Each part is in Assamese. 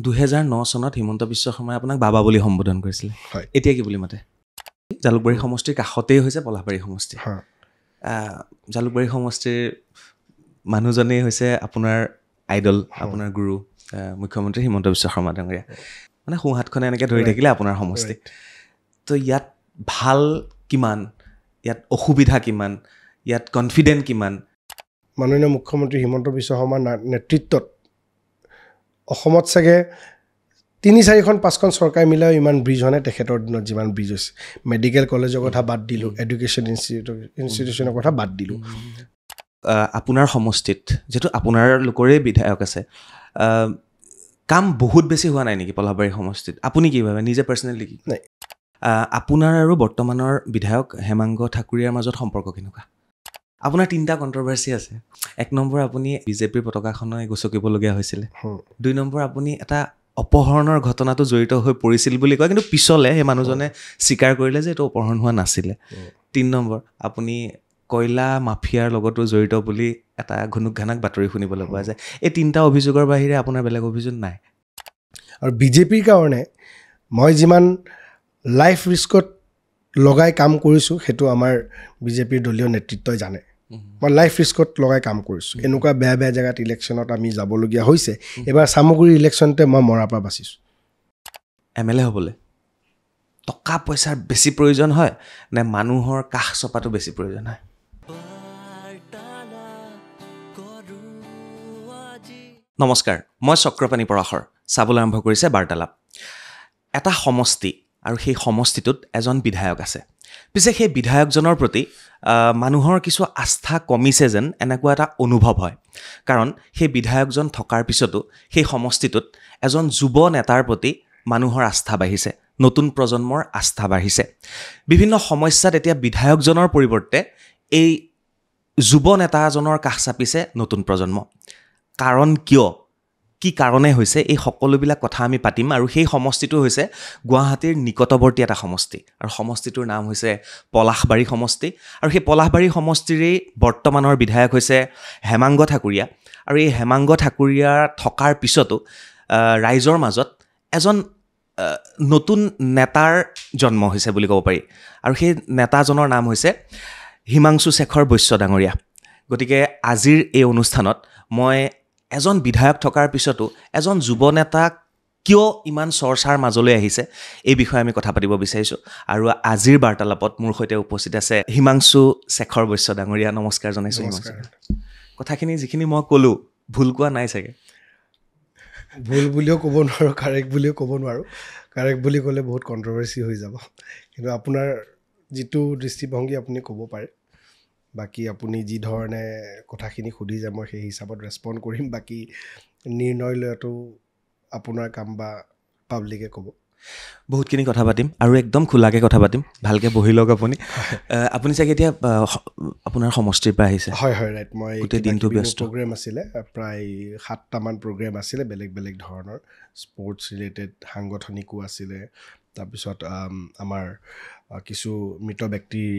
2009 চনত হিমন্ত বিশ্ব শৰ্মাই আপোনাক বাবা বুলি সম্বোধন কৰিছিলে হয় এতিয়া কি বুলি মাতে জালুকবাৰী সমষ্টিৰ কাষতেই হৈছে পলাশবাৰী সমষ্টি জালুকবাৰী সমষ্টিৰ মানুহজনেই হৈছে আপোনাৰ আইডল আপোনাৰ গুৰু মুখ্যমন্ত্ৰী হিমন্ত বিশ্ব শৰ্মা ডাঙৰীয়া মানে সোঁহাতখনে এনেকৈ ধৰি থাকিলে আপোনাৰ সমষ্টি তো ইয়াত ভাল কিমান ইয়াত অসুবিধা কিমান ইয়াত কনফিডেণ্ট কিমান মাননীয় মুখ্যমন্ত্ৰী হিমন্ত বিশ্ব শৰ্মাৰ নেতৃত্বত অসমত চাগে 3-4খন 5খন চৰকাৰ মিলাও ইমান ব্ৰিজ হোৱা নাই তেখেতৰ দিনত যিমান ব্ৰিজ হৈছে মেডিকেল কলেজৰ কথা বাদ দিলোঁ এডুকেশ্যন ইনষ্টিটিউশ্যনৰ কথা বাদ দিলোঁ আপোনাৰ সমষ্টিত যিহেতু আপোনাৰ লোকৰে বিধায়ক আছে কাম বহুত বেছি হোৱা নাই নেকি পলাশবাৰী সমষ্টিত আপুনি কি ভাবে নিজে পাৰ্চনেলি কি নাই আপোনাৰ আৰু বৰ্তমানৰ বিধায়ক হেমাংগ ঠাকুৰীয়াৰ মাজত সম্পৰ্ক কেনেকুৱা আপোনাৰ 3টা কণ্ট্ৰভাৰ্চি আছে 1 নম্বৰ আপুনি বিজেপিৰ পতাকাখনে গছকিবলগীয়া হৈছিলে 2 নম্বৰ আপুনি এটা অপহৰণৰ ঘটনাটো জড়িত হৈ পৰিছিল বুলি কয় কিন্তু পিছলে সেই মানুহজনে স্বীকাৰ কৰিলে যে এইটো অপহৰণ হোৱা নাছিলে 3 নম্বৰ আপুনি কয়লা মাফিয়াৰ লগতো জড়িত বুলি এটা ঘুনুকঘানাক বাতৰি শুনিবলৈ পোৱা যায় এই 3টা অভিযোগৰ বাহিৰে আপোনাৰ বেলেগ অভিযোগ নাই আৰু বিজেপিৰ কাৰণে মই যিমান লাইফ ৰিস্কত লগাই কাম কৰিছোঁ সেইটো আমাৰ বিজেপিৰ দলীয় নেতৃত্বই জানে মই লাইফ ৰিস্কত লগাই কাম কৰিছোঁ এনেকুৱা বেয়া বেয়া জেগাত ইলেকশ্যনত আমি যাবলগীয়া হৈছে এবাৰ চামগুৰি ইলেকশ্যনতে মই মৰাৰ পৰা বাচিছোঁ MLA হ'বলৈ টকা পইচাৰ বেছি প্ৰয়োজন হয় নে মানুহৰ কাষ চপাটো বেছি প্ৰয়োজন হয় নমস্কাৰ মই চক্ৰপাণী পৰাশৰ চাবলৈ আৰম্ভ কৰিছে বাৰ্তালাপ এটা সমষ্টি আৰু সেই সমষ্টিটোত এজন বিধায়ক আছে পিছে সেই বিধায়কজনৰ প্ৰতি মানুহৰ কিছু আস্থা কমিছে যেন এনেকুৱা এটা অনুভৱ হয় কাৰণ সেই বিধায়কজন থকাৰ পিছতো সেই সমষ্টিটোত এজন যুৱ নেতাৰ প্ৰতি মানুহৰ আস্থা বাঢ়িছে নতুন প্ৰজন্মৰ আস্থা বাঢ়িছে বিভিন্ন সমস্যাত এতিয়া বিধায়কজনৰ পৰিৱৰ্তে এই যুৱ নেতাজনৰ কাষ চাপিছে নতুন প্ৰজন্ম কাৰণ কিয় কি কাৰণে হৈছে এই সকলোবিলাক কথা আমি পাতিম আৰু সেই সমষ্টিটো হৈছে গুৱাহাটীৰ নিকটৱৰ্তী এটা সমষ্টি আৰু সমষ্টিটোৰ নাম হৈছে পলাশবাৰী সমষ্টি আৰু সেই পলাশবাৰী সমষ্টিৰেই বৰ্তমানৰ বিধায়ক হৈছে হেমাংগ ঠাকুৰীয়া আৰু এই হেমাংগ ঠাকুৰীয়া থকাৰ পিছতো ৰাইজৰ মাজত এজন নতুন নেতাৰ জন্ম হৈছে বুলি ক'ব পাৰি আৰু সেই নেতাজনৰ নাম হৈছে হিমাংশু শেখৰ বৈশ্য ডাঙৰীয়া গতিকে আজিৰ এই অনুষ্ঠানত মই এজন বিধায়ক থকাৰ পিছতো এজন যুৱ নেতাক কিয় ইমান চৰ্চাৰ মাজলৈ আহিছে এই বিষয়ে আমি কথা পাতিব বিচাৰিছোঁ আৰু আজিৰ বাৰ্তালাপত মোৰ সৈতে উপস্থিত আছে হিমাংশু শেখৰ বৈশ্য ডাঙৰীয়া নমস্কাৰ জনাইছোঁ কথাখিনি যিখিনি মই ক'লোঁ ভুল কোৱা নাই চাগে ভুল বুলিও ক'ব নোৱাৰোঁ কাৰেক্ট বুলিও ক'ব নোৱাৰোঁ কাৰেক্ট বুলি ক'লে বহুত কণ্ট্ৰভাৰ্চি হৈ যাব কিন্তু আপোনাৰ যিটো দৃষ্টিভংগী আপুনি ক'ব পাৰে বাকী আপুনি যি ধৰণে কথাখিনি সুধি যায় মই সেই হিচাপত ৰেছপণ্ড কৰিম বাকী নিৰ্ণয় লোৱাটো আপোনাৰ কাম বা পাব্লিকে ক'ব বহুতখিনি কথা পাতিম আৰু একদম খোলাকৈ কথা পাতিম ভালকৈ বহি লওক আপুনি চাগে এতিয়া আপোনাৰ সমষ্টিৰ পৰা আহিছে হয় হয় ৰাইট মই গোটেই দিনটো ব্যস্ত প্ৰগ্ৰেম আছিলে প্ৰায় 7টামান প্ৰগ্ৰেম আছিলে বেলেগ বেলেগ ধৰণৰ স্পৰ্টছ ৰিলেটেড সাংগঠনিকো আছিলে তাৰপিছত আমাৰ কিছু মৃত ব্যক্তিৰ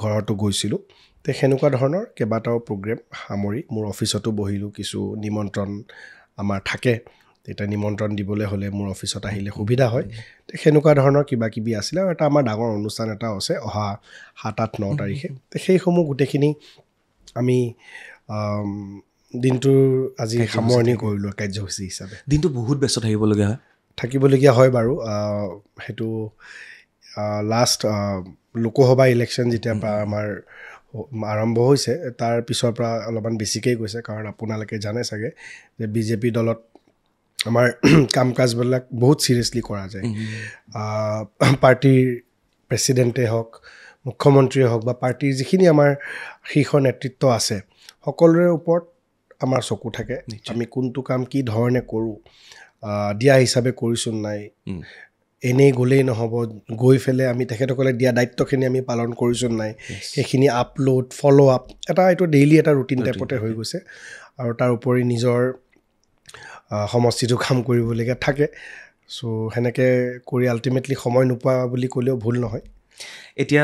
ঘৰতো গৈছিলোঁ তো সেনেকুৱা ধৰণৰ কেইবাটাও প্ৰগ্ৰেম সামৰি মোৰ অফিচতো বহিলোঁ কিছু নিমন্ত্ৰণ আমাৰ থাকে তেতিয়া নিমন্ত্ৰণ দিবলৈ হ'লে মোৰ অফিচত আহিলে সুবিধা হয় তো সেনেকুৱা ধৰণৰ কিবা কিবি আছিলে আৰু এটা আমাৰ ডাঙৰ অনুষ্ঠান এটা আছে অহা 7-8-9 তাৰিখে তো সেইসমূহ গোটেইখিনি আমি দিনটোৰ আজি সামৰণি কৰিলোঁ কাৰ্যসূচী হিচাপে দিনটো বহুত ব্যস্ত থাকিবলগীয়া হয় বাৰু সেইটো লাষ্ট লোকসভা ইলেকশ্যন যেতিয়াৰ পৰা আমাৰ আৰম্ভ হৈছে তাৰ পিছৰ পৰা অলপমান বেছিকৈ গৈছে কাৰণ আপোনালোকে জানে চাগে যে বিজেপি দলত আমাৰ কাম কাজবিলাক বহুত চিৰিয়াছলি কৰা যায় পাৰ্টিৰ প্ৰেছিডেণ্টে হওক মুখ্যমন্ত্ৰীয়ে হওক বা পাৰ্টিৰ যিখিনি আমাৰ শীৰ্ষ নেতৃত্ব আছে সকলোৰে ওপৰত আমাৰ চকু থাকে আমি কোনটো কাম কি ধৰণে কৰোঁ দিয়া হিচাপে কৰিছোঁ নাই এনেই গ'লেই নহ'ব গৈ পেলাই আমি তেখেতসকলে দিয়া দায়িত্বখিনি আমি পালন কৰিছোঁ নাই সেইখিনি আপলোড ফ'ল' আপ এটা এইটো ডেইলি এটা ৰুটিন টাইপতে হৈ গৈছে আৰু তাৰ উপৰি নিজৰ সমষ্টিটো কাম কৰিবলগীয়া থাকে চ' সেনেকৈ কৰি আল্টিমেটলি সময় নোপোৱা বুলি ক'লেও ভুল নহয় এতিয়া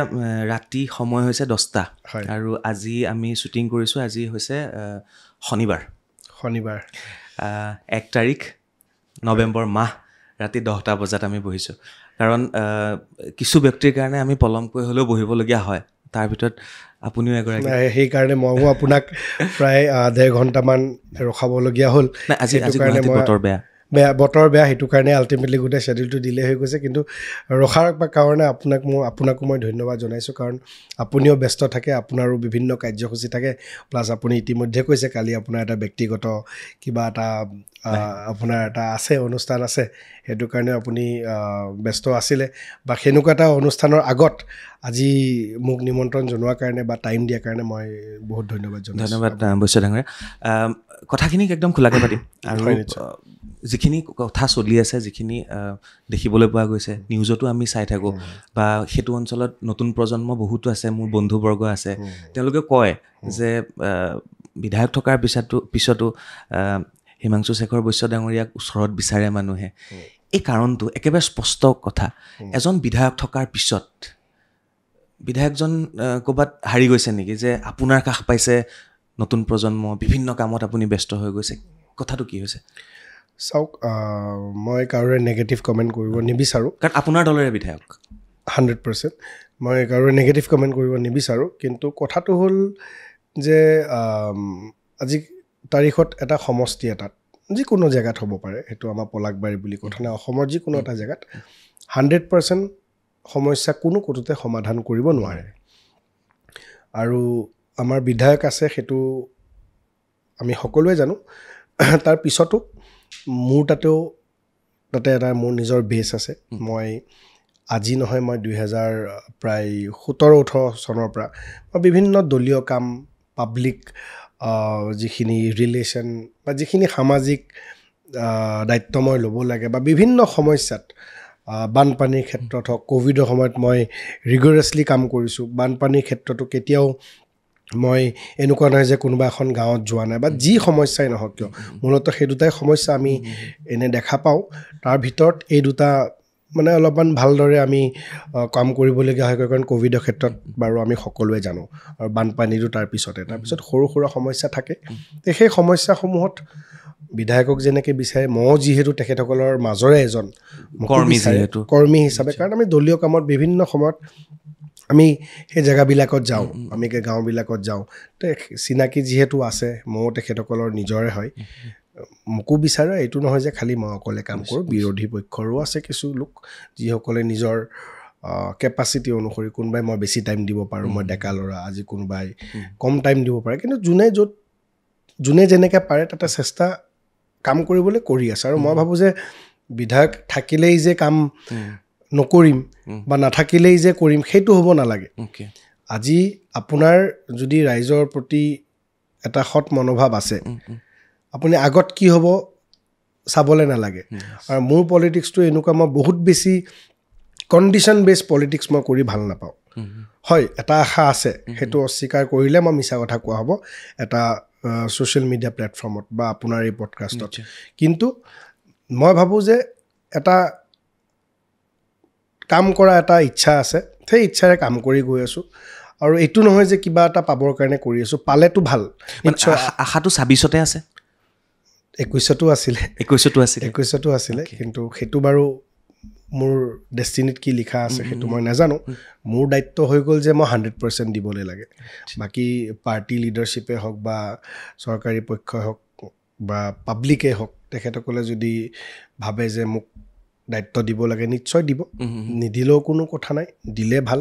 ৰাতি সময় হৈছে 10টা আৰু আজি আমি শ্বুটিং কৰিছোঁ আজি হৈছে শনিবাৰ 1 তাৰিখ নৱেম্বৰ মাহ ৰাতি 10টা বজাত আমি বহিছোঁ কাৰণ কিছু ব্যক্তিৰ কাৰণে আমি পলমকৈ হ'লেও বহিবলগীয়া হয় তাৰ ভিতৰত আপুনিও এগৰাকী সেইকাৰণে ময়ো আপোনাক প্ৰায় 1.5 ঘণ্টামান ৰখাবলগীয়া হ'ল আজি বতৰ বেয়া সেইটো কাৰণে আল্টিমেটলি গোটেই শ্বেডিউলটো ডিলে হৈ গৈছে কিন্তু ৰখাৰ কাৰণে আপোনাকো মই ধন্যবাদ জনাইছোঁ কাৰণ আপুনিও ব্যস্ত থাকে আপোনাৰো বিভিন্ন কাৰ্যসূচী থাকে প্লাছ আপুনি ইতিমধ্যে কৈছে কালি আপোনাৰ এটা ব্যক্তিগত কিবা এটা আপোনাৰ এটা আছে অনুষ্ঠান আছে সেইটো কাৰণে আপুনি ব্যস্ত আছিলে বা সেনেকুৱা এটা অনুষ্ঠানৰ আগত আজি মোক নিমন্ত্ৰণ জনোৱাৰ কাৰণে বা টাইম দিয়াৰ কাৰণে মই বহুত ধন্যবাদ জনাইছোঁ ধন্যবাদ বৈশ্য ডাঙৰীয়া কথাখিনিক একদম খোলাকৈ পাতিম আৰু যিখিনি কথা চলি আছে যিখিনি দেখিবলৈ পোৱা গৈছে নিউজতো আমি চাই থাকোঁ বা সেইটো অঞ্চলত নতুন প্ৰজন্ম বহুতো আছে মোৰ বন্ধুবৰ্গ আছে তেওঁলোকে কয় যে বিধায়ক থকাৰ পিছতো হিমাংশু শেখৰ বৈশ্য ডাঙৰীয়াক ওচৰত বিচাৰে মানুহে এই কাৰণটো একেবাৰে স্পষ্ট কথা এজন বিধায়ক থকাৰ পিছত বিধায়কজন ক'ৰবাত হাৰি গৈছে নেকি যে আপোনাৰ কাষ পাইছে নতুন প্ৰজন্ম বিভিন্ন কামত আপুনি ব্যস্ত হৈ গৈছে কথাটো কি হৈছে চাওক মই কাৰোৰে নেগেটিভ কমেণ্ট কৰিব নিবিচাৰোঁ কাৰণ আপোনাৰ দলৰে বিধায়ক 100% মই কাৰোৰে নেগেটিভ কমেণ্ট কৰিব নিবিচাৰোঁ কিন্তু কথাটো হ'ল যে আজি তাৰিখত এটা সমষ্টি এটাত যিকোনো জেগাত হ'ব পাৰে সেইটো আমাৰ পলাকবাৰী বুলি কথা নাই অসমৰ যিকোনো এটা জেগাত 100% সমস্যা কোনো কোনোতে সমাধান কৰিব নোৱাৰে আৰু আমাৰ বিধায়ক আছে সেইটো আমি সকলোৱে জানো তাৰ পিছতো মোৰ তাতে এটা মোৰ নিজৰ বেছ আছে মই আজি নহয় মই 2000 প্ৰায় 17-18 চনৰ পৰা মই বিভিন্ন দলীয় কাম পাব্লিক যিখিনি ৰিলেশ্যন বা যিখিনি সামাজিক দায়িত্ব মই ল'ব লাগে বা বিভিন্ন সমস্যাত বানপানীৰ ক্ষেত্ৰত হওক ক'ভিডৰ সময়ত মই ৰিগৰাছলি কাম কৰিছোঁ বানপানীৰ ক্ষেত্ৰতো কেতিয়াও মই এনেকুৱা নহয় যে কোনোবা এখন গাঁৱত যোৱা নাই বা যি সমস্যাই নহওক কিয় মূলতঃ সেই দুটাই সমস্যা আমি এনে দেখা পাওঁ তাৰ ভিতৰত এই দুটা মানে অলপমান ভালদৰে আমি কাম কৰিবলগীয়া হয় কাৰণ ক'ভিডৰ ক্ষেত্ৰত বাৰু আমি সকলোৱে জানো আৰু বানপানীটো তাৰপিছত সৰু সুৰা সমস্যা থাকে সেই সমস্যাসমূহত বিধায়কক যেনেকৈ বিচাৰে মই যিহেতু তেখেতসকলৰ মাজৰে এজন কৰ্মী হিচাপে কাৰণ আমি দলীয় কামত বিভিন্ন সময়ত আমি সেই জেগাবিলাকত যাওঁ আমি গাঁওবিলাকত যাওঁ তো চিনাকি যিহেতু আছে ময়ো তেখেতসকলৰ নিজৰে হয় মোকো বিচাৰে এইটো নহয় যে খালি মই অকলে কাম কৰোঁ বিৰোধী পক্ষৰো আছে কিছু লোক যিসকলে নিজৰ কেপাচিটি অনুসৰি কোনোবাই মই বেছি টাইম দিব পাৰোঁ মই ডেকা ল'ৰা আজি কোনোবাই কম টাইম দিব পাৰে কিন্তু যোনে যেনেকৈ পাৰে তাতে চেষ্টা কাম কৰিবলৈ কৰি আছে আৰু মই ভাবোঁ যে বিধায়ক থাকিলেই যে কাম নকৰিম বা নাথাকিলেই যে কৰিম সেইটো হ'ব নালাগে আজি আপোনাৰ যদি ৰাইজৰ প্ৰতি এটা সৎ মনোভাৱ আছে আপুনি আগত কি হ'ব চাবলৈ নালাগে আৰু মোৰ পলিটিক্সটো এনেকুৱা মই বহুত বেছি কণ্ডিশ্যন বেছ পলিটিক্স মই কৰি ভাল নাপাওঁ হয় এটা আশা আছে সেইটো অস্বীকাৰ কৰিলে মই মিছা কথা কোৱা হ'ব এটা ছ'চিয়েল মিডিয়া প্লেটফৰ্মত বা আপোনাৰ এই পডকাষ্টত কিন্তু মই ভাবোঁ যে এটা কাম কৰা এটা ইচ্ছা আছে সেই ইচ্ছাৰে কাম কৰি গৈ আছোঁ আৰু এইটো নহয় যে কিবা এটা পাবৰ কাৰণে কৰি আছোঁ পালেতো ভাল নিশ্চয় আশাটো 26তে আছে 21তো আছিলে কিন্তু সেইটো বাৰু মোৰ ডেষ্টিনিত কি লিখা আছে সেইটো মই নাজানো মোৰ দায়িত্ব হৈ গ'ল যে মই 100% দিবলৈ লাগে বাকী পাৰ্টি লিডাৰশ্বিপে হওক বা চৰকাৰী পক্ষই হওক বা পাব্লিকেই হওক তেখেতসকলে যদি ভাবে যে মোক দায়িত্ব দিব লাগে নিশ্চয় দিব নিদিলেও কোনো কথা নাই দিলে ভাল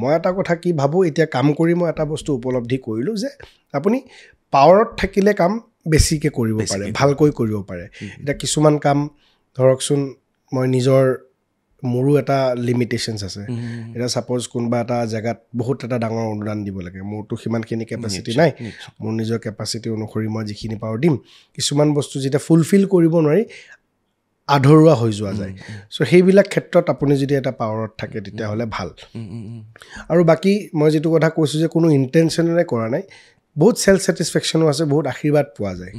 মই এটা কথা কি ভাবোঁ এতিয়া কাম কৰি মই এটা বস্তু উপলব্ধি কৰিলোঁ যে আপুনি পাৱাৰত থাকিলে কাম বেছিকৈ কৰিব পাৰে ভালকৈ কৰিব পাৰে এতিয়া কিছুমান কাম ধৰকচোন মই মোৰো এটা লিমিটেশ্যনছ আছে এতিয়া ছাপ'জ কোনোবা এটা জেগাত বহুত এটা ডাঙৰ অনুদান দিব লাগে মোৰতো সিমানখিনি কেপাচিটি নাই মোৰ নিজৰ কেপাচিটি অনুসৰি মই যিখিনি পাৰোঁ দিম কিছুমান বস্তু যেতিয়া ফুলফিল কৰিব নোৱাৰি আধৰুৱা হৈ যোৱা যায় চ' সেইবিলাক ক্ষেত্ৰত আপুনি যদি এটা পাৱাৰত থাকে তেতিয়াহ'লে ভাল আৰু বাকী মই যিটো কথা কৈছোঁ যে কোনো ইণ্টেনশ্যনেৰে কৰা নাই বহুত ছেল্ফ ছেটিছফেকশ্যনো আছে বহুত আশীৰ্বাদ পোৱা যায়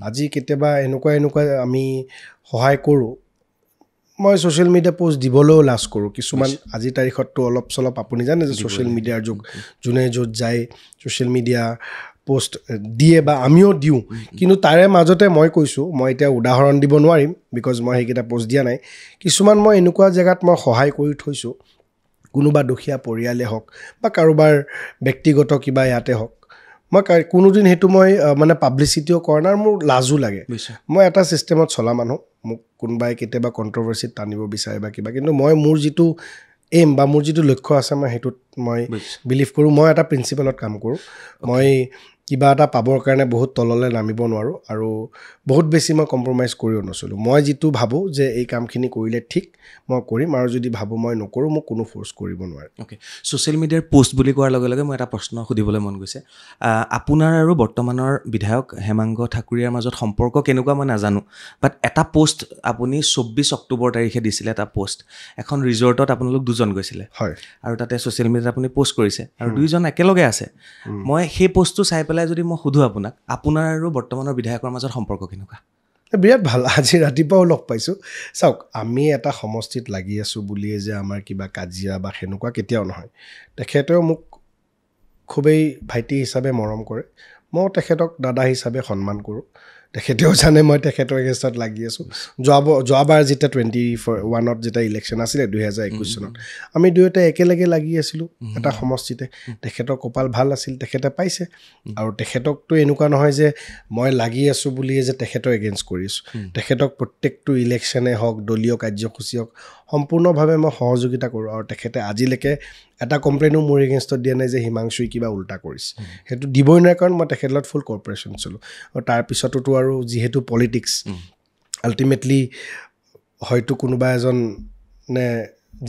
আজি কেতিয়াবা এনেকুৱা আমি সহায় কৰোঁ মই ছ'চিয়েল মিডিয়া পষ্ট দিবলৈও লাজ কৰোঁ কিছুমান আজিৰ তাৰিখততো অলপ চলপ আপুনি জানে যে ছ'চিয়েল মিডিয়াৰ যুগ যোনে য'ত যায় ছ'চিয়েল মিডিয়া পোষ্ট দিয়ে বা আমিও দিওঁ কিন্তু তাৰে মাজতে মই কৈছোঁ মই এতিয়া উদাহৰণ দিব নোৱাৰিম বিকজ মই সেইকেইটা পোষ্ট দিয়া নাই কিছুমান মই এনেকুৱা জেগাত মই সহায় কৰি থৈছোঁ কোনোবা দুখীয়া পৰিয়ালে হওক বা কাৰোবাৰ ব্যক্তিগত কিবা ইয়াতে হওক মই কোনোদিন সেইটো মই মানে পাব্লিচিটিও কৰা নাই আৰু মোৰ লাজো লাগে মই এটা ছিষ্টেমত চলা মানুহ মোক কোনোবাই কেতিয়াবা কণ্ট্ৰভাৰ্চিত টানিব বিচাৰে বা কিবা কিন্তু মই মোৰ যিটো এইম বা মোৰ যিটো লক্ষ্য আছে মই সেইটোত মই বিলিভ কৰোঁ মই এটা প্ৰিন্সিপালত কাম কৰোঁ মই কিবা এটা পাবৰ কাৰণে বহুত তললৈ নামিব নোৱাৰোঁ আৰু বহুত বেছি মই কম্প্ৰমাইজ কৰিও নচলোঁ মই যিটো ভাবোঁ যে এই কামখিনি কৰিলে ঠিক মই কৰিম আৰু যদি ভাবোঁ মই নকৰোঁ মোক কোনো ফ'ৰ্চ কৰিব নোৱাৰে অ'কে ছ'চিয়েল মিডিয়াৰ পোষ্ট বুলি কোৱাৰ লগে লগে মই এটা প্ৰশ্ন সুধিবলৈ মন গৈছে আপোনাৰ আৰু বৰ্তমানৰ বিধায়ক হেমাংগ ঠাকুৰীয়াৰ মাজত সম্পৰ্ক কেনেকুৱা মই নাজানো বাট এটা পোষ্ট আপুনি 24 অক্টোবৰ তাৰিখে দিছিলে এটা পোষ্ট এখন ৰিজৰ্টত আপোনালোক দুজন গৈছিলে হয় আৰু তাতে ছ'চিয়েল মিডিয়াত আপুনি পোষ্ট কৰিছে আৰু দুইজন একেলগে আছে মই সেই পোষ্টটো চাই পেলাই যদি মই সুধোঁ আপোনাক আপোনাৰ আৰু বৰ্তমানৰ বিধায়কৰ মাজত সম্পৰ্ক কেনেকুৱা বিৰাট ভাল আজি ৰাতিপুৱাও লগ পাইছোঁ চাওক আমি এটা সমষ্টিত লাগি আছোঁ বুলিয়ে যে আমাৰ কিবা কাজিয়া বা সেনেকুৱা কেতিয়াও নহয় তেখেতেও মোক খুবেই ভাইটি হিচাপে মৰম কৰে মই তেখেতক দাদা হিচাপে সন্মান কৰোঁ তেখেতেও জানে মই তেখেতৰ এগেইনষ্টত লাগি আছোঁ যোৱাবাৰ যেতিয়া 21ত যেতিয়া ইলেকশ্যন আছিলে 2021 চনত আমি দুয়োটা একেলগে লাগি আছিলোঁ এটা সমষ্টিতে তেখেতৰ কপাল ভাল আছিল তেখেতে পাইছে আৰু তেখেতকতো এনেকুৱা নহয় যে মই লাগি আছোঁ বুলিয়ে যে তেখেতৰ এগেইনষ্ট কৰি আছোঁ তেখেতক প্ৰত্যেকটো ইলেকশ্যনে হওক দলীয় কাৰ্যসূচী হওক সম্পূৰ্ণভাৱে মই সহযোগিতা কৰোঁ আৰু তেখেতে আজিলৈকে এটা কমপ্লেইনো মোৰ এগেইনষ্টত দিয়া নাই যে হিমাংশুই কিবা উল্টা কৰিছে সেইটো দিবই নোৱাৰে কাৰণ মই তেখেতৰ লগত ফুল কৰ্পৰেশ্যন চলোঁ আৰু তাৰপিছততো আৰু যিহেতু পলিটিক্স আল্টিমেটলি হয়তো কোনোবা এজন নে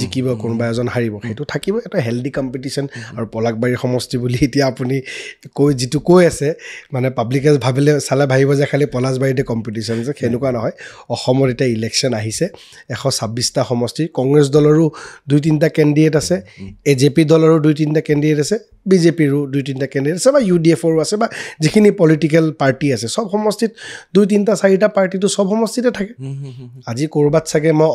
জিকিব কোনোবা এজন হাৰিব সেইটো থাকিব এটা হেল্ডি কম্পিটিশ্যন আৰু পলাকবাৰীৰ সমষ্টি বুলি এতিয়া আপুনি যিটো কৈ আছে মানে পাব্লিকে ভাবিলে চালে ভাবিব যে খালি পলাশবাৰীতে কম্পিটিশ্যন যে সেনেকুৱা নহয় অসমত এতিয়া ইলেকশ্যন আহিছে 126টা সমষ্টি কংগ্ৰেছ দলৰো 2-3টা কেণ্ডিডেট আছে AJP দলৰো 2-3টা কেণ্ডিডেট আছে BJPৰো 2-3টা কেণ্ডিডেট আছে বা UDFৰো আছে বা যিখিনি পলিটিকেল পাৰ্টি আছে চব সমষ্টিত 2-3টা 4টা পাৰ্টিটো চব সমষ্টিতে থাকে আজি ক'ৰবাত চাগে মই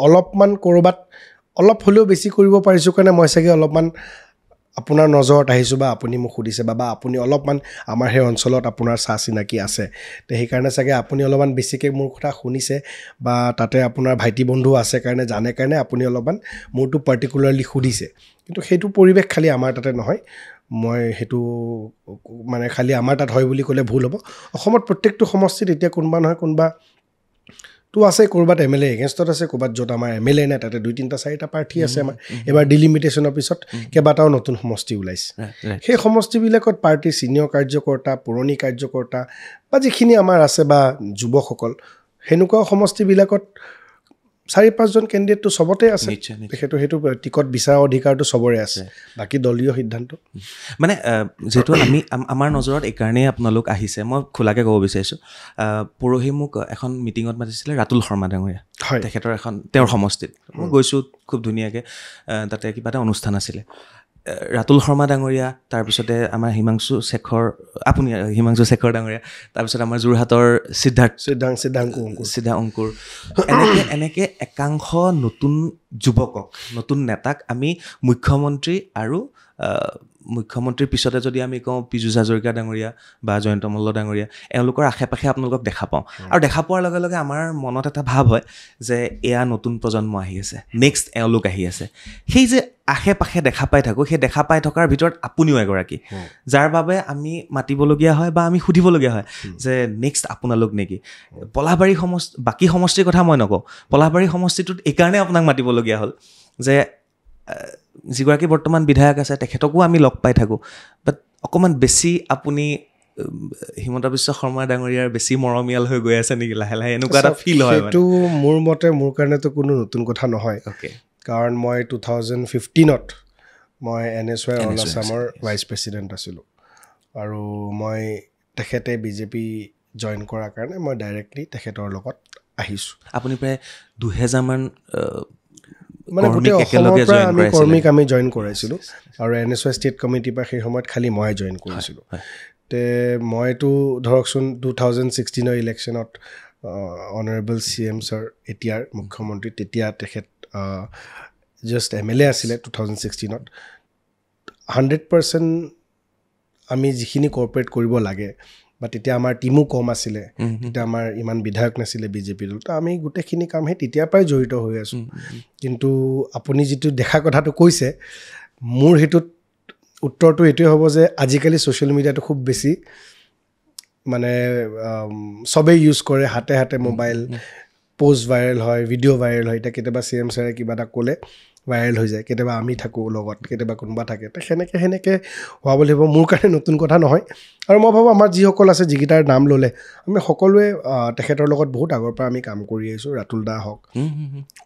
অলপ হ'লেও বেছি কৰিব পাৰিছোঁ কাৰণে মই চাগে অলপমান আপোনাৰ নজৰত আহিছোঁ বা আপুনি মোক সুধিছে বা আপুনি অলপমান আমাৰ সেই অঞ্চলত আপোনাৰ চাহ চিনাকি আছে তো সেইকাৰণে চাগে আপুনি অলপমান বেছিকৈ মোৰ কথা শুনিছে বা তাতে আপোনাৰ ভাইটি বন্ধু আছে কাৰণে জানে কাৰণে আপুনি অলপমান মোৰটো পাৰ্টিকুলাৰলি সুধিছে কিন্তু সেইটো পৰিৱেশ খালি আমাৰ তাতে নহয় মই সেইটো মানে খালি আমাৰ তাত হয় বুলি ক'লে ভুল হ'ব অসমত প্ৰত্যেকটো সমষ্টিত এতিয়া কোনোবা নহয় কোনোবা তো আছে ক'ৰবাত MLA এগেইনষ্টত আছে ক'ৰবাত য'ত আমাৰ MLA নাই তাতে 2-3টা 4টা প্ৰাৰ্থী আছে আমাৰ এবাৰ ডিলিমিটেশ্যনৰ পিছত কেইবাটাও নতুন সমষ্টি ওলাইছে সেই সমষ্টিবিলাকত পাৰ্টীৰ ছিনিয়ৰ কাৰ্যকৰ্তা পুৰণি কাৰ্যকৰ্তা বা যিখিনি আমাৰ আছে বা যুৱকসকল সেনেকুৱা সমষ্টিবিলাকত 4-5জন কেণ্ডিডেটটো চবতে আছে সেইটো টিকট বিচৰা অধিকাৰটো চবৰে আছে বাকী দলীয় সিদ্ধান্ত মানে যেহেতু আমাৰ নজৰত এইকাৰণেই আপোনালোক আহিছে মই খোলাকৈ ক'ব বিচাৰিছোঁ পৰহি মোক এখন মিটিঙত মাতিছিলে ৰাতুল শৰ্মা ডাঙৰীয়া তেখেতৰ তেওঁৰ সমষ্টিত মই গৈছোঁ খুব ধুনীয়াকৈ তাতে কিবা এটা অনুষ্ঠান আছিলে ৰাতুল শৰ্মা ডাঙৰীয়া তাৰপিছতে আমাৰ হিমাংশু শেখৰ ডাঙৰীয়া তাৰপিছত আমাৰ যোৰহাটৰ সিদ্ধা অংকুৰ এনেকৈ একাংশ নতুন যুৱকক নতুন নেতাক আমি মুখ্যমন্ত্ৰীৰ পিছতে যদি আমি কওঁ পীযুষ হাজৰিকা ডাঙৰীয়া বা জয়ন্ত মল্ল ডাঙৰীয়া এওঁলোকৰ আশে পাশে আপোনালোকক দেখা পাওঁ আৰু দেখা পোৱাৰ লগে লগে আমাৰ মনত এটা ভাৱ হয় যে এয়া নতুন প্ৰজন্ম আহি আছে নেক্সট এওঁলোক আহি আছে সেই যে আশে পাশে দেখা পাই থাকোঁ সেই দেখা পাই থকাৰ ভিতৰত আপুনিও এগৰাকী যাৰ বাবে আমি মাতিবলগীয়া হয় বা আমি সুধিবলগীয়া হয় যে নেক্সট আপোনালোক নেকি পলাশবাৰী বাকী সমষ্টিৰ কথা মই নকওঁ পলাশবাৰী সমষ্টিটোত এইকাৰণে আপোনাক মাতিবলগীয়া হ'ল যে যিগৰাকী বৰ্তমান বিধায়ক আছে তেখেতকো আমি লগ পাই থাকোঁ বাট অকণমান বেছি আপুনি হিমন্ত বিশ্ব শৰ্মা ডাঙৰীয়াৰ বেছি মৰমীয়াল হৈ গৈ আছে নেকি লাহে লাহে এনেকুৱা এটা ফিল হয় সেইটো মোৰ মতে মোৰ কাৰণেতো কোনো নতুন কথা নহয় কাৰণ মই 2015ত মই NSY অল আছামৰ ভাইচ প্ৰেছিডেণ্ট আছিলোঁ আৰু মই তেখেতে BJP জইন কৰাৰ কাৰণে মই ডাইৰেক্টলি তেখেতৰ লগত আহিছোঁ আপুনি প্ৰায় 2000মান মানে গোটেই অসমৰ পৰা আমি কৰ্মীক আমি জইন কৰাইছিলোঁ আৰু NSY ষ্টেট কমিটিৰ পৰা সেই সময়ত খালি মই জইন কৰিছিলোঁ তে মইতো ধৰকচোন 2016ৰ ইলেকশ্যনত অনাৰেবল CM ছাৰ এতিয়াৰ মুখ্যমন্ত্ৰী তেতিয়া তেখেত জাষ্ট MLA আছিলে 2016ত 100% আমি যিখিনি কৰ্পৰেট কৰিব লাগে বা তেতিয়া আমাৰ টিমো কম আছিলে তেতিয়া আমাৰ ইমান বিধায়ক নাছিলে বিজেপিৰ তো আমি গোটেইখিনি কাম সেই তেতিয়াৰ পৰাই জড়িত হৈ আছোঁ কিন্তু আপুনি যিটো দেখা কথাটো কৈছে মোৰ সেইটোত উত্তৰটো এইটোৱে হ'ব যে আজিকালি ছ'চিয়েল মিডিয়াটো খুব বেছি মানে চবেই ইউজ কৰে হাতে হাতে মোবাইল পোষ্ট ভাইৰেল হয় ভিডিঅ' ভাইৰেল হয় এতিয়া কেতিয়াবা CM ছাৰে কিবা এটা ক'লে ভাইৰেল হৈ যায় কেতিয়াবা আমি থাকোঁ লগত কেতিয়াবা কোনোবা থাকে তো সেনেকৈ হোৱা বুলি ভাবোঁ মোৰ কাৰণে নতুন কথা নহয় আৰু মই ভাবোঁ আমাৰ যিসকল আছে যিকেইটাৰ নাম ল'লে আমি সকলোৱে তেখেতৰ লগত বহুত আগৰ পৰা আমি কাম কৰি আহিছোঁ ৰাতুল দা হওক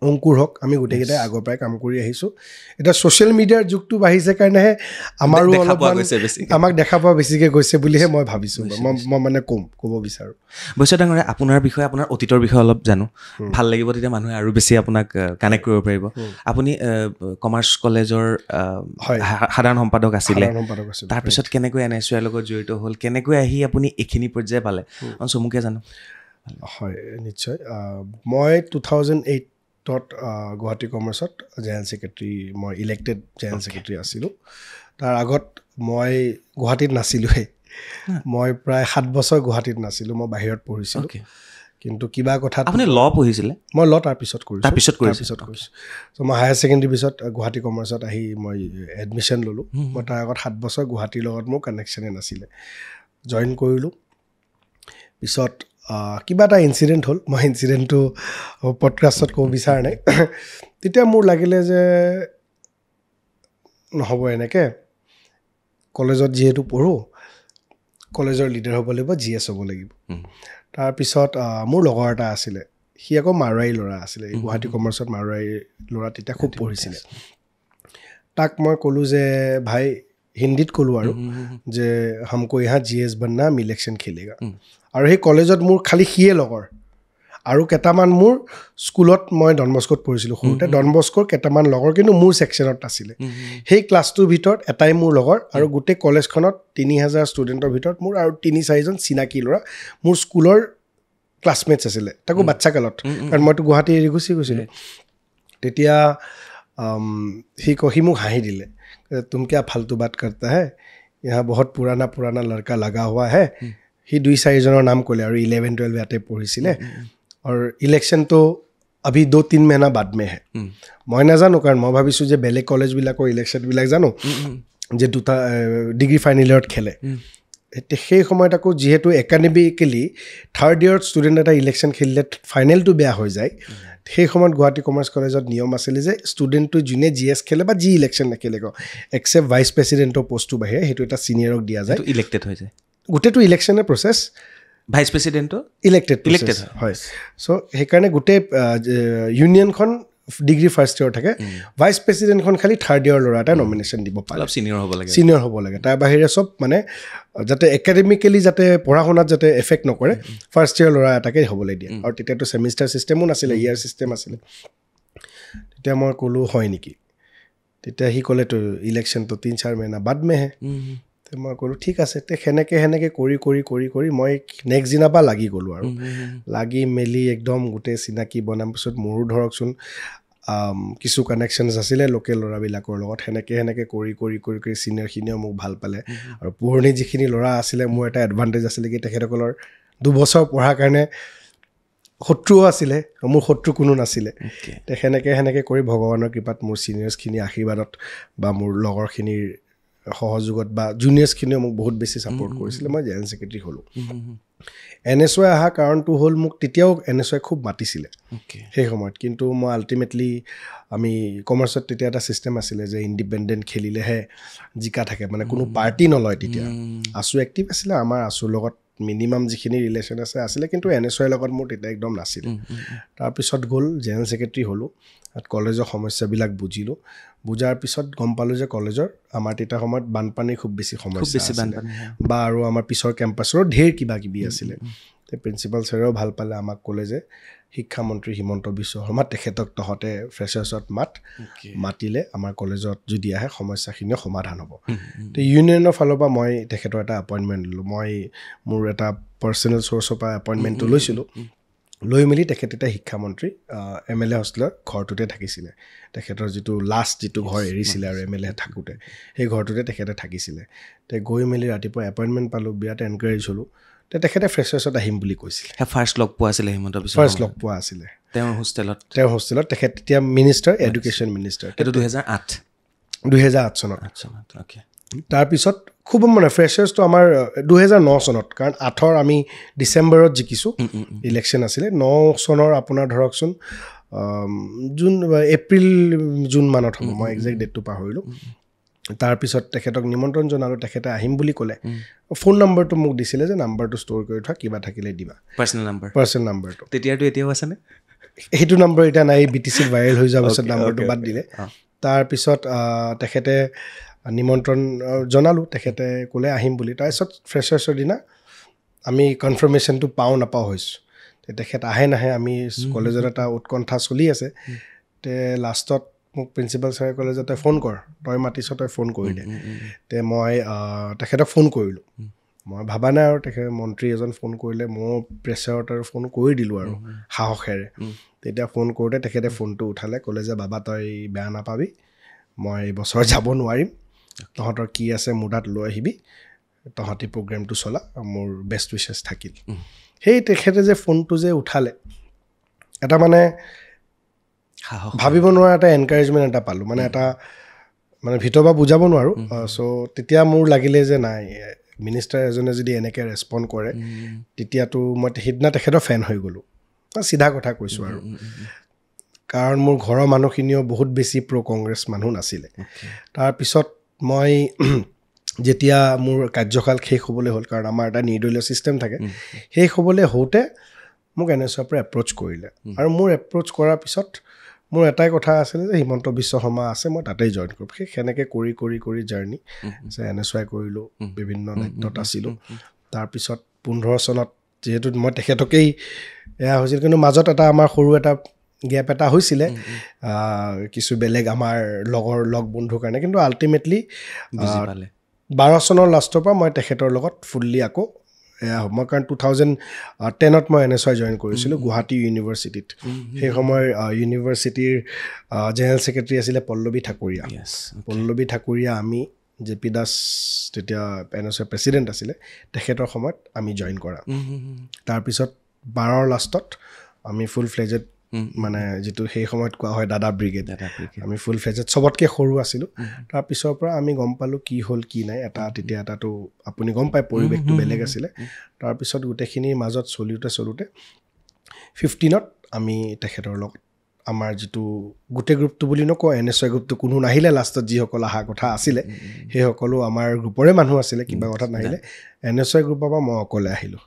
অংকুৰ হওক আমি গোটেইকেইটাই আগৰ পৰাই কাম কৰি আহিছোঁ এতিয়া ছ'চিয়েল মিডিয়াৰ যুগটো বাঢ়িছে কাৰণেহে আমাৰো অলপমান আমাক দেখা পোৱা বেছিকৈ গৈছে বুলিহে মই ভাবিছোঁ মই মানে ক'ব বিচাৰোঁ বৈশ্য ডাঙৰীয়া আপোনাৰ বিষয়ে আপোনাৰ অতীতৰ বিষয়ে অলপ জানো ভাল লাগিব তেতিয়া মানুহে আৰু বেছি আপোনাক কানেক্ট কৰিব পাৰিব আপুনি কমাৰ্চ কলেজৰ সাধাৰণ সম্পাদক আছিলে তাৰপিছত কেনেকৈ NSUৰ লগত জড়িত হ'ল কেনেকৈ আহি আপুনি এইখিনি পৰ্যায় পালে চমুকে জানো হয় নিশ্চয় মই 2008ত গুৱাহাটী কমাৰ্চত জেনেৰেল ছেক্ৰেটাৰী মই ইলেক্টেড জেনেৰেল ছেক্ৰেটাৰী আছিলোঁ তাৰ আগত মই গুৱাহাটীত নাছিলোঁৱেই মই প্ৰায় 7 বছৰ গুৱাহাটীত নাছিলোঁ মই বাহিৰত পঢ়িছিলোঁ কিন্তু কিবা কথা আপুনি ল পঢ়িছিলে মই ল তাৰপিছত কৰিছোঁ ত' মই হায়াৰ ছেকেণ্ডেৰী পিছত গুৱাহাটী কমাৰ্চত আহি মই এডমিশ্যন ল'লোঁ মই তাৰ আগত 7 বছৰ গুৱাহাটীৰ লগত মোৰ কানেকশ্যনে নাছিলে জইন কৰিলোঁ পিছত কিবা এটা ইনচিডেণ্ট হ'ল মই ইনচিডেণ্টটো পডকাষ্টত ক'ব বিচৰা নাই তেতিয়া মোৰ লাগিলে যে নহ'ব এনেকৈ কলেজত যিহেতু পঢ়োঁ কলেজৰ লিডাৰ হ'ব লাগিব GS হ'ব লাগিব তাৰপিছত মোৰ লগৰ এটা আছিলে সি আকৌ মাৰোৱাৰী ল'ৰা আছিলে গুৱাহাটী কমাৰ্চত মাৰোৱাৰী ল'ৰা তেতিয়া খুব পঢ়িছিলে তাক মই ক'লোঁ যে ভাই হিন্দীত ক'লোঁ আৰু যে হামকো ইহা GS বননা আমি ইলেকশ্যন খেলেগা আৰু সেই কলেজত মোৰ খালি সিয়ে লগৰ আৰু কেইটামান মোৰ স্কুলত মই ডন বস্কোত পঢ়িছিলোঁ সৰুতে ডন বস্কোৰ কেইটামান লগৰ কিন্তু মোৰ ছেকশ্যনত আছিলে সেই ক্লাছটোৰ ভিতৰত এটাই মোৰ লগৰ আৰু গোটেই কলেজখনত 3000 ষ্টুডেণ্টৰ ভিতৰত মোৰ আৰু 3-4জন চিনাকি ল'ৰা মোৰ স্কুলৰ ক্লাছমেটছ আছিলে তাকো বাচ্চা কালত কাৰণ মইতো গুৱাহাটী এৰি গুচি গৈছিলোঁ তেতিয়া সি মোক হাঁহি দিলে তুম কিয়া ফালতু বাত কৰতা হে ইহা বহুত পুৰাণা লড়কা লগা হোৱা হে সি 2-4জনৰ নাম ক'লে আৰু 11-12 ইয়াতে পঢ়িছিলে আৰু ইলেকশ্যনটো अभी 2-3 महीना बाद में है মই নাজানো কাৰণ মই ভাবিছোঁ যে বেলেগ কলেজবিলাকৰ ইলেকশ্যনবিলাক জানো যে দুটা ডিগ্ৰী ফাইনেল ইয়াৰত খেলে সেই সময়ত আকৌ যিহেতু একাডেমিকেলি থাৰ্ড ইয়াৰত ষ্টুডেণ্ট এটা ইলেকশ্যন খেলিলে ফাইনেলটো বেয়া হৈ যায় সেই সময়ত গুৱাহাটী কমাৰ্চ কলেজত নিয়ম আছিলে যে ষ্টুডেণ্টটো যোনে GS খেলে বা যি ইলেকশ্যন নেখেলে এক্সেপ্ট ভাইচ প্ৰেচিডেণ্টৰ পষ্টটো বাহিৰে সেইটো এটা ছিনিয়ৰক দিয়া যায় ইলেক্টেড হৈ যায় গোটেইটো ইলেকশ্যনৰ প্ৰচেছ ভাইচ প্ৰেচিডেণ্টটো ইলেক্টেড হয় চ' সেইকাৰণে গোটেই ইউনিয়নখন ডিগ্ৰী ফাৰ্ষ্ট ইয়াৰ থাকে ভাইচ প্ৰেচিডেণ্টখন খালি থাৰ্ড ইয়াৰ ল'ৰা এটা নমিনেশ্যন দিব পাৰে অলপ ছিনিয়ৰ হ'ব লাগে তাৰ বাহিৰে চব মানে যাতে একাডেমিকেলি যাতে পঢ়া শুনাত যাতে এফেক্ট নকৰে ফাৰ্ষ্ট ইয়াৰ ল'ৰা এটাকে হ'বলৈ দিয়ে আৰু তেতিয়াতো ছেমিষ্টাৰ ছিষ্টেমো নাছিলে ইয়াৰ ছিষ্টেম আছিলে তেতিয়া মই ক'লোঁ হয় নেকি তেতিয়া সি ক'লে তো ইলেকশ্যনটো 3-4 মহিনা বাদ মেহে মই ক'লোঁ ঠিক আছে তে সেনেকৈ কৰি মই নেক্সট দিনাৰ পৰা লাগি গ'লোঁ আৰু লাগি মেলি একদম গোটেই চিনাকি বনাম পিছত মোৰো ধৰকচোন কিছু কানেকশ্যনছ আছিলে লোকেল ল'ৰাবিলাকৰ লগত সেনেকৈ কৰি ছিনিয়ৰখিনিয়েও মোক ভাল পালে আৰু পুৰণি যিখিনি ল'ৰা আছিলে মোৰ এটা এডভান্টেজ আছিলে কি তেখেতসকলৰ 2 বছৰ পঢ়াৰ কাৰণে শত্ৰুও আছিলে মোৰ শত্ৰু কোনো নাছিলে তে সেনেকৈ কৰি ভগৱানৰ কৃপাত মোৰ ছিনিয়ৰ্ছখিনি আশীৰ্বাদত বা মোৰ লগৰখিনিৰ সহযোগত বা জুনিয়ৰ্ছখিনিও মোক বহুত বেছি ছাপোৰ্ট কৰিছিলে মই জেনেৰেল ছেক্ৰেটাৰী হ'লোঁ NSY অহা কাৰণটো হ'ল মোক তেতিয়াও NSY খুব মাতিছিলে সেই সময়ত কিন্তু মই আল্টিমেটলি আমি কমাৰ্চত তেতিয়া এটা ছিষ্টেম আছিলে যে ইণ্ডিপেণ্ডেণ্ট খেলিলেহে জিকা থাকে মানে কোনো পাৰ্টি নলয় তেতিয়া আছু এক্টিভ আছিলে আমাৰ আছুৰ লগত মিনিমাম যিখিনি ৰিলেশ্যন আছিলে কিন্তু NSYৰ লগত মোৰ তেতিয়া একদম নাছিলে তাৰপিছত গ'ল জেনেৰেল ছেক্ৰেটাৰী হ'লোঁ কলেজৰ সমস্যাবিলাক বুজাৰ পিছত গম পালোঁ যে কলেজৰ আমাৰ তেতিয়া সময়ত বানপানীৰ খুব বেছি সমস্যা আছিলে বা আৰু আমাৰ পিছৰ কেম্পাছৰো ঢেৰ কিবা কিবি আছিলে তে প্ৰিন্সিপাল ছাৰেও ভাল পালে আমাক ক'লে যে শিক্ষামন্ত্ৰী হিমন্ত বিশ্ব শৰ্মা তেখেতক তহঁতে ফ্ৰেচাৰ্ছত মাতিলে আমাৰ কলেজত যদি আহে সমস্যাখিনিও সমাধান হ'ব তো ইউনিয়নৰ ফালৰ পৰা মই তেখেতৰ এটা এপইণ্টমেণ্ট ল'লোঁ মই মোৰ এটা পাৰ্চনেল চ'ৰ্চৰ পৰা এপইণ্টমেণ্টটো লৈছিলোঁ লৈ মেলি তেখেত এতিয়া শিক্ষামন্ত্ৰী MLA হোষ্টেলৰ ঘৰটোতে থাকিছিলে তেখেতৰ যিটো লাষ্ট যিটো ঘৰ এৰিছিলে আৰু MLA থাকোঁতে সেই ঘৰটোতে তেখেতে থাকিছিলে তে গৈ মেলি ৰাতিপুৱা এপইণ্টমেণ্ট পালোঁ বিৰাট এনকাৰেজ হ'লোঁ তে তেখেতে ফ্ৰেছাৰ্ছত আহিম বুলি কৈছিলে ফাৰ্ষ্ট লগ পোৱা আছিলে হিমন্ত বিশ্ব ফাৰ্ষ্ট লগ পোৱা আছিলে তেওঁৰ হোষ্টেলত তেখেত এতিয়া মিনিষ্টাৰ এডুকেশ্যন মিনিষ্টাৰ এইটো 2008 চনত অ'কে তাৰপিছত খুব মানে ফ্ৰেছাৰ্ছটো আমাৰ 2009 চনত কাৰণ 8 আমি ডিচেম্বৰত জিকিছোঁ ইলেকশ্যন আছিলে 9 চনৰ আপোনাৰ ধৰকচোন এপ্ৰিল জুন মানত হ'ব মই একজেক্ট ডেটটো পাহৰিলোঁ তাৰপিছত তেখেতক নিমন্ত্ৰণ জনালোঁ তেখেতে আহিম বুলি ক'লে ফোন নম্বৰটো মোক দিছিলে যে নাম্বাৰটো ষ্ট'ৰ কৰি থোৱা কিবা থাকিলে দিবা পাৰ্চনেল নাম্বাৰটো তেতিয়াতো এতিয়াও আছেনে সেইটো নম্বৰ এতিয়া নাই BTCত ভাইৰেল হৈ যোৱাৰ পিছত নাম্বাৰটো বাদ দিলে তাৰপিছত তেখেতে নিমন্ত্ৰণ জনালোঁ তেখেতে ক'লে আহিম বুলি তাৰপিছত ফ্ৰেছাৰ্ছৰ দিনা আমি কনফাৰ্মেশ্যনটো পাওঁ নাপাওঁ হৈছোঁ তেখেত আহে নাহে আমি কলেজত এটা উৎকণ্ঠা চলি আছে তে লাষ্টত মোক প্ৰিন্সিপাল ছাৰে ক'লে যে তই ফোন কৰ তই মাতিছ তই ফোন কৰি দে তে মই তেখেতক ফোন কৰিলোঁ মই ভাবা নাই আৰু তেখেতে মন্ত্ৰী এজন ফোন কৰিলে মই প্ৰেছাৰত আৰু ফোন কৰি দিলোঁ আৰু সাহসেৰে তেতিয়া ফোন কৰোঁতে তেখেতে ফোনটো উঠালে ক'লে যে বাবা তই বেয়া নাপাবি মই এইবছৰ যাব নোৱাৰিম তহঁতৰ কি আছে মোৰ তাত লৈ আহিবি তহঁতি প্ৰগ্ৰেমটো চলা মোৰ বেষ্ট উইচেছ থাকিল সেই তেখেতে যে ফোনটো যে উঠালে এটা মানে ভাবিব নোৱাৰা এটা এনকাৰেজমেণ্ট এটা পালোঁ মানে এটা মানে ভিতৰ পৰা বুজাব নোৱাৰোঁ চ' তেতিয়া মোৰ লাগিলে যে নাই মিনিষ্টাৰ এজনে যদি এনেকৈ ৰেছপণ্ড কৰে তেতিয়াতো মই সেইদিনা তেখেতৰ ফেন হৈ গ'লোঁ চিধা কথা কৈছোঁ আৰু কাৰণ মোৰ ঘৰৰ মানুহখিনিও বহুত বেছি কংগ্ৰেছ মানুহ নাছিলে তাৰপিছত মই যেতিয়া মোৰ কাৰ্যকাল শেষ হ'বলৈ হ'ল কাৰণ আমাৰ এটা নিৰ্দলীয় ছিষ্টেম থাকে শেষ হ'বলৈ হওঁতে মোক NSৰ পৰা এপ্ৰ'চ কৰিলে আৰু মোৰ এপ্ৰ'চ কৰাৰ পিছত মোৰ এটাই কথা আছিলে যে হিমন্ত বিশ্ব শৰ্মা আছে মই তাতেই জইন কৰিম সেই সেনেকৈ কৰি জাৰ্ণি যে NSY কৰিলোঁ বিভিন্ন দায়িত্বত আছিলোঁ তাৰপিছত 15 চনত যিহেতু মই তেখেতকেই এয়া হৈছিল কিন্তু মাজত এটা আমাৰ সৰু এটা গেপ এটা হৈছিলে কিছু বেলেগ আমাৰ লগ বন্ধুৰ কাৰণে কিন্তু আল্টিমেটলি 12 চনৰ লাষ্টৰ পৰা মই তেখেতৰ লগত ফুল্লি আকৌ মই কাৰণ 2010ত মই NSY জইন কৰিছিলোঁ গুৱাহাটী ইউনিভাৰ্চিটিত সেই সময়ৰ ইউনিভাৰ্চিটিৰ জেনেৰেল ছেক্ৰেটাৰী আছিলে পল্লৱী ঠাকুৰীয়া আমি JP দাস তেতিয়া NSY প্ৰেছিডেণ্ট আছিলে তেখেতৰ সময়ত আমি জইন কৰা তাৰপিছত 12ৰ লাষ্টত আমি ফুল ফ্লেজেড মানে যিটো সেই সময়ত কোৱা হয় দাদা ব্ৰিগেড আমি ফুল ফ্লেজেড চবতকৈ সৰু আছিলোঁ তাৰপিছৰ পৰা আমি গম পালোঁ কি হ'ল কি নাই তেতিয়া এটাতো আপুনি গম পায় পৰিৱেশটো বেলেগ আছিলে তাৰপিছত গোটেইখিনিৰ মাজত চলোতে 15ত আমি তেখেতৰ লগত আমাৰ যিটো গোটেই গ্ৰুপটো বুলি নকওঁ NSY গ্ৰুপটো কোনো নাহিলে লাষ্টত যিসকল অহা কথা আছিলে সেইসকলো আমাৰ গ্ৰুপৰে মানুহ আছিলে কিবা কথাত নাহিলে NSY গ্ৰুপৰ পৰা মই অকলে আহিলোঁ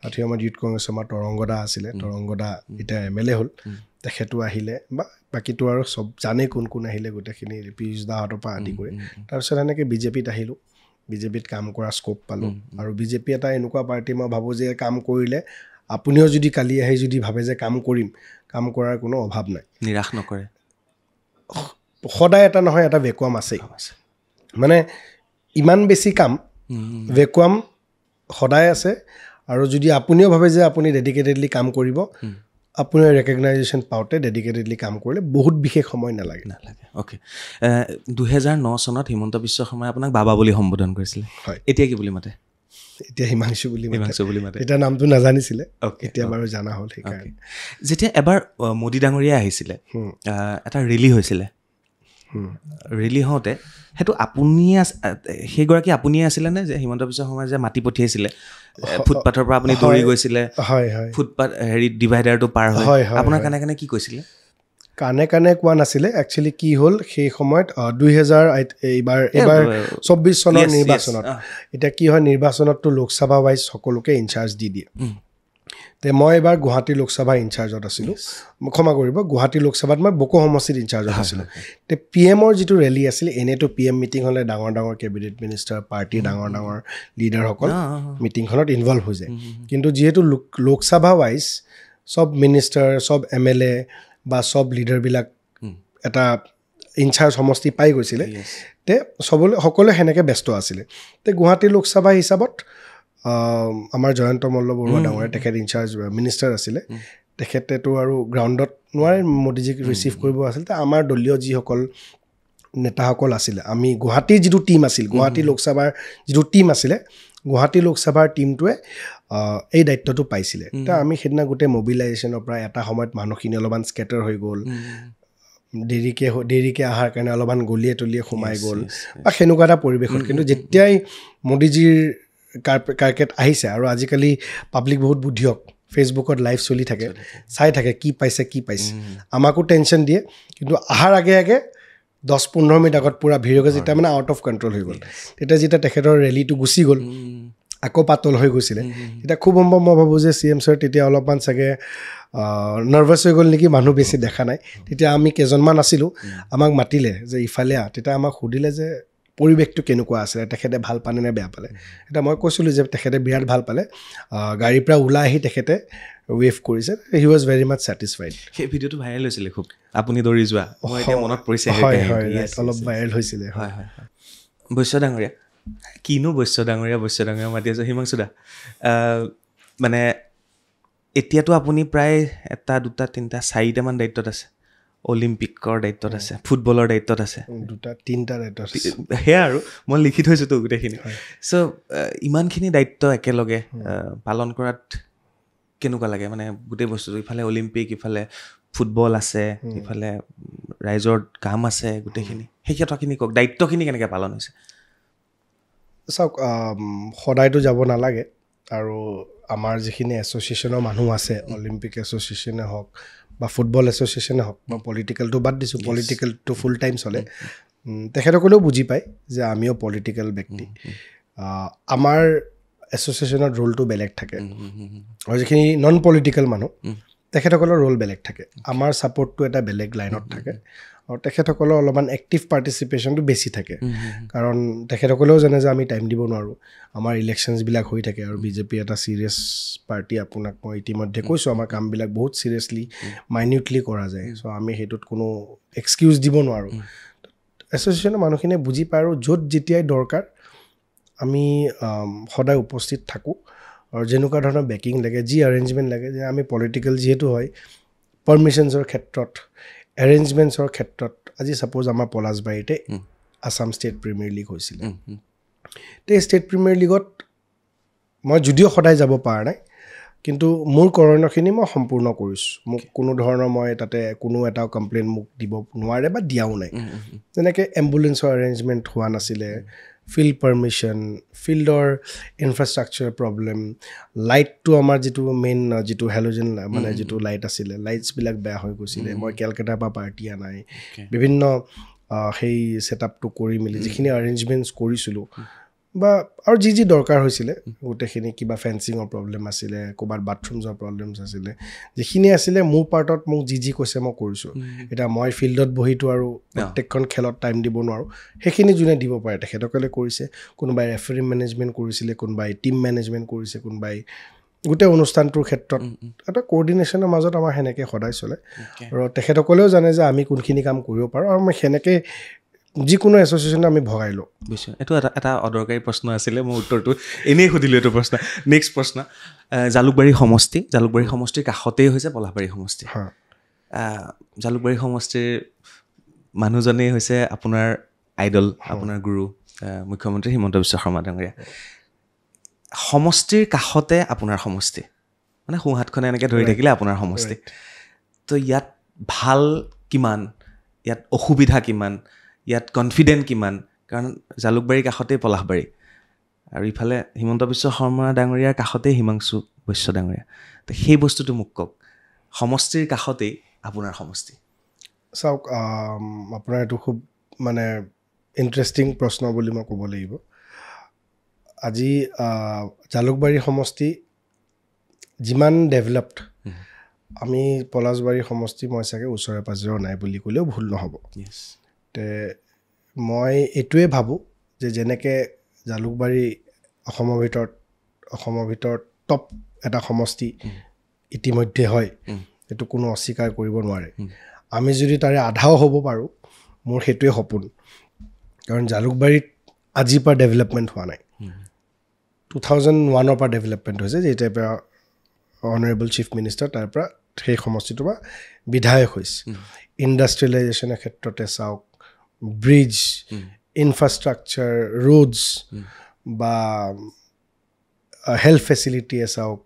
আৰু আমাৰ ইউথ কংগ্ৰেছৰ আমাৰ তৰংগদা আছিলে তৰংগদা এতিয়া MLA হ'ল তেখেতো আহিলে বা বাকীটো আৰু চব জানে কোন আহিলে গোটেইখিনি পীয়ুষ দাহঁতৰ পৰা আদি কৰি তাৰপিছত এনেকৈ BJPত আহিলোঁ BJPত কাম কৰা স্ক'প পালোঁ আৰু BJP এটা এনেকুৱা পাৰ্টি মই ভাবোঁ যে কাম কৰিলে আপুনিও যদি কালি আহি যদি ভাবে যে কাম কৰিম কাম কৰাৰ কোনো অভাৱ নাই নিৰাশ নকৰে সদায় এটা নহয় এটা ভেকুৱাম আছেই মানে ইমান বেছি কাম ভেকুৱাম সদায় আছে আৰু যদি আপুনিও ভাবে যে আপুনি ডেডিকেটেডলি কাম কৰিব আপুনি ৰেকগনাইজেশ্যন পাওঁতে ডেডিকেটেডলি কাম কৰিলে বহুত বিশেষ সময় নালাগে অ'কে 2009 চনত হিমন্ত বিশ্ব শৰ্মাই আপোনাক বাবা বুলি সম্বোধন কৰিছিলে হয় এতিয়া কি বুলি মাতে এতিয়া হিমাংশু বুলি মাতে এতিয়া নামটো নাজানিছিলে এতিয়া বাৰু জানা হ'ল সেইকাৰণে যেতিয়া এবাৰ মোদী ডাঙৰীয়া আহিছিলে এটা ৰেলী হৈছিলে ৰেলী হওঁতে সেইটো আপুনিয়ে সেইগৰাকী আপুনিয়ে আছিলে নে যে হিমন্ত বিশ্ব শৰ্মাই যে মাতি পঠিয়াইছিলে ফুটপাথৰ পৰা আপুনি দৌৰি গৈছিলে ফুটপাথ ডিভাইডাৰটো পাৰ হৈ আপোনাৰ কানে কি কৈছিলে কানে কোৱা নাছিলে একচুৱেলি কি হ'ল সেই সময়ত 2024 চনৰ নিৰ্বাচনত এতিয়া কি হয় নিৰ্বাচনততো লোকসভা ৱাইজ সকলোকে ইনচাৰ্জ দি দিয়ে তে মই এবাৰ গুৱাহাটী লোকসভা ইনচাৰ্জত আছিলোঁ ক্ষমা কৰিব গুৱাহাটী লোকসভাত মই বকো সমষ্টিত ইনচাৰ্জত আছিলোঁ তে PMৰ যিটো ৰেলী আছিলে এনেতো PM মিটিং হ'লে ডাঙৰ কেবিনেট মিনিষ্টাৰ পাৰ্টি ডাঙৰ লিডাৰসকল মিটিংখনত ইনভলভ হৈ যায় কিন্তু যিহেতু লোকসভা ৱাইজ চব মিনিষ্টাৰ চব MLA বা চব লিডাৰবিলাক এটা ইনচাৰ্জ সমষ্টি পাই গৈছিলে তে সকলোৱে সেনেকৈ ব্যস্ত আছিলে তে গুৱাহাটী লোকসভা হিচাপত আমাৰ জয়ন্ত মল্ল বৰুৱা ডাঙৰীয়া তেখেত ইনচাৰ্জ মিনিষ্টাৰ আছিলে তেখেতেতো আৰু গ্ৰাউণ্ডত নোৱাৰে মোদীজীক ৰিচিভ কৰিব আছিল। তো আমাৰ দলীয় যিসকল নেতাসকল আছিলে, আমি গুৱাহাটীৰ যিটো টীম আছিল, গুৱাহাটী লোকসভাৰ যিটো টীম আছিলে, গুৱাহাটী লোকসভাৰ টীমটোৱে এই দায়িত্বটো পাইছিলে। তো আমি সেইদিনা গোটেই মবিলাইজেশ্যনৰ পৰা এটা সময়ত মানুহখিনি অলপমান স্কেটাৰ হৈ গ'ল, দেৰিকৈ অহাৰ কাৰণে অলপমান গলিয়ে তলিয়ে সোমাই গ'ল বা সেনেকুৱা এটা পৰিৱেশত। কিন্তু যেতিয়াই মোদীজীৰ কাৰ্কেট আহিছে, আৰু আজিকালি পাব্লিক বহুত বুদ্ধিয়ক, ফেচবুকত লাইভ চলি থাকে, চাই থাকে কি পাইছে, আমাকো টেনশ্যন দিয়ে। কিন্তু অহাৰ আগে আগে 10-15 মিনিট আগত পূৰা ভিৰ হৈ গ'ল, যেতিয়া মানে আউট অফ কণ্ট্ৰল হৈ গ'ল। তেতিয়া যেতিয়া তেখেতৰ ৰেলীটো গুচি গ'ল, আকৌ পাতল হৈ গৈছিলে, তেতিয়া খুব সম্ভৱ মই ভাবোঁ যে CM ছাৰ তেতিয়া অলপমান চাগে নাৰ্ভাছ হৈ গ'ল নেকি, মানুহ বেছি দেখা নাই। তেতিয়া আমি কেইজনমান আছিলোঁ, আমাক মাতিলে যে ইফালে তেতিয়া আমাক সুধিলে যে পৰিৱেশটো কেনেকুৱা আছিলে, তেখেতে ভাল পালে নে বেয়া পালে। এতিয়া মই কৈছিলোঁ যে তেখেতে বিৰাট ভাল পালে, গাড়ীৰ পৰা ওলাই আহি তেখেতে ৱেভ কৰিছে, he was very much satisfied. সেই ভিডিঅ'টো ভাইৰেল হৈছিলে খুব, আপুনি দৌৰি যোৱা, মই এতিয়া মনত পৰিছে। হয়, অলপ ভাইৰেল হৈছিলে। হয়। বৈশ্য ডাঙৰীয়া, কিনো বৈশ্য ডাঙৰীয়া মাতি আছোঁ। হিমাংশু দা, মানে এতিয়াতো আপুনি প্ৰায় 1, 2, 3, 4টামান দায়িত্বত আছে। অলিম্পিকৰ দায়িত্বত আছে, ফুটবলৰ দায়িত্বত আছে, 2-3টা দায়িত্বত আছে। সেয়া আৰু মই লিখি থৈছোঁতো গোটেইখিনি। চ' ইমানখিনি দায়িত্ব একেলগে পালন কৰাত কেনেকুৱা লাগে? মানে গোটেই বস্তুটো, ইফালে অলিম্পিক, ইফালে ফুটবল আছে, ইফালে ৰাইজৰ কাম আছে গোটেইখিনি, সেই কথাখিনি কওক, দায়িত্বখিনি কেনেকৈ পালন হৈছে? চাওক, সদায়তো যাব নালাগে, আৰু আমাৰ যিখিনি এছ'চিয়েশ্যনৰ মানুহ আছে, অলিম্পিক এছ'চিয়েশ্যনে হওক বা ফুটবল এছ'চিয়েশ্যনে হওক, মই পলিটিকেলটো বাদ দিছোঁ, পলিটিকেলটো ফুল টাইম চলে, তেখেতসকলেও বুজি পায় যে আমিও পলিটিকেল ব্যক্তি। আমাৰ এছ'চিয়েশ্যনৰ ৰোলটো বেলেগ থাকে, আৰু যিখিনি নন পলিটিকেল মানুহ তেখেতসকলৰ ৰোল বেলেগ থাকে। আমাৰ ছাপৰ্টটো এটা বেলেগ লাইনত থাকে, আৰু তেখেতসকলৰ অলপমান এক্টিভ পাৰ্টিচিপেশ্যনটো বেছি থাকে, কাৰণ তেখেতসকলেও জানে যে আমি টাইম দিব নোৱাৰোঁ, আমাৰ ইলেকশ্যনছবিলাক হৈ থাকে, আৰু বিজেপি এটা ছিৰিয়াছ পাৰ্টি। আপোনাক মই ইতিমধ্যে কৈছোঁ, আমাৰ কামবিলাক বহুত ছিৰিয়াছলি মাইনিউটলি কৰা যায়, চ' আমি সেইটোত কোনো এক্সকিউজ দিব নোৱাৰোঁ। এছ'চিয়েশ্যনৰ মানুহখিনিয়ে বুজি পায়, আৰু য'ত যেতিয়াই দৰকাৰ আমি সদায় উপস্থিত থাকোঁ, আৰু যেনেকুৱা ধৰণৰ বেকিং লাগে, যি এৰেঞ্জমেণ্ট লাগে, যে আমি পলিটিকেল যিহেতু হয়, পাৰ্মিশ্যনছৰ ক্ষেত্ৰত, এৰেঞ্জমেণ্টছৰ ক্ষেত্ৰত, আজি ছাপ'জ আমাৰ পলাশবাৰীতে আছাম ষ্টেট প্ৰিমিয়াৰ লীগ হৈছিলে, এই ষ্টেট প্ৰিমিয়াৰ লীগত মই যদিও সদায় যাব পৰা নাই, কিন্তু মোৰ কৰণীয়খিনি মই সম্পূৰ্ণ কৰিছোঁ। মোক কোনো ধৰণৰ মই তাতে কোনো এটা কমপ্লেইন মোক দিব নোৱাৰে বা দিয়াও নাই। যেনেকৈ এম্বুলেঞ্চৰ এৰেঞ্জমেণ্ট হোৱা নাছিলে, ফিল্ড পাৰ্মিশ্যন, ফিল্ডৰ ইনফ্ৰাষ্ট্ৰাকচাৰ প্ৰব্লেম, লাইটটো আমাৰ যিটো মেইন যিটো হেল'জেন মানে যিটো লাইট আছিলে, লাইটছবিলাক বেয়া হৈ গৈছিলে, মই কেলকাতাৰ পৰা পাৰ্টি আনাই, বিভিন্ন সেই ছেটআপটো কৰি মেলি যিখিনি এৰেঞ্জমেণ্টছ কৰিছিলোঁ, বা আৰু যি দৰকাৰ হৈছিলে গোটেইখিনি, কিবা ফেঞ্চিঙৰ প্ৰব্লেম আছিলে, ক'ৰবাত বাথৰুমছৰ প্ৰব্লেমছ আছিলে, যিখিনি আছিলে মোৰ পাৰ্টত মোক যি কৈছে মই কৰিছোঁ। এতিয়া মই ফিল্ডত বহিতো আৰু প্ৰত্যেকখন খেলত টাইম দিব নোৱাৰোঁ, সেইখিনি যোনে দিব পাৰে তেখেতসকলে কৰিছে। কোনোবাই ৰেফাৰী মেনেজমেণ্ট কৰিছিলে, কোনোবাই টিম মেনেজমেণ্ট কৰিছে, কোনোবাই গোটেই অনুষ্ঠানটোৰ ক্ষেত্ৰত এটা কোঅৰ্ডিনেশ্যনৰ মাজত আমাৰ সেনেকৈ সদায় চলে, আৰু তেখেতসকলেও জানে যে আমি কোনখিনি কাম কৰিব পাৰোঁ, আৰু মই সেনেকৈ যিকোনো এছ'চিয়েশ্যনে আমি ভগাই লওঁ। বুজিছোঁ। এইটো এটা অদৰকাৰী প্ৰশ্ন আছিলে, মই উত্তৰটো এনেই সুধিলোঁ এইটো প্ৰশ্ন। নেক্সট প্ৰশ্ন, জালুকবাৰী সমষ্টিৰ কাষতেই হৈছে পলাশবাৰী সমষ্টি। জালুকবাৰী সমষ্টিৰ মানুহজনেই হৈছে আপোনাৰ আইডল, আপোনাৰ গুৰু, মুখ্যমন্ত্ৰী হিমন্ত বিশ্ব শৰ্মা ডাঙৰীয়া। সমষ্টিৰ কাষতে আপোনাৰ সমষ্টি, মানে সোঁহাতখনে এনেকৈ ধৰি থাকিলে আপোনাৰ সমষ্টি। তো ইয়াত ভাল কিমান, ইয়াত অসুবিধা কিমান, ইয়াত কনফিডেণ্ট কিমান? কাৰণ জালুকবাৰীৰ কাষতেই পলাশবাৰী, আৰু ইফালে হিমন্ত বিশ্ব শৰ্মা ডাঙৰীয়াৰ কাষতেই হিমাংশু বৈশ্য ডাঙৰীয়া। তো সেই বস্তুটো মোক কওক, সমষ্টিৰ কাষতেই আপোনাৰ সমষ্টি। চাওক, আপোনাৰ এইটো খুব মানে ইণ্টাৰেষ্টিং প্ৰশ্ন বুলি মই ক'ব লাগিব। আজি জালুকবাৰী সমষ্টি যিমান ডেভেলপড, আমি পলাশবাৰী সমষ্টি মই চাগে ওচৰে পাঁজৰেও নাই বুলি ক'লেও ভুল নহ'ব। তে মই এইটোৱে ভাবোঁ যে যেনেকৈ জালুকবাৰী অসমৰ ভিতৰত টপ এটা সমষ্টি ইতিমধ্যে হয়, এইটো কোনো অস্বীকাৰ কৰিব নোৱাৰে। আমি যদি তাৰে আধাও হ'ব পাৰোঁ, মোৰ সেইটোৱে সপোন। কাৰণ জালুকবাৰীত আজিৰ পৰা ডেভেলপমেণ্ট হোৱা নাই, 2001 পৰা ডেভেলপমেণ্ট হৈছে, যেতিয়াৰ পৰা অনাৰেবল চিফ মিনিষ্টাৰ তাৰ পৰা সেই সমষ্টিটোৰ পৰা বিধায়ক হৈছে ইণ্ডাষ্ট্ৰিয়েলাইজেশ্যনৰ ক্ষেত্ৰতে চাওক ব্ৰিজ ইনফ্ৰাষ্ট্ৰাকচাৰ ৰোডছ বা হেল্থ ফেচিলিটিয়ে চাওক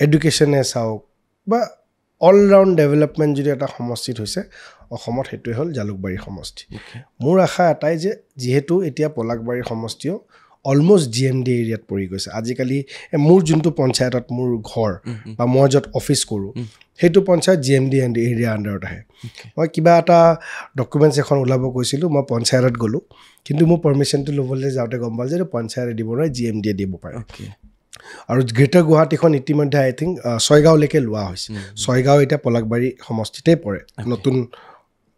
এডুকেশ্যনে চাওক বা অলৰাউণ্ড ডেভেলপমেণ্ট যদি এটা সমষ্টিত হৈছে অসমত সেইটোৱে হ'ল জালুকবাৰী সমষ্টি মোৰ আশা এটাই যে যিহেতু এতিয়া পলাশবাৰী সমষ্টিও অলমষ্ট GMD এৰিয়াত পৰি গৈছে আজিকালি মোৰ যোনটো পঞ্চায়তত মোৰ ঘৰ বা মই য'ত অফিচ কৰোঁ সেইটো পঞ্চায়ত GMD এৰিয়া আণ্ডাৰত আহে মই কিবা এটা ডকুমেণ্টছ এখন ওলাব কৈছিলোঁ মই পঞ্চায়তত গ'লোঁ কিন্তু মোৰ পাৰ্মিশ্যনটো ল'বলৈ যাওঁতে গম পালোঁ যে এইটো পঞ্চায়তে দিব নোৱাৰে GMDয়ে দিব পাৰে আৰু গ্ৰেটাৰ গুৱাহাটীখন ইতিমধ্যে আই থিংক 6 গাঁৱলৈকে লোৱা হৈছে 6 গাঁও এতিয়া পলাশবাৰী সমষ্টিতেই পৰে নতুন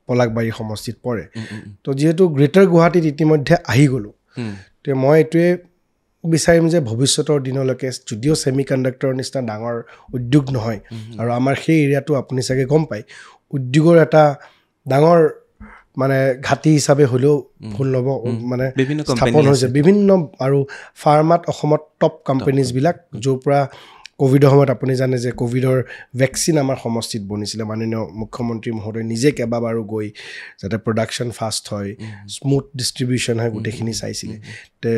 পলাশবাৰী সমষ্টিত পৰে তো যিহেতু গ্ৰেটাৰ গুৱাহাটীত ইতিমধ্যে আহি গ'লোঁ তো মই এইটোৱে বিচাৰিম যে ভৱিষ্যতৰ দিনলৈকে যদিও ছেমি কণ্ডাক্টৰৰ নিচিনা ডাঙৰ উদ্যোগ নহয় আৰু আমাৰ সেই এৰিয়াটো আপুনি চাগে গম পায় উদ্যোগৰ এটা ডাঙৰ মানে ঘাটি হিচাপে হ'লেও ভুল নব মানে স্থাপন হৈছে বিভিন্ন আৰু ফাৰ্মাত অসমত টপ কোম্পানীজবিলাক য'ৰ পৰা কোভিডৰ সময়ত আপুনি জানে যে কোভিডৰ ভেকচিন আমাৰ সমষ্টিত বনিছিলে মাননীয় মুখ্যমন্ত্ৰী মহোদয় নিজে কেইবাবাৰো গৈ যাতে প্ৰডাকশ্যন ফাষ্ট হয় স্মুথ ডিষ্ট্ৰিবিউশ্যন হয় গোটেইখিনি চাইছিলে তে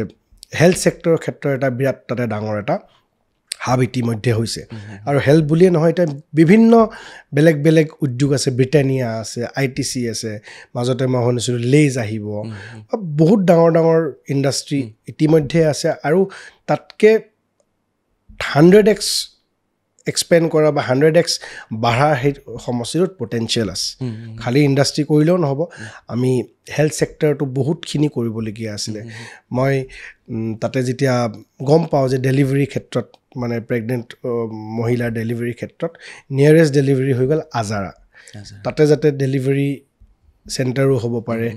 হেল্থ ছেক্টৰৰ ক্ষেত্ৰত এটা বিৰাট তাতে ডাঙৰ এটা হাব ইতিমধ্যে হৈছে আৰু হেল্থ বুলিয়ে নহয় এতিয়া বিভিন্ন বেলেগ বেলেগ উদ্যোগ আছে ব্ৰিটানিয়া আছে ITC আছে মাজতে মই শুনিছিলোঁ লেজ আহিব বহুত ডাঙৰ ডাঙৰ ইণ্ডাষ্ট্ৰী ইতিমধ্যে আছে আৰু তাতকৈ 100x এক্সপেণ্ড কৰা বা 100x বাঢ়াৰ সেই সমষ্টিটোত পটেঞ্চিয়েল আছে খালি ইণ্ডাষ্ট্ৰী কৰিলেও নহ'ব আমি হেল্থ ছেক্টৰটো বহুতখিনি কৰিবলগীয়া আছিলে মই তাতে যেতিয়া গম পাওঁ যে ডেলিভাৰী ক্ষেত্ৰত মানে প্ৰেগনেণ্ট মহিলাৰ ডেলিভাৰীৰ ক্ষেত্ৰত নিয়াৰেষ্ট ডেলিভাৰী হৈ গ'ল আজাৰা তাতে যাতে ডেলিভাৰী চেণ্টাৰো হ'ব পাৰে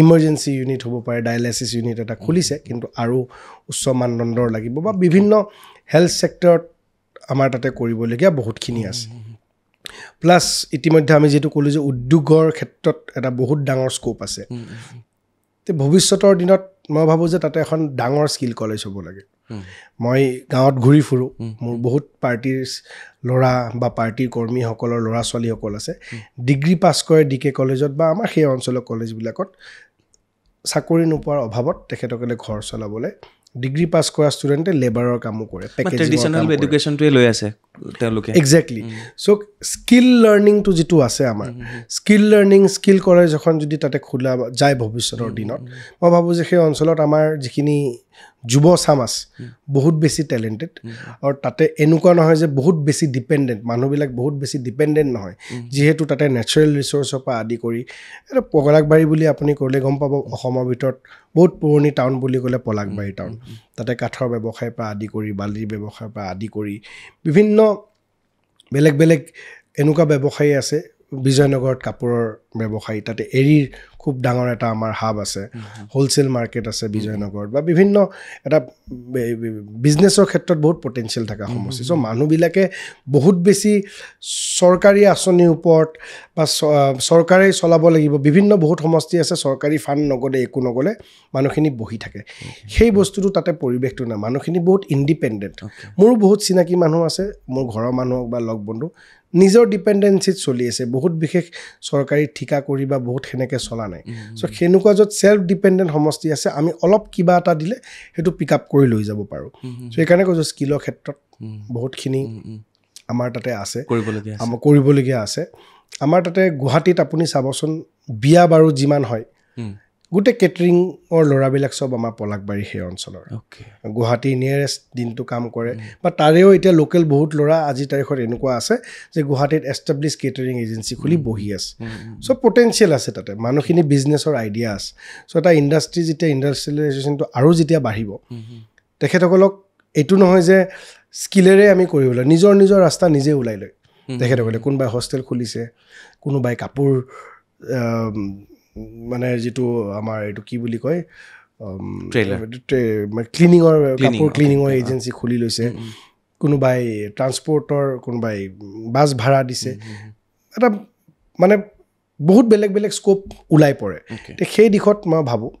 ইমাৰ্জেঞ্চি ইউনিট হ'ব পাৰে ডায়েলাইচিছ ইউনিট এটা খুলিছে কিন্তু আৰু উচ্চ মানদণ্ডৰ লাগিব বা বিভিন্ন হেল্থ ছেক্টৰত আমাৰ তাতে কৰিবলগীয়া বহুতখিনি আছে প্লাছ ইতিমধ্যে আমি যিটো ক'লোঁ যে উদ্যোগৰ ক্ষেত্ৰত এটা বহুত ডাঙৰ স্ক'প আছে তে ভৱিষ্যতৰ দিনত মই ভাবোঁ যে তাতে এখন ডাঙৰ স্কিল কলেজ হ'ব লাগে মই গাঁৱত ঘূৰি ফুৰোঁ মোৰ বহুত পাৰ্টিৰ ল'ৰা বা পাৰ্টিৰ কৰ্মীসকলৰ ল'ৰা ছোৱালীসকল আছে ডিগ্ৰী পাছ কৰে DK কলেজত বা আমাৰ সেই অঞ্চলৰ কলেজবিলাকত চাকৰি নোপোৱাৰ অভাৱত তেখেতসকলে ঘৰ চলাবলৈ ডিগ্ৰী পাছ কৰা ষ্টুডেণ্টে লেবাৰৰ কামো কৰে ট্ৰেডিশ্যনেল এডুকেশ্যনটোৱে লৈ আছে তেওঁলোকে এক্সেক্টলি চ' স্কিল লাৰ্ণিংটো যিটো আছে আমাৰ স্কিল লাৰ্ণিং স্কিল কলেজ এখন যদি তাতে খোলা যায় ভৱিষ্যতৰ দিনত মই ভাবোঁ যে সেই অঞ্চলত আমাৰ যিখিনি যুৱ চাম আছে বহুত বেছি টেলেণ্টেড আৰু তাতে এনেকুৱা নহয় যে বহুত বেছি ডিপেণ্ডেণ্ট মানুহবিলাক বহুত বেছি ডিপেণ্ডেণ্ট নহয় যিহেতু তাতে নেচাৰেল ৰিচোৰ্চৰ পৰা আদি কৰি এটা পলাশবাৰী বুলি আপুনি ক'লে গম পাব অসমৰ ভিতৰত বহুত পুৰণি টাউন বুলি ক'লে পলাশবাৰী টাউন তাতে কাঠৰ ব্যৱসায়ৰ পৰা আদি কৰি বালিৰ ব্যৱসায়ৰ পৰা আদি কৰি বিভিন্ন বেলেগ বেলেগ এনেকুৱা ব্যৱসায়ী আছে বিজয়নগৰত কাপোৰৰ ব্যৱসায়ী তাতে এৰীৰ খুব ডাঙৰ এটা আমাৰ হাব আছে হোলচেল মাৰ্কেট আছে বিজয়নগৰত বা বিভিন্ন এটা বিজনেছৰ ক্ষেত্ৰত বহুত পটেঞ্চিয়েল থকা সমষ্টি চ' মানুহবিলাকে বহুত বেছি চৰকাৰী আঁচনিৰ ওপৰত বা চৰকাৰে চলাব লাগিব বিভিন্ন বহুত সমষ্টি আছে চৰকাৰী ফাণ্ড নগ'লে একো নগ'লে মানুহখিনি বহি থাকে সেই বস্তুটো তাতে পৰিৱেশটো নাই মানুহখিনি বহুত ইণ্ডিপেণ্ডেণ্ট মোৰো বহুত চিনাকি মানুহ আছে মোৰ ঘৰৰ মানুহ বা লগ বন্ধু নিজৰ ডিপেণ্ডেঞ্চিত চলি আছে বহুত বিশেষ চৰকাৰী ঠিকা কৰি বা বহুত সেনেকৈ চলা নাই চ' সেনেকুৱা য'ত ছেল্ফ ডিপেণ্ডেণ্ট সমষ্টি আছে আমি অলপ কিবা এটা দিলে সেইটো পিক আপ কৰি লৈ যাব পাৰোঁ চ' সেইকাৰণে কৈছোঁ স্কিলৰ ক্ষেত্ৰত বহুতখিনি আমাৰ তাতে আছে আমাৰ কৰিবলগীয়া আছে আমাৰ তাতে গুৱাহাটীত আপুনি চাবচোন বিয়া বাৰু যিমান হয় গোটেই কেটাৰিঙৰ ল'ৰাবিলাক চব আমাৰ পলাশবাৰী সেই অঞ্চলৰ গুৱাহাটী নিয়েৰেষ্ট দিনটো কাম কৰে বা তাৰেও এতিয়া লোকেল বহুত ল'ৰা আজিৰ তাৰিখত এনেকুৱা আছে যে গুৱাহাটীত এষ্টাব্লিছ কেটাৰিং এজেঞ্চি খুলি বহি আছে চ' পটেঞ্চিয়েল আছে তাতে মানুহখিনি বিজনেছৰ আইডিয়া আছে চ' এটা ইণ্ডাষ্ট্ৰী যেতিয়া ইণ্ডাষ্ট্ৰিয়েলাইজেশ্যনটো আৰু যেতিয়া বাঢ়িব তেখেতসকলক এইটো নহয় যে স্কিলেৰে আমি কৰিবলৈ নিজৰ নিজৰ ৰাস্তা নিজে ওলাই লয় তেখেতসকলে কোনোবাই হোষ্টেল খুলিছে কোনোবাই কাপোৰ মানে যিটো আমাৰ এইটো কি বুলি কয় ক্লিনিঙৰ কাপোৰ ক্লিনিঙৰ এজেঞ্চি খুলি লৈছে কোনোবাই ট্ৰান্সপৰ্টৰ কোনোবাই বাছ ভাড়া দিছে এটা মানে বহুত বেলেগ বেলেগ স্ক'প ওলাই পৰে সেই দিশত মই ভাবোঁ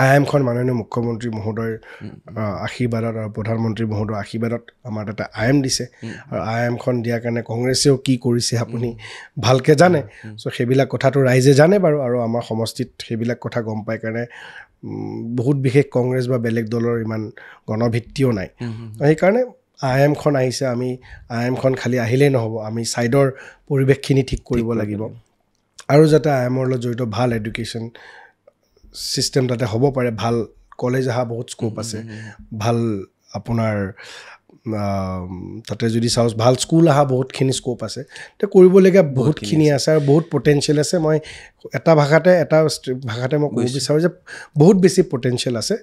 আইএমখন মাননীয় মুখ্যমন্ত্ৰী মহোদয়ৰ আশীৰ্বাদত আৰু প্ৰধানমন্ত্ৰী মহোদয়ৰ আশীৰ্বাদত আমাৰ এটা আইএম দিছে আৰু আইএমখন দিয়াৰ কাৰণে কংগ্ৰেছেও কি কৰিছে আপুনি ভালকৈ জানে চ' সেইবিলাক কথাটো ৰাইজে জানে বাৰু আৰু আমাৰ সমষ্টিত সেইবিলাক কথা গম পাই কাৰণে বহুত বিশেষ কংগ্ৰেছ বা বেলেগ দলৰ ইমান গণভিত্তিও নাই সেইকাৰণে আইএমখন আহিছে আমি আইএমখন খালি আহিলেই নহ'ব আমি ছাইডৰ পৰিৱেশখিনি ঠিক কৰিব লাগিব আৰু যাতে আইএমৰ লগত জড়িত ভাল এডুকেশ্যন চিষ্টেম তাতে হ'ব পাৰে ভাল কলেজ অহা বহুত স্ক'প আছে ভাল আপোনাৰ তাতে যদি চাওঁ ভাল স্কুল অহা বহুতখিনি স্ক'প আছে তো কৰিবলগীয়া বহুতখিনি আছে আৰু বহুত পটেঞ্চিয়েল আছে মই এটা ভাষাতে মই ক'ব বিচাৰোঁ যে বহুত বেছি পটেঞ্চিয়েল আছে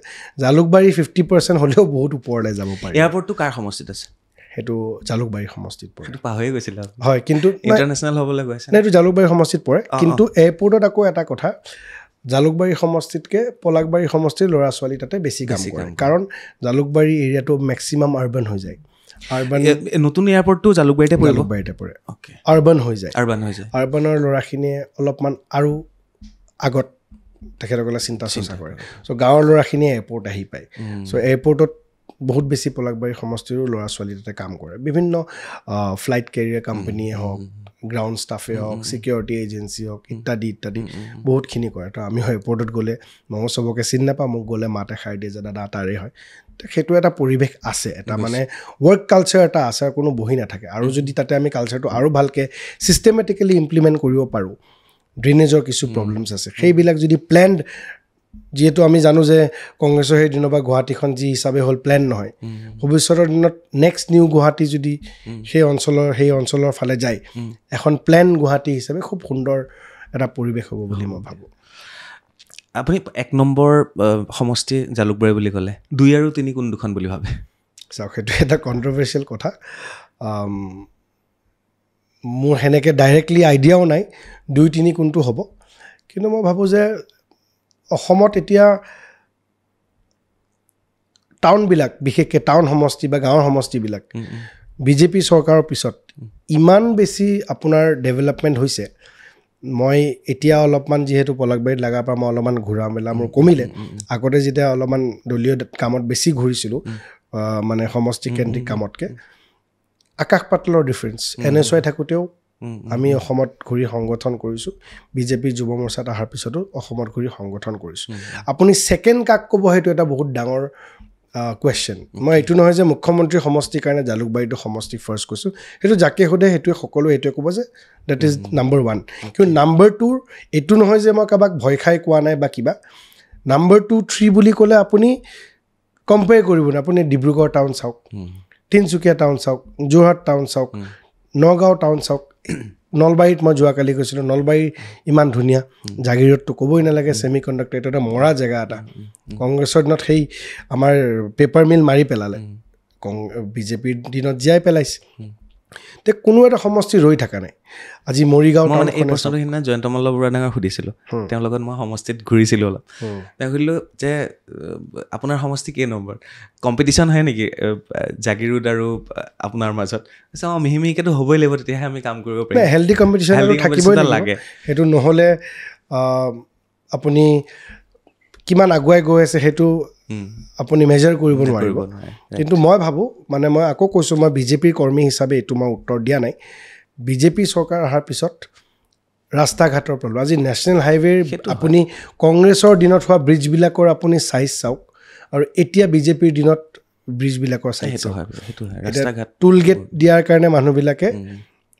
জালুকবাৰী 50% হ'লেও বহুত ওপৰলৈ যাব পাৰে এয়াৰপৰ্টটো কাৰ সমষ্টিত আছে সেইটো জালুকবাৰী সমষ্টিত পৰে সেইটো পাহৰি গৈছিলে হয় কিন্তু ইণ্টাৰনেশ্যনেল হ'বলৈ গৈছে এইটো জালুকবাৰী সমষ্টিত পৰে কিন্তু এয়াৰপৰ্টত আকৌ এটা কথা জালুকবাৰী সমষ্টিতকৈ পলাকবাৰী সমষ্টিৰ ল'ৰা ছোৱালী তাতে বেছি কাম কৰে কাৰণ জালুকবাৰী এৰিয়াটো মেক্সিমাম আৰ্বান হৈ যায় নতুন এয়াৰপৰ্টটো জালুকবাৰীতে পৰে আৰ্বান হৈ যায় আৰ্বানৰ ল'ৰাখিনিয়ে অলপমান আৰু আগত তেখেতসকলে চিন্তা চৰ্চা কৰে চ' গাঁৱৰ ল'ৰাখিনিয়ে এয়াৰপৰ্ট আহি পায় চ' এয়াৰপৰ্টত বহুত বেছি পলাকবাৰী সমষ্টিৰো ল'ৰা ছোৱালী তাতে কাম কৰে বিভিন্ন ফ্লাইট কেৰিয়াৰ কোম্পানীয়ে হওক গ্ৰাউণ্ড ষ্টাফে হওক ছিকিউৰিটি এজেঞ্চি হওক ইত্যাদি বহুতখিনি কৰে তো আমি এয়াৰপৰ্টত গ'লে মই চবকে চিনি নাপাওঁ মোক গ'লে মাতে খাই দিয়ে যে দাদা তাৰে হয় তো সেইটো এটা পৰিৱেশ আছে এটা মানে ৱৰ্ক কালচাৰ এটা আছে আৰু কোনো বহি নাথাকে আৰু যদি তাতে আমি কালচাৰটো আৰু ভালকৈ ছিষ্টেমেটিকেলি ইমপ্লিমেণ্ট কৰিব পাৰোঁ ড্ৰেইনেজৰ কিছু প্ৰব্লেমছ আছে সেইবিলাক যদি প্লেণ্ড যিহেতু আমি জানো যে কংগ্ৰেছৰ সেই দিনৰ পৰা গুৱাহাটীখন যি হিচাপে হ'ল প্লেন নহয় ভৱিষ্যতৰ দিনত নেক্সট নিউ গুৱাহাটী যদি সেই অঞ্চলৰ ফালে যায় এখন প্লেন গুৱাহাটী হিচাপে খুব সুন্দৰ এটা পৰিৱেশ হ'ব বুলি মই ভাবোঁ আপুনি 1 নম্বৰ সমষ্টি জালুকবাৰী বুলি ক'লে 2 আৰু 3 কোন দুখন বুলি ভাবে চাওক সেইটো এটা কণ্ট্ৰভাৰ্চিয়েল কথা মোৰ সেনেকৈ ডাইৰেক্টলি আইডিয়াও নাই 2-3 কোনটো হ'ব কিন্তু মই ভাবোঁ যে অসমত এতিয়া টাউনবিলাক বিশেষকৈ টাউন সমষ্টি বা গাঁৱৰ সমষ্টিবিলাক বিজেপি চৰকাৰৰ পিছত ইমান বেছি আপোনাৰ ডেভেলপমেণ্ট হৈছে মই এতিয়া অলপমান যিহেতু পলাকবাৰীত লগাৰ পৰা মই অলপমান ঘূৰা মেলা মোৰ কমিলে আগতে যেতিয়া অলপমান দলীয় কামত বেছি ঘূৰিছিলোঁ মানে সমষ্টি কেন্দ্ৰিক কামতকৈ আকাশ পাতালৰ ডিফাৰেঞ্চ NSY থাকোঁতেও আমি অসমত ঘূৰি সংগঠন কৰিছোঁ বিজেপিৰ যুৱ মৰ্চাত অহাৰ পিছতো অসমত ঘূৰি সংগঠন কৰিছোঁ আপুনি ছেকেণ্ড কাক ক'ব সেইটো এটা বহুত ডাঙৰ কুৱেশ্যন মই এইটো নহয় যে মুখ্যমন্ত্ৰীৰ সমষ্টিৰ কাৰণে জালুকবাৰীটো সমষ্টি ফাৰ্ষ্ট কৈছোঁ সেইটো যাকে সোধে সেইটোৱে সকলোৱে এইটোৱে ক'ব যে ডেট ইজ নম্বৰ 1 কিন্তু নম্বৰ 2 এইটো নহয় যে মই কাৰোবাক ভয় খাই কোৱা নাই বা কিবা নম্বৰ 2, 3 বুলি ক'লে আপুনি কম্পেয়াৰ কৰিব নে আপুনি ডিব্ৰুগড় টাউন চাওক তিনিচুকীয়া টাউন চাওক যোৰহাট টাউন চাওক নগাঁও টাউন চাওক নলবাৰীত মই যোৱাকালি গৈছিলোঁ নলবাৰী ইমান ধুনীয়া জাগিৰোডটো ক'বই নালাগে ছেমি কণ্ডাক্টৰ এইটো এটা মৰা জেগা এটা কংগ্ৰেছৰ দিনত সেই আমাৰ পেপাৰ মিল মাৰি পেলালে বিজেপিৰ দিনত জীয়াই পেলাইছে তে কোনো এটা সমষ্টি ৰৈ থকা নাই আজি মৰিগাঁও মানে এই প্ৰশ্নটো সিদিনা জয়ন্ত মল্ল বৰুৱা ডাঙৰ সুধিছিলোঁ তেওঁৰ লগত মই সমষ্টিত ঘূৰিছিলোঁ অলপ তেওঁ সুধিলোঁ যে আপোনাৰ সমষ্টি কেই নম্বৰ কম্পিটিশ্যন হয় নেকি জাগিৰোড আৰু আপোনাৰ মাজত মিহি মিহিকেতো হ'বই লাগিব তেতিয়াহে আমি কাম কৰিব পাৰিম হেল্ডি কম্পিটিশ্যন থাকিবই লাগে সেইটো নহ'লে আপুনি কিমান আগুৱাই গৈ আছে সেইটো আপুনি মেজাৰ কৰিব নোৱাৰিব কিন্তু মই ভাবোঁ মানে মই আকৌ কৈছোঁ মই বিজেপিৰ কৰ্মী হিচাপে এইটো মই উত্তৰ দিয়া নাই বিজেপি চৰকাৰ অহাৰ পিছত ৰাস্তা ঘাটৰ প্ৰব্লেম আজি নেশ্যনেল হাইৱেৰ আপুনি কংগ্ৰেছৰ দিনত হোৱা ব্ৰিজবিলাকৰ আপুনি চাইজ চাওক আৰু এতিয়া বিজেপিৰ দিনত ব্ৰিজবিলাকৰ চাইজ চাওক টুল গেট দিয়াৰ কাৰণে মানুহবিলাকে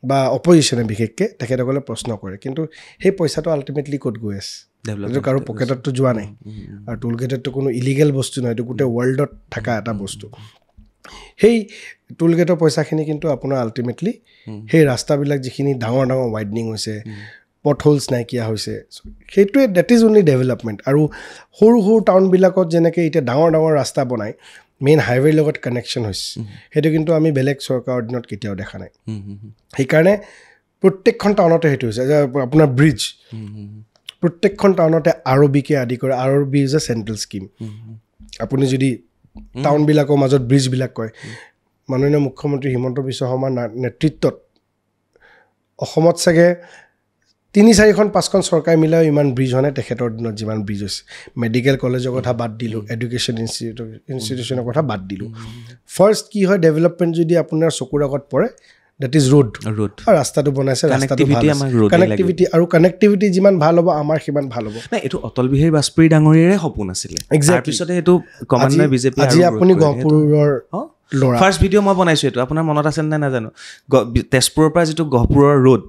বা অপজিশ্যনে বিশেষকৈ তেখেতসকলে প্ৰশ্ন কৰে কিন্তু সেই পইচাটো আল্টিমেটলি ক'ত গৈ আছে এইটো কাৰো পকেটততো যোৱা নাই আৰু টুল গেটততো কোনো ইলিগেল বস্তু নহয় এইটো গোটেই ৱৰ্ল্ডত থকা এটা বস্তু সেই টুল গেটৰ পইচাখিনি কিন্তু আপোনাৰ আল্টিমেটলি সেই ৰাস্তাবিলাক যিখিনি ডাঙৰ ডাঙৰ ৱাইডনিং হৈছে পথহোলছ নাইকিয়া হৈছে সেইটোৱে ডেট ইজ অনলি ডেভেলপমেণ্ট আৰু সৰু সৰু টাউনবিলাকত যেনেকৈ এতিয়া ডাঙৰ ডাঙৰ ৰাস্তা বনায় মেইন হাইৱেৰ লগত কানেকশ্যন হৈছে সেইটো কিন্তু আমি বেলেগ চৰকাৰৰ দিনত কেতিয়াও দেখা নাই সেইকাৰণে প্ৰত্যেকখন টাউনতে সেইটো হৈছে যে আপোনাৰ ব্ৰিজ প্ৰত্যেকখন টাউনতে ROBকে আদি কৰে ROB is a central scheme আপুনি যদি টাউনবিলাকৰ মাজত ব্ৰিজবিলাক কয় মাননীয় মুখ্যমন্ত্ৰী হিমন্ত বিশ্ব শৰ্মাৰ নেতৃত্বত অসমত চাগে 3-4খন 5খন চৰকাৰ মিলাই ইমান ব্ৰিজ হোৱা নাই তেখেতৰ দিনত যিমান ব্ৰিজ হৈছে মেডিকেল কলেজৰ কথা বাদ দিলোঁ এডুকেশ্যন ইনষ্টিটিউশ্যনৰ কথা বাদ দিলোঁ ফাৰ্ষ্ট কি হয় ডেভেলপমেণ্ট যদি আপোনাৰ চকুৰ আগত পৰে ডেট ইজ ৰোড আৰু ৰাস্তাটো বনাইছে ৰাস্তাটো ভাল কানেক্টিভিটি আৰু কানেক্টিভিটি যিমান ভাল হ'ব আমাৰ সিমান ভাল হ'ব নাই এইটো অটল বিহাৰী বাজপেয়ী ডাঙৰীয়াৰে সপোন আছিলে তাৰপিছতে এইটো ক্ৰমান্বয়ে বিজেপি আজি আপুনি গহপুৰৰ ফাৰ্ষ্ট ভিডিঅ' মই বনাইছোঁ এইটো আপোনাৰ মনত আছে নে নাজানো তেজপুৰৰ পৰা যিটো গহপুৰৰ ৰোড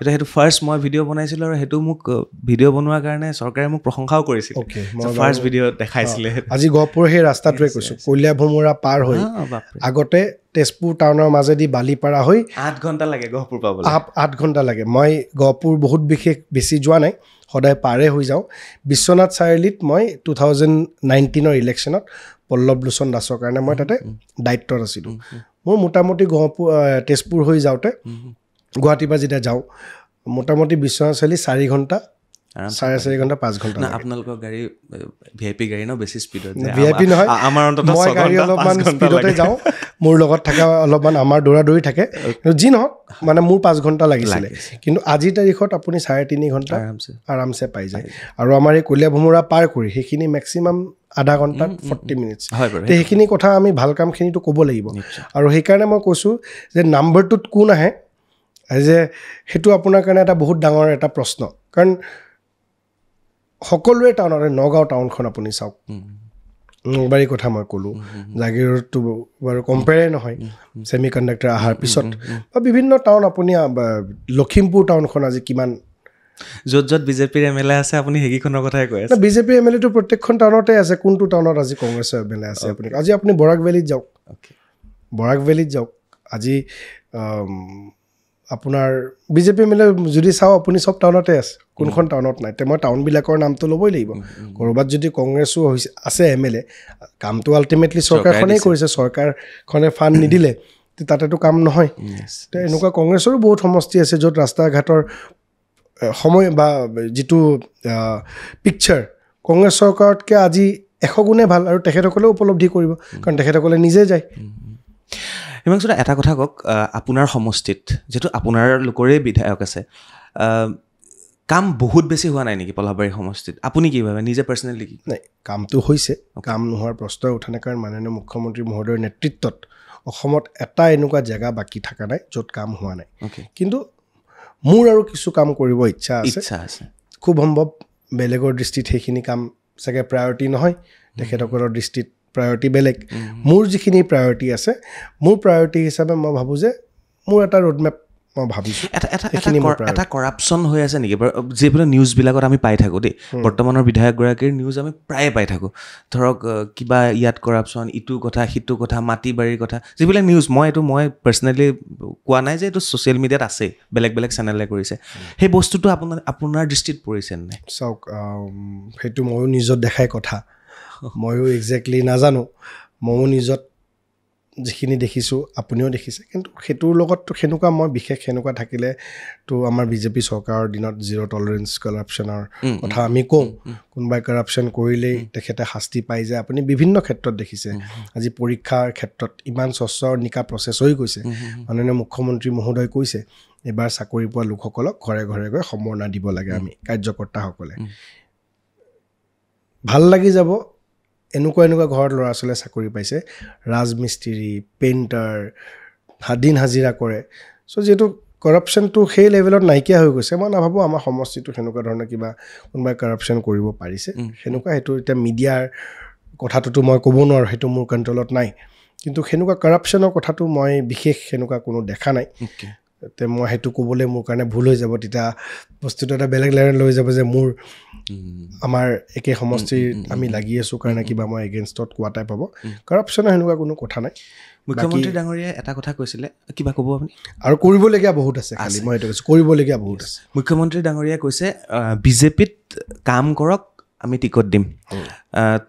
সেইটো ফাৰ্ষ্ট মই ভিডিঅ' বনাইছিলোঁ আৰু সেইটো মোক ভিডিঅ' বনোৱাৰ কাৰণে চৰকাৰে মোক প্ৰশংসাও কৰিছিল ফাৰ্ষ্ট ভিডিঅ' দেখাইছিলে আজি গহপুৰৰ সেই ৰাস্তাটোৱে কৈছোঁ কলীয়া ভোমোৰা পাৰ হৈ আগতে তেজপুৰ টাউনৰ মাজেদি বালিপাৰা হৈ 8 ঘণ্টা লাগে গহপুৰ পাবলৈ 8 ঘণ্টা লাগে মই গহপুৰ বহুত বেছি যোৱা নাই সদায় পাৰে হৈ যাওঁ বিশ্বনাথ চাৰিআলিত মই 2019 ইলেকশ্যনত পল্লৱ লোচন দাসৰ কাৰণে মই তাতে দায়িত্বত আছিলোঁ মোৰ মোটামুটি তেজপুৰ হৈ যাওঁতে গুৱাহাটীৰ পৰা যেতিয়া যাওঁ মোটামুটি বিশ্বনাথ চাৰিআলি 4 ঘণ্টা 4.5 ঘণ্টা 5 ঘণ্টা আপোনালোকৰ গাড়ী ভিআইপি গাড়ী ন বেছি স্পীডত ভিআইপি নহয় আমাৰ অন্তত মই গাড়ী অলপমান স্পীডতে যাওঁ মোৰ লগত থকা অলপমান আমাৰ দৌৰাদৌৰি থাকে যি নহওক মানে মোৰ 5 ঘণ্টা লাগিছিলে কিন্তু আজিৰ তাৰিখত আপুনি 3.5 ঘণ্টা আৰামছে পাই যায় আৰু আমাৰ এই কলীয়া ভোমোৰা পাৰ কৰি সেইখিনি মেক্সিমাম আধা ঘণ্টাত 40 মিনিটছ তো সেইখিনি কথা আমি ভাল কামখিনিতো ক'ব লাগিব আৰু সেইকাৰণে মই কৈছোঁ যে নাম্বাৰটোত কোন আহে যে সেইটো আপোনাৰ কাৰণে এটা বহুত ডাঙৰ এটা প্ৰশ্ন কাৰণ সকলোৱে টাউনতে নগাঁও টাউনখন আপুনি চাওক নলবাৰীৰ কথা মই ক'লোঁ জাগিৰোডটো বাৰু কম্পেয়াৰে নহয় ছেমি কণ্ডাক্টৰ অহাৰ পিছত বা বিভিন্ন টাউন আপুনি লখিমপুৰ টাউনখন আজি কিমান য'ত বিজেপিৰ এম.এল.এ. আছে আপুনি সেইকেইখনৰ কথাই কৈ আছে বিজেপিৰ এম.এল.এটো প্ৰত্যেকখন টাউনতে আছে কোনটো টাউনত আজি কংগ্ৰেছৰ এম.এল.এ. আছে আপুনি আজি আপুনি বৰাক ভেলীত যাওক আজি আপোনাৰ বিজেপি এম.এল.এ. যদি চাওঁ আপুনি চব টাউনতে আছে কোনখন টাউনত নাই তে মই টাউনবিলাকৰ নামটো ল'বই লাগিব ক'ৰবাত যদি কংগ্ৰেছো আছে এম.এল.এ. কামটো আল্টিমেটলি চৰকাৰখনেই কৰিছে চৰকাৰখনে ফাণ্ড নিদিলে তাতেতো কাম নহয় তো এনেকুৱা কংগ্ৰেছৰো বহুত সমষ্টি আছে য'ত ৰাস্তা ঘাটৰ সময় বা যিটো পিকচাৰ কংগ্ৰেছ চৰকাৰতকৈ আজি 100 গুণে ভাল আৰু তেখেতসকলেও উপলব্ধি কৰিব কাৰণ তেখেতসকলে নিজে যায় হিমাংশুদা এটা কথা কওক আপোনাৰ সমষ্টিত যিটো আপোনাৰ লোকৰে বিধায়ক আছে কাম বহুত বেছি হোৱা নাই নেকি পলাশবাৰী সমষ্টিত আপুনি কি ভাবে নিজে পাৰ্চনেলি কি নাই কামটো হৈছে কাম নোহোৱাৰ প্ৰশ্নই উঠা নাই কাৰণ মাননীয় মুখ্যমন্ত্ৰী মহোদয়ৰ নেতৃত্বত অসমত এটা এনেকুৱা জেগা বাকী থকা নাই য'ত কাম হোৱা নাই কিন্তু মোৰ আৰু কিছু কাম কৰিব ইচ্ছা আছে খুব সম্ভৱ বেলেগৰ দৃষ্টিত সেইখিনি কাম চাগে প্ৰায়ৰিটি নহয় তেখেতসকলৰ দৃষ্টিত প্ৰায়ৰিটি বেলেগ মোৰ যিখিনি প্ৰায়ৰিটি আছে মোৰ প্ৰায়ৰিটি হিচাপে মই ভাবোঁ যে মোৰ এটা ৰোডমেপ মই ভাবিছোঁ এটা কৰাপশ্যন হৈ আছে নেকি বাৰু যিবিলাক নিউজবিলাকত আমি পাই থাকোঁ দেই বৰ্তমানৰ বিধায়কগৰাকীৰ নিউজ আমি প্ৰায়ে পাই থাকোঁ ধৰক কিবা ইয়াত কৰাপশ্যন ইটো কথা সিটো কথা মাটি বাৰীৰ কথা যিবিলাক নিউজ মই পাৰ্চনেলি কোৱা নাই যে এইটো ছ'চিয়েল মিডিয়াত আছে বেলেগ চেনেলে কৰিছে সেই বস্তুটো আপোনাৰ দৃষ্টিত পৰিছে নাই চাওক সেইটো ময়ো নিজত দেখাই কথা ময়ো একজেক্টলি নাজানো ময়ো নিজত যিখিনি দেখিছোঁ আপুনিও দেখিছে কিন্তু সেইটোৰ লগততো সেনেকুৱা মই বিশেষ সেনেকুৱা থাকিলে তো আমাৰ বিজেপি চৰকাৰৰ দিনত জিৰ' টলাৰেঞ্চ কৰাপশ্যনৰ কথা আমি কওঁ কোনোবাই কৰাপশ্যন কৰিলেই তেখেতে শাস্তি পাই যায় আপুনি বিভিন্ন ক্ষেত্ৰত দেখিছে আজি পৰীক্ষাৰ ক্ষেত্ৰত ইমান স্বচ্ছ নিকা প্ৰচেছ হৈ গৈছে মাননীয় মুখ্যমন্ত্ৰী মহোদয় কৈছে এইবাৰ চাকৰি পোৱা লোকসকলক ঘৰে ঘৰে গৈ সম্বৰ্ধনা দিব লাগে আমি কাৰ্যকৰ্তাসকলে ভাল লাগি যাব এনেকুৱা ঘৰত ল'ৰা ছোৱালীয়ে চাকৰি পাইছে ৰাজমিস্ত্ৰী পেইণ্টাৰ দিন হাজিৰা কৰে চ' যিহেতু কৰাপশ্যনটো সেই লেভেলত নাইকিয়া হৈ গৈছে মই নাভাবোঁ আমাৰ সমষ্টিটো সেনেকুৱা ধৰণৰ কিবা কোনোবাই কৰাপশ্যন কৰিব পাৰিছে সেনেকুৱা সেইটো এতিয়া মিডিয়াৰ কথাটোতো মই ক'ব নোৱাৰোঁ সেইটো মোৰ কণ্ট্ৰলত নাই কিন্তু সেনেকুৱা কৰাপশ্যনৰ কথাটো মই বিশেষ সেনেকুৱা কোনো দেখা নাই তে মই সেইটো ক'বলৈ মোৰ কাৰণে ভুল হৈ যাব তেতিয়া বস্তুটো এটা বেলেগ লেভেল লৈ যাব যে মোৰ আমাৰ একে সমষ্টিৰ আমি লাগি আছোঁ কাৰণে কিবা মই এগেইনষ্টত কোৱা টাইপ হ'ব কৰাপশ্যনৰ সেনেকুৱা কোনো কথা নাই মুখ্যমন্ত্ৰী ডাঙৰীয়াই এটা কথা কৈছিলে কিবা ক'ব আপুনি আৰু কৰিবলগীয়া বহুত আছে খালি মই এইটো কৈছোঁ কৰিবলগীয়া বহুত আছে মুখ্যমন্ত্ৰী ডাঙৰীয়াই কৈছে বিজেপিত কাম কৰক আমি টিকট দিম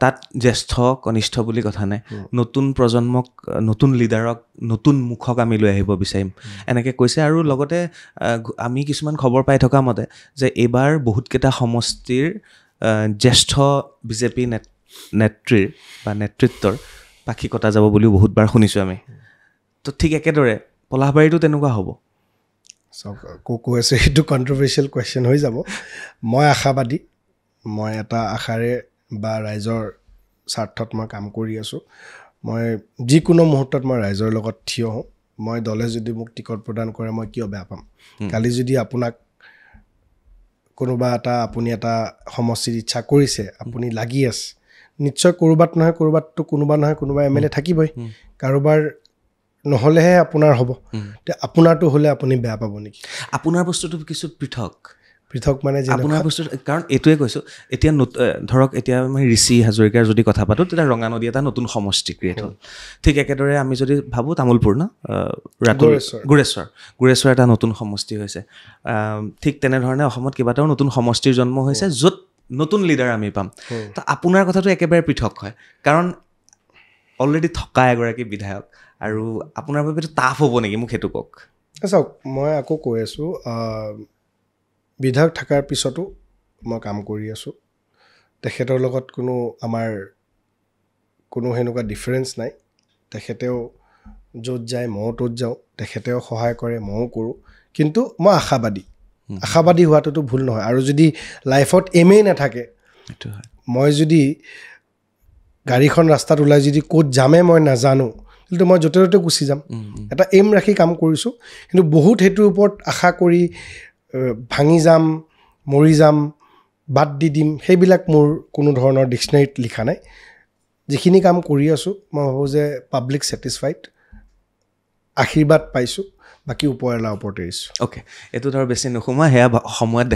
তাত জ্যেষ্ঠ কনিষ্ঠ বুলি কথা নাই নতুন প্ৰজন্মক নতুন লিডাৰক নতুন মুখক আমি লৈ আহিব বিচাৰিম এনেকৈ কৈছে আৰু লগতে আমি কিছুমান খবৰ পাই থকা মতে যে এইবাৰ বহুতকেইটা সমষ্টিৰ জ্যেষ্ঠ বিজেপি নেত্ৰীৰ বা নেতৃত্বৰ পাখি কটা যাব বুলিও বহুতবাৰ শুনিছোঁ আমি তো ঠিক একেদৰে পলাশবাৰীতো তেনেকুৱা হ'ব কৈ আছোঁ সেইটো কণ্ট্ৰভাৰ্চিয়েল কুৱেশ্যন হৈ যাব মই আশাবাদী মই এটা আশাৰে বা ৰাইজৰ স্বাৰ্থত মই কাম কৰি আছোঁ মই যিকোনো মুহূৰ্তত মই ৰাইজৰ লগত থিয় হওঁ মই দলে যদি মোক টিকট প্ৰদান কৰে মই কিয় বেয়া পাম কালি যদি আপোনাক কোনোবা আপুনি এটা সমষ্টিত ইচ্ছা কৰিছে আপুনি লাগি আছে নিশ্চয় ক'ৰবাত নহয় ক'ৰবাততো কোনোবা নহয় কোনোবা MLA থাকিবই কাৰোবাৰ নহ'লেহে আপোনাৰ হ'ব তে আপোনাৰটো হ'লে আপুনি বেয়া পাব নেকি আপোনাৰ বস্তুটো কিছু পৃথক মানে আপোনাৰ বস্তু কাৰণ এইটোৱে কৈছোঁ এতিয়া ধৰক এতিয়া আমি ঋষি হাজৰিকাৰ যদি কথা পাতোঁ তেতিয়া ৰঙানদী এটা নতুন সমষ্টি ক্ৰিয়েট হ'ল ঠিক একেদৰে আমি যদি ভাবোঁ তামোলপুৰ ন গুৰেশ্বৰ এটা নতুন সমষ্টি হৈছে ঠিক তেনেধৰণে অসমত কেইবাটাও নতুন সমষ্টিৰ জন্ম হৈছে য'ত নতুন লিডাৰ আমি পাম তো আপোনাৰ কথাটো একেবাৰে পৃথক হয় কাৰণ অলৰেডি থকা এগৰাকী বিধায়ক আৰু আপোনাৰ বাবে এইটো টাফ হ'ব নেকি মোক সেইটো কওক চাওক মই আকৌ কৈ আছোঁ বিধায়ক থকাৰ পিছতো মই কাম কৰি আছোঁ তেখেতৰ লগত আমাৰ কোনো সেনেকুৱা ডিফাৰেঞ্চ নাই তেখেতেও য'ত যায় ময়ো ত'ত যাওঁ তেখেতেও সহায় কৰে ময়ো কৰোঁ কিন্তু মই আশাবাদী হোৱাটোতো ভুল নহয় আৰু যদি লাইফত এমেই নাথাকে মই যদি গাড়ীখন ৰাস্তাত ওলাই যদি ক'ত যামে মই নাজানো কিন্তু মই য'তে ত'তে গুচি যাম এটা এম ৰাখি কাম কৰিছোঁ কিন্তু বহুত সেইটোৰ ওপৰত আশা কৰি ভাঙি যাম মৰি যাম বাদ দি দিম সেইবিলাক মোৰ কোনো ধৰণৰ ডিক্সনেৰীত লিখা নাই যিখিনি কাম কৰি আছোঁ মই ভাবোঁ যে পাব্লিক ছেটিছফাইড আশীৰ্বাদ পাইছোঁ বাকী ওপৰৱালাৰ ওপৰত এৰিছোঁ অ'কে এইটো ধৰ বেছি নোসোমোৱা সেয়া সময়ত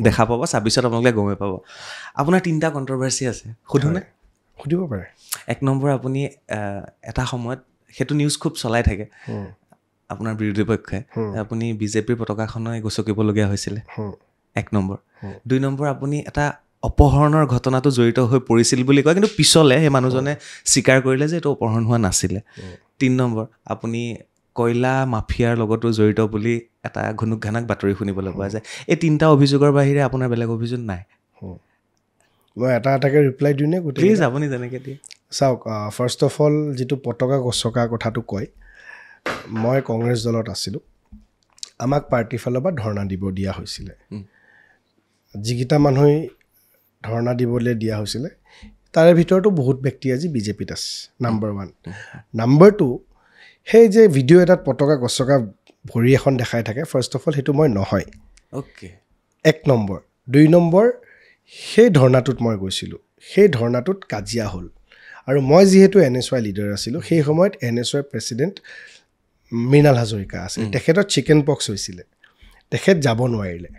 দেখা পাব ২৬ত আপোনালোকে গমেই পাব আপোনাৰ 3টা কণ্ট্ৰভাৰ্চি আছে সোধোনে সুধিব পাৰে 1 নম্বৰ আপুনি এটা সময়ত সেইটো নিউজ খুব চলাই থাকে আপোনাৰ বিৰোধী পক্ষে আপুনি বিজেপিৰ পতাকাখনই গচকিবলগীয়া হৈছিলে 1 নম্বৰ 2 নম্বৰ আপুনি এটা অপহৰণৰ ঘটনাটো জড়িত হৈ পৰিছিল বুলি কয় কিন্তু পিছলে সেই মানুহজনে স্বীকাৰ কৰিলে যে এইটো অপহৰণ হোৱা নাছিলে 3 নম্বৰ আপুনি কয়লা মাফিয়াৰ লগতো জড়িত বুলি এটা ঘুনুক-ঘানাক বাতৰি শুনিবলৈ পোৱা যায় এই 3টা অভিযোগৰ বাহিৰে আপোনাৰ বেলেগ অভিযোগ নাই মই এটাকে ৰিপ্লাই দিওঁ নে প্লিজ আপুনি যেনেকৈ দিয়ে চাওক ফাৰ্ষ্ট অফ অল যিটো পতাকা গছকা কথাটো কয় মই কংগ্ৰেছ দলত আছিলোঁ আমাক পাৰ্টিৰ ফালৰ পৰা ধৰ্ণা দিব দিয়া হৈছিলে যিকেইটা মানুহে ধৰ্ণা দিবলৈ দিয়া হৈছিলে তাৰে ভিতৰতো বহুত ব্যক্তি আজি বিজেপিত আছে নম্বৰ 1 নম্বৰ 2 সেই যে ভিডিঅ' এটাত পতাকা গছকা ভৰি এখন দেখাই থাকে ফাৰ্ষ্ট অফ অল সেইটো মই নহয় অ'কে 1 নম্বৰ 2 নম্বৰ সেই ধৰ্ণাটোত মই গৈছিলোঁ সেই ধৰ্ণাটোত কাজিয়া হ'ল আৰু মই যিহেতু NSY লিডাৰ আছিলোঁ সেই সময়ত NSY প্ৰেছিডেণ্ট মৃণাল হাজৰিকা আছিল তেখেতৰ চিকেন পক্স হৈছিলে তেখেত যাব নোৱাৰিলে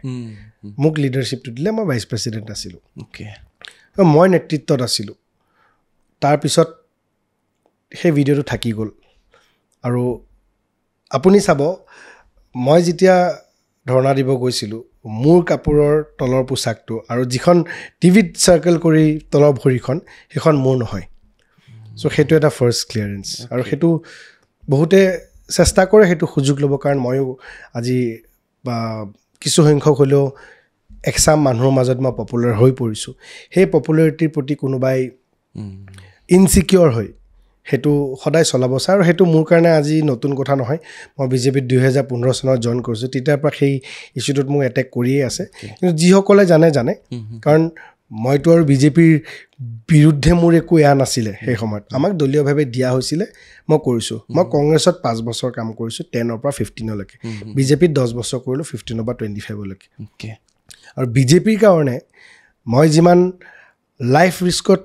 মোক লিডাৰশ্বিপটো দিলে মই ভাইচ প্ৰেছিডেণ্ট আছিলোঁ মই নেতৃত্বত আছিলোঁ তাৰপিছত সেই ভিডিঅ'টো থাকি গ'ল আৰু আপুনি চাব মই যেতিয়া ধৰ্ণা দিব গৈছিলোঁ মোৰ কাপোৰৰ তলৰ পোচাকটো আৰু যিখন টিভিত চাৰ্কেল কৰি তলৰ ভৰিখন সেইখন মোৰ নহয় চ' সেইটো এটা ফাৰ্ষ্ট ক্লিয়াৰেঞ্চ আৰু সেইটো বহুতে চেষ্টা কৰে সেইটো সুযোগ ল'ব কাৰণ ময়ো আজি বা কিছু সংখ্যক হ'লেও এক্সাম মানুহৰ মাজত মই পপুলাৰ হৈ পৰিছোঁ সেই পপুলাৰিটিৰ প্ৰতি কোনোবাই ইনচিকিয়ৰ হয় সেইটো সদায় চলাব চায় আৰু সেইটো মোৰ কাৰণে আজি নতুন কথা নহয় মই বিজেপিত 2015 চনত জইন কৰিছোঁ তেতিয়াৰ পৰা সেই ইছ্যুটোত মোক এটেক কৰিয়ে আছে কিন্তু যিসকলে জানে কাৰণ মইতো আৰু বিজেপিৰ বিৰুদ্ধে মোৰ একো এয়া নাছিলে সেই সময়ত আমাক দলীয়ভাৱে দিয়া হৈছিলে মই কৰিছোঁ মই কংগ্ৰেছত 5 বছৰ কাম কৰিছোঁ 10ৰ পৰা 15লৈকে বিজেপিত 10 বছৰ কৰিলোঁ 15ৰ পৰা 25লৈকে আৰু বিজেপিৰ কাৰণে মই যিমান লাইফ ৰিস্কত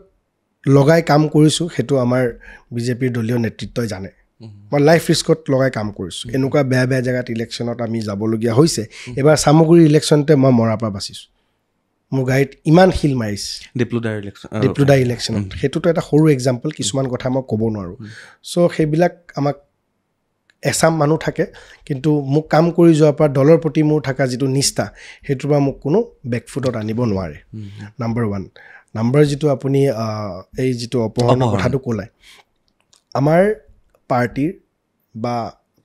লগাই কাম কৰিছোঁ সেইটো আমাৰ বিজেপিৰ দলীয় নেতৃত্বই জানে মই লাইফ ৰিস্কত লগাই কাম কৰিছোঁ এনেকুৱা বেয়া জেগাত ইলেকশ্যনত আমি যাবলগীয়া হৈছে এবাৰ সামগ্ৰী ইলেকশ্যনতে মই মৰাৰ পৰা বাচিছোঁ মোৰ গাড়ীত ইমান শিল মাৰিছে ডিপ্লুডাৰ ইলেকশ্যনত সেইটোতো এটা সৰু এক্সাম্পল কিছুমান কথা মই ক'ব নোৱাৰোঁ চ' সেইবিলাক আমাক এচাম মানুহ থাকে কিন্তু মোক কাম কৰি যোৱাৰ পৰা দলৰ প্ৰতি মোৰ থকা যিটো নিষ্ঠা সেইটোৰ পৰা মোক কোনো বেকফুটত আনিব নোৱাৰে নম্বৰ 1 নম্বৰ যিটো আপুনি এই যিটো অপহৰণৰ কথাটো ক'লে আমাৰ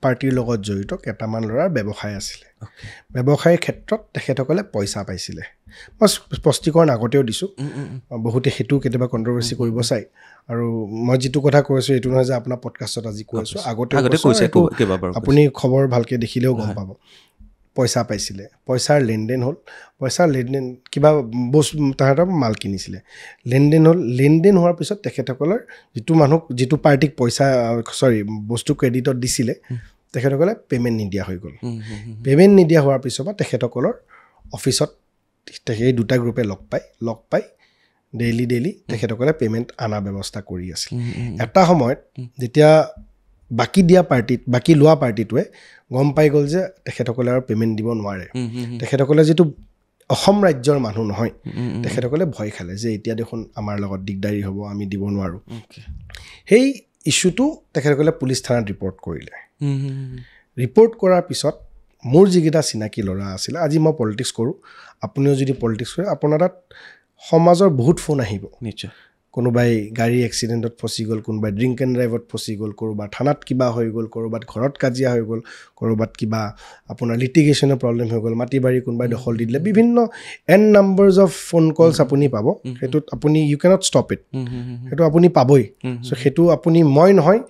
পাৰ্টিৰ লগত জড়িত কেইটামান ল'ৰাৰ ব্যৱসায় আছিলে ব্যৱসায়ৰ ক্ষেত্ৰত তেখেতসকলে পইচা পাইছিলে মই স্পষ্টীকৰণ আগতেও দিছোঁ বহুতে সেইটো কেতিয়াবা কণ্ট্ৰভাৰ্চি কৰিব চাই আৰু মই যিটো কথা কৈ আছোঁ এইটো নহয় যে আপোনাৰ পডকাষ্টত আজি কৈ আছোঁ আগতে আপুনি খবৰ ভালকৈ দেখিলেও গম পাব পইচা পাইছিলে পইচাৰ লেনদেন হ'ল পইচাৰ লেনদেন কিবা বস্তু তাহাঁতৰ মাল কিনিছিলে লেনদেন হোৱাৰ পিছত তেখেতসকলৰ যিটো পাৰ্টিক পইচা বস্তু ক্ৰেডিটত দিছিলে তেখেতসকলে পে'মেণ্ট নিদিয়া হৈ গ'ল পে'মেণ্ট নিদিয়া হোৱাৰ পিছৰ পৰা তেখেতসকলৰ অফিচত সেই দুটা গ্ৰুপে লগ পাই ডেইলি তেখেতসকলে পে'মেণ্ট অনা ব্যৱস্থা কৰি আছিল এটা সময়ত যেতিয়া বাকী লোৱা পাৰ্টিটোৱে গম পাই গ'ল যে তেখেতসকলে আৰু পে'মেণ্ট দিব নোৱাৰে তেখেতসকলে যিটো অসম ৰাজ্যৰ মানুহ নহয় তেখেতসকলে ভয় খালে যে এতিয়া দেখোন আমাৰ লগত দিগদাৰী হ'ব আমি দিব নোৱাৰোঁ সেই ইছ্যুটো তেখেতসকলে পুলিচ থানাত ৰিপৰ্ট কৰিলে ৰিপৰ্ট কৰাৰ পিছত মোৰ যিকেইটা চিনাকি ল'ৰা আছিলে আজি মই পলিটিক্স কৰোঁ আপুনিও যদি পলিটিক্স কৰে আপোনাৰ তাত সমাজৰ বহুত ফোন আহিব নিশ্চয় কোনোবাই গাড়ী এক্সিডেণ্টত ফচি গ'ল কোনোবাই ড্ৰিংক এণ্ড ড্ৰাইভত ফচি গ'ল ক'ৰবাত থানাত কিবা হৈ গ'ল ক'ৰবাত ঘৰত কাজিয়া হৈ গ'ল ক'ৰবাত কিবা আপোনাৰ লিটিগেশ্যনৰ প্ৰব্লেম হৈ গ'ল মাটি বাৰী কোনোবাই দখল দি দিলে বিভিন্ন N numbers of phone calls আপুনি পাব সেইটোত আপুনি ইউ কেনট ষ্টপ ইট সেইটো আপুনি পাবই চ' সেইটো আপুনি মই নহয়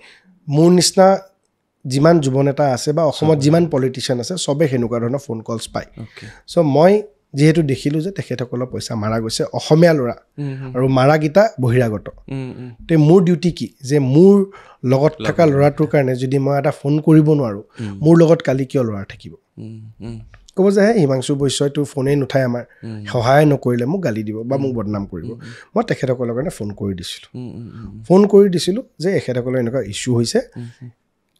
মোৰ নিচিনা যিমান যুৱ নেতা আছে বা অসমত যিমান পলিটিচিয়ান আছে চবে সেনেকুৱা ধৰণৰ ফোন কলছ পায় চ' মই যিহেতু দেখিলোঁ যে তেখেতসকলৰ পইচা মাৰা গৈছে অসমীয়া ল'ৰা আৰু মাৰাকেইটা বহিৰাগত তে মোৰ ডিউটি কি যে মোৰ লগত থকা ল'ৰাটোৰ কাৰণে যদি মই এটা ফোন কৰিব নোৱাৰোঁ মোৰ লগত কালি কিয় ল'ৰা থাকিব ক'ব যে হে হিমাংশু বৈশ্যইটো ফোনেই নুঠাই আমাৰ সহায় নকৰিলে মোক গালি দিব বা মোক বদনাম কৰিব মই তেখেতসকলৰ কাৰণে ফোন কৰি দিছিলোঁ যে এখেতসকলৰ এনেকুৱা ইছ্যু হৈছে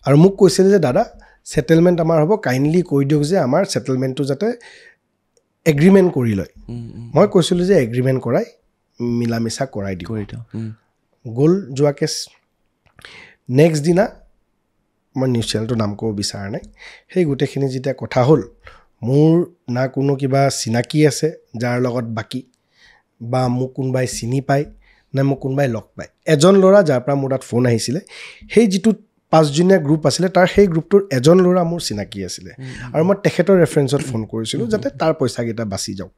আৰু মোক কৈছিলে যে দাদা ছেটেলমেণ্ট আমাৰ হ'ব কাইণ্ডলি কৈ দিয়ক যে আমাৰ ছেটেলমেণ্টটো যাতে এগ্ৰিমেণ্ট কৰি লয় মই কৈছিলোঁ যে এগ্ৰিমেণ্ট কৰাই মিলা মিছা কৰাই দিওঁ গ'ল যোৱা কেছ নেক্সট দিনা মই নিউজ চেনেলটোৰ নাম ক'ব বিচৰা নাই সেই গোটেইখিনি যেতিয়া কথা হ'ল মোৰ না কোনো কিবা চিনাকি আছে যাৰ লগত বাকী বা মোক কোনোবাই চিনি পায় নে মোক কোনোবাই লগ পায় এজন ল'ৰা যাৰ পৰা মোৰ তাত ফোন আহিছিলে সেই যিটো 5জনীয়া গ্ৰুপ আছিলে তাৰ সেই গ্ৰুপটোৰ এজন ল'ৰা মোৰ চিনাকি আছিলে আৰু মই তেখেতৰ ৰেফাৰেঞ্চত ফোন কৰিছিলোঁ যাতে তাৰ পইচাকেইটা বাচি যাওক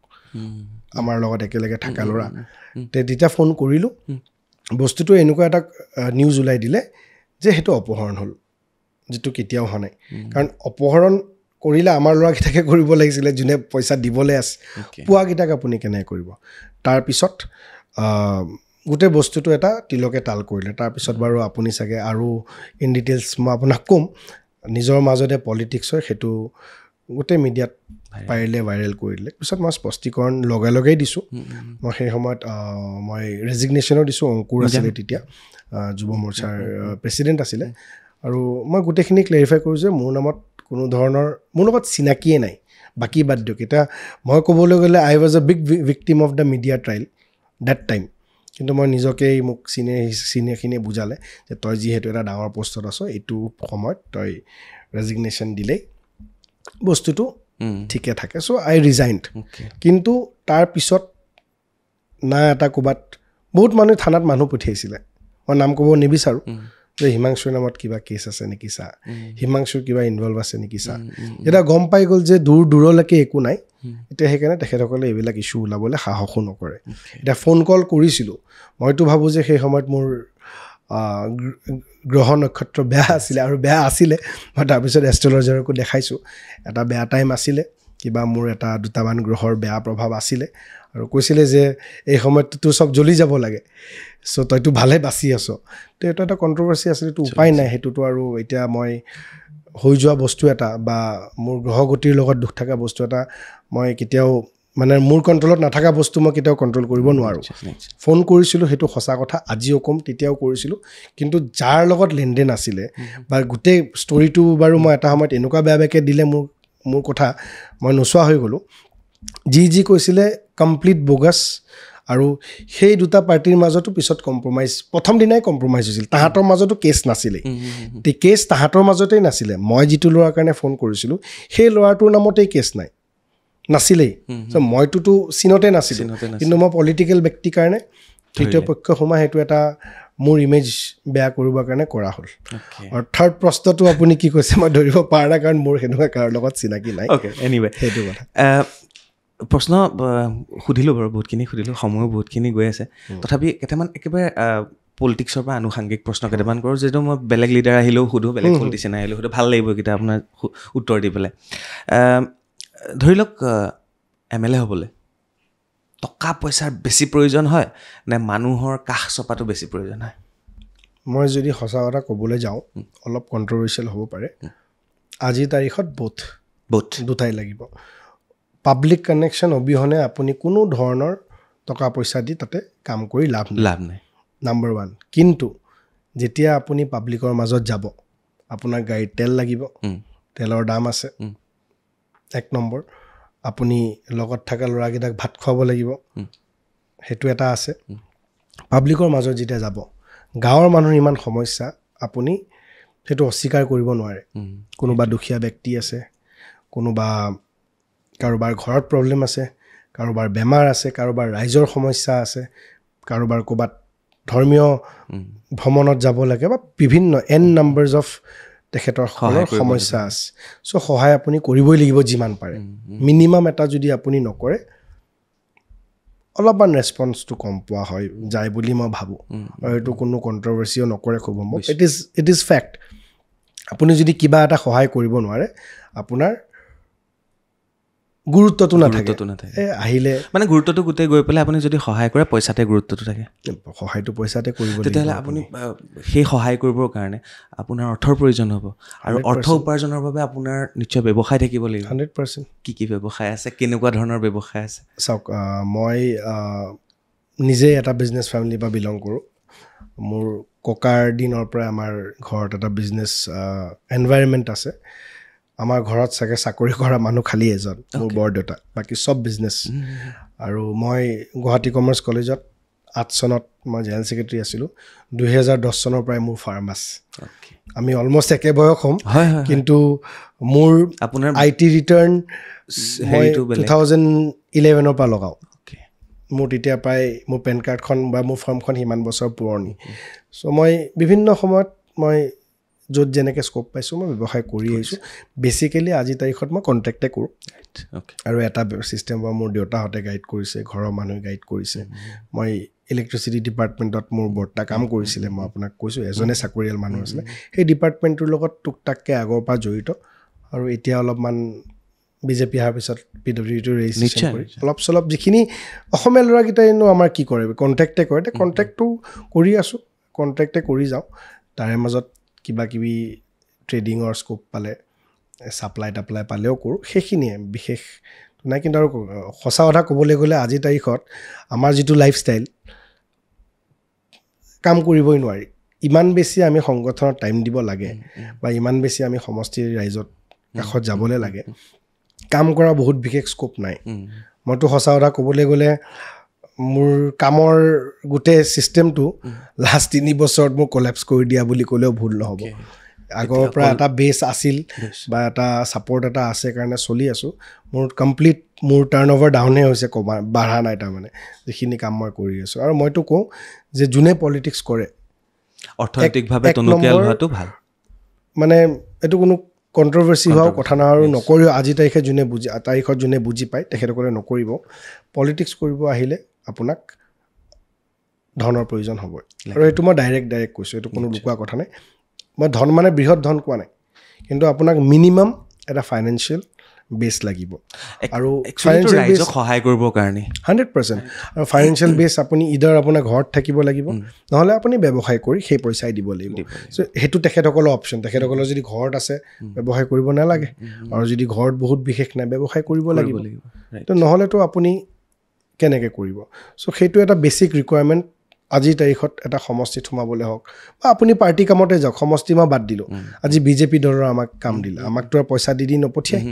আমাৰ লগত একেলগে থকা ল'ৰা তেতিয়া ফোন কৰিলোঁ বস্তুটো এনেকুৱা এটা নিউজ ওলাই দিলে যে সেইটো অপহৰণ হ'ল যিটো কেতিয়াও হোৱা নাই কাৰণ অপহৰণ কৰিলে আমাৰ ল'ৰাকেইটাকে কৰিব লাগিছিলে যোনে পইচা দিবলৈ আছে পোৱাকেইটাক আপুনি কেনেকৈ কৰিব তাৰপিছত গোটেই বস্তুটো এটা তিলকে তাল কৰিলে তাৰপিছত বাৰু আপুনি চাগে আৰু ইন ডিটেইলছ মই আপোনাক ক'ম নিজৰ মাজতে পলিটিক্সৰ সেইটো গোটেই মিডিয়াত পাৰিলে ভাইৰেল কৰি দিলে পিছত মই স্পষ্টীকৰণ লগেই দিছোঁ মই সেই সময়ত মই ৰেজিগনেশ্যনো দিছোঁ অংকুৰ আছিলে তেতিয়া যুৱ মৰ্চাৰ প্ৰেছিডেণ্ট আছিলে আৰু মই গোটেইখিনি ক্লেৰিফাই কৰোঁ যে মোৰ নামত কোনো ধৰণৰ মোৰ লগত চিনাকিয়ে নাই বাকী বাদ দিয়ক এতিয়া মই ক'বলৈ গ'লে I was a big victim of the media trial that time কিন্তু মই নিজকেই মোক চিনিয়ৰখিনিয়ে বুজালে যে তই যিহেতু এটা ডাঙৰ পষ্টত আছ এইটো সময়ত তই ৰেজিগনেশ্যন দিলেই বস্তুটো ঠিকে থাকে চ' আই ৰিজাইণ্ড কিন্তু তাৰপিছত না এটা ক'ৰবাত বহুত মানুহে থানাত মানুহ পঠিয়াইছিলে মই নাম ক'ব নিবিচাৰোঁ যে হিমাংশুৰ নামত কিবা কেছ আছে নেকি চা হিমাংশুৰ কিবা ইনভলভ আছে নেকি চা এতিয়া গম পাই গ'ল যে দূৰলৈকে একো নাই এতিয়া সেইকাৰণে তেখেতসকলে এইবিলাক ইছ্যু ওলাবলৈ সাহসো নকৰে এতিয়া ফোন কল কৰিছিলোঁ মইতো ভাবোঁ যে সেই সময়ত মোৰ গ্ৰহ নক্ষত্ৰ বেয়া আছিলে আৰু বেয়া আছিলে মই তাৰপিছত এষ্ট্ৰলজাৰকো দেখাইছোঁ এটা বেয়া টাইম আছিলে কিবা মোৰ এটা দুটামান গ্ৰহৰ বেয়া প্ৰভাৱ আছিলে আৰু কৈছিলে যে এই সময়ততো চব জ্বলি যাব লাগে চ' তইতো ভালে বাচি আছ তো এইটো এটা কণ্ট্ৰভাৰ্চি আছিলে এইটো উপায় নাই সেইটোতো আৰু এতিয়া মই হৈ যোৱা বস্তু এটা বা মোৰ গ্ৰহগতিৰ লগত দুখ থকা বস্তু এটা মই কেতিয়াও মানে মোৰ কণ্ট্ৰলত নাথাকা বস্তু মই কেতিয়াও কণ্ট্ৰল কৰিব নোৱাৰোঁ ফোন কৰিছিলোঁ সেইটো সঁচা কথা আজিও ক'ম তেতিয়াও কৰিছিলোঁ কিন্তু যাৰ লগত লেনদেন আছিলে বা গোটেই ষ্টৰিটো বাৰু মই এটা সময়ত এনেকুৱা বেয়াকৈ দিলে মোৰ কথা মই নোচোৱা হৈ গ'লোঁ যি কৈছিলে কমপ্লিট বোগাছ আৰু সেই দুটা পাৰ্টিৰ মাজতো পিছত কম্প্ৰমাইজ প্ৰথম দিনাই কম্প্ৰমাইজ হৈছিল তাহাঁতৰ মাজতো কেছ নাছিলেই কেছ তাহাঁতৰ মাজতেই নাছিলে মই যিটো ল'ৰাৰ কাৰণে ফোন কৰিছিলোঁ সেই ল'ৰাটোৰ নামতেই কেছ নাছিলেই মইতোতো চিনতে নাছিলোঁ কিন্তু মই পলিটিকেল ব্যক্তিৰ কাৰণে তৃতীয় পক্ষ সোমাই সেইটো এটা মোৰ ইমেজ বেয়া কৰিবৰ কাৰণে কৰা হ'ল আৰু থাৰ্ড প্ৰশ্নটো আপুনি কি কৈছে মই ধৰিব পৰা নাই কাৰণ মোৰ সেনেকুৱা কাৰো লগত চিনাকি নাই সেইটো কথা প্ৰশ্ন সুধিলোঁ বাৰু বহুতখিনি সুধিলোঁ সময়ো বহুতখিনি গৈ আছে তথাপি কেইটামান একেবাৰে পলিটিক্সৰ পৰা আনুষাংগিক প্ৰশ্ন কেইটামান কৰোঁ যিহেতু মই বেলেগ লিডাৰ আহিলেও সোধোঁ বেলেগ পলিটিচিয়ান আহিলেও সোধোঁ ভাল লাগিব এইকেইটা আপোনাৰ উত্তৰ দি পেলাই ধৰি লওক MLA হ'বলৈ টকা পইচাৰ বেছি প্ৰয়োজন হয় নে মানুহৰ কাষ চপাটো বেছি প্ৰয়োজন হয়? মই যদি সঁচা কথা ক'বলৈ যাওঁ অলপ কণ্ট্ৰভাৰ্চিয়েল হ'ব পাৰে আজিৰ তাৰিখত বোথ দুটাই লাগিব পাব্লিক কানেকশ্যন অবিহনে আপুনি কোনো ধৰণৰ টকা পইচা দি তাতে কাম কৰি লাভ নাই নাম্বাৰ 1 কিন্তু যেতিয়া আপুনি পাব্লিকৰ মাজত যাব আপোনাৰ গাড়ীত তেল লাগিব তেলৰ দাম আছে 1 নম্বৰ আপুনি লগত থকা ল'ৰাকেইটাক ভাত খুৱাব লাগিব সেইটো এটা আছে পাব্লিকৰ মাজত যেতিয়া যাব গাঁৱৰ মানুহৰ ইমান সমস্যা আপুনি সেইটো অস্বীকাৰ কৰিব নোৱাৰে কোনোবা দুখীয়া ব্যক্তি আছে কোনোবা কাৰোবাৰ ঘৰত প্ৰব্লেম আছে কাৰোবাৰ বেমাৰ আছে কাৰোবাৰ ৰাইজৰ সমস্যা আছে কাৰোবাৰ ক'ৰবাত ধৰ্মীয় ভ্ৰমণত যাব লাগে বা বিভিন্ন n numbers of তেখেতৰ সমস্যা আছে চ' সহায় আপুনি কৰিবই লাগিব যিমান পাৰে মিনিমাম এটা যদি আপুনি নকৰে অলপমান ৰেছপন্সটো কম পোৱা হয় যায় বুলি মই ভাবোঁ আৰু এইটো কোনো কণ্ট্ৰভাৰ্চিও নকৰে খুব সম্ভৱ ইট ইজ ফেক্ট আপুনি যদি কিবা এটা সহায় কৰিব নোৱাৰে আপোনাৰ গুৰুত্বটো নাথাকে আহিলে মানে গুৰুত্বটো গোটেই গৈ পেলাই আপুনি যদি সহায় কৰে পইচাতে গুৰুত্বটো থাকে সহায়টো পইচাতে কৰিব লাগিব তেতিয়াহ'লে আপুনি সেই সহায় কৰিবৰ কাৰণে আপোনাৰ অৰ্থৰ প্ৰয়োজন হ'ব আৰু অৰ্থ উপাৰ্জনৰ বাবে আপোনাৰ নিশ্চয় ব্যৱসায় থাকিব লাগিব 100% কি ব্যৱসায় আছে কেনেকুৱা ধৰণৰ ব্যৱসায় আছে চাওক মই নিজে এটা বিজনেছ ফেমিলিৰ পৰা বিলং কৰোঁ মোৰ ককাৰ দিনৰ পৰা আমাৰ ঘৰত এটা বিজনেছ এনভাইৰনমেণ্ট আছে আমাৰ ঘৰত চাগে চাকৰি কৰা মানুহ খালি এজন মোৰ বৰদেউতা বাকী চব বিজনেছ আৰু মই গুৱাহাটী কমাৰ্চ কলেজত 8 চনত মই জেনেৰেল ছেক্ৰেটাৰী আছিলোঁ 2010 চনৰ পৰাই মোৰ ফাৰ্ম আছে আমি অলমষ্ট একে বয়স হ'ম কিন্তু মোৰ আপোনাৰ IT ৰিটাৰ্ণ মই 2011 পৰা লগাওঁ মোৰ তেতিয়া প্ৰায় মোৰ পেন কাৰ্ডখন বা মোৰ ফাৰ্মখন সিমান বছৰ পুৰণি চ' মই বিভিন্ন সময়ত মই য'ত যেনেকৈ স্ক'প পাইছোঁ মই ব্যৱসায় কৰি আহিছোঁ বেচিকেলি আজিৰ তাৰিখত মই কণ্ট্ৰেক্টে কৰোঁ আৰু এটা ছিষ্টেম বা মোৰ দেউতাহঁতে গাইড কৰিছে ঘৰৰ মানুহে গাইড কৰিছে মই ইলেক্ট্ৰিচিটি ডিপাৰ্টমেণ্টত মোৰ বৰ্তা কাম কৰিছিলে মই আপোনাক কৈছোঁ এজনে চাকৰিয়াল মানুহ আছিলে সেই ডিপাৰ্টমেণ্টটোৰ লগত টুকটাককৈ আগৰ পৰা জড়িত আৰু এতিয়া অলপমান বিজেপি অহাৰ পিছত PWDটো ৰেজিষ্ট্ৰেশ্যন কৰি অলপ চলপ যিখিনি অসমীয়া ল'ৰাকেইটাইনো আমাৰ কি কৰে কণ্ট্ৰেক্টে কৰে তে কণ্ট্ৰেক্টটো কৰি আছোঁ কণ্ট্ৰেক্টে কৰি যাওঁ তাৰে মাজত কিবা কিবি ট্ৰেডিঙৰ স্ক'প পালে ছাপ্লাই টাপ্লাই পালেও কৰোঁ সেইখিনিয়ে বিশেষ নাই কিন্তু আৰু সঁচা কথা ক'বলৈ গ'লে আজিৰ তাৰিখত আমাৰ যিটো লাইফষ্টাইল কাম কৰিবই নোৱাৰি ইমান বেছি আমি সংগঠনত টাইম দিব লাগে বা ইমান বেছি আমি সমষ্টিৰ ৰাইজত কাষত যাবলৈ লাগে কাম কৰা বহুত বিশেষ স্ক'প নাই মইতো সঁচা কথা ক'বলৈ গ'লে মোৰ কামৰ গোটেই ছিষ্টেমটো লাষ্ট 3 বছৰত মোৰ কলেপ্স কৰি দিয়া বুলি ক'লেও ভুল নহ'ব আগৰ পৰা এটা বেছ আছিল বা এটা ছাপৰ্ট এটা আছে কাৰণে চলি আছোঁ মোৰ কমপ্লিট মোৰ টাৰ্ণ অভাৰ ডাউনে হৈছে বাঢ়া নাই তাৰমানে যিখিনি কাম মই কৰি আছোঁ আৰু মইতো কওঁ যে যোনে পলিটিক্স কৰে অৰ্থনৈতিকভাৱে টনকিয়াল হোৱাটো ভাল মানে এইটো কোনো কণ্ট্ৰভাৰ্চি হোৱাও কথা নহয় আৰু নকৰিও আজিৰ তাৰিখত যোনে বুজি পায় তেখেতসকলে নকৰিব পলিটিক্স কৰিব আহিলে আপোনাক ধনৰ প্ৰয়োজন হ'বই আৰু এইটো মই ডাইৰেক্ট কৈছোঁ এইটো কোনো লুকোৱা কথা নাই মই ধন মানে বৃহৎ ধন কোৱা নাই কিন্তু আপোনাক মিনিমাম এটা ফাইনেন্সিয়েল বেছ লাগিব আৰু ফাইনেন্সিয়েল বেছ সহায় কৰিবৰ কাৰণে 100% আৰু ফাইনেন্সিয়েল বেছ আপুনি ইডাৰ আপোনাৰ ঘৰত থাকিব লাগিব নহ'লে আপুনি ব্যৱসায় কৰি সেই পইচাই দিব লাগিব চ' সেইটো তেখেতসকলৰ অপশ্যন তেখেতসকলৰ যদি ঘৰত আছে ব্যৱসায় কৰিব নালাগে আৰু যদি ঘৰত বহুত বিশেষ নাই ব্যৱসায় কৰিব লাগিব তো নহ'লেতো আপুনি কেনেকৈ কৰিব চ' সেইটো এটা বেছিক ৰিকুৱাৰমেণ্ট আজিৰ তাৰিখত এটা সমষ্টিত সোমাবলৈ হওক বা আপুনি পাৰ্টি কামতে যাওক সমষ্টি মই বাদ দিলোঁ আজি বিজেপি দলৰ আমাক কাম দিলে আমাকতো আৰু পইচা দি নপঠিয়াই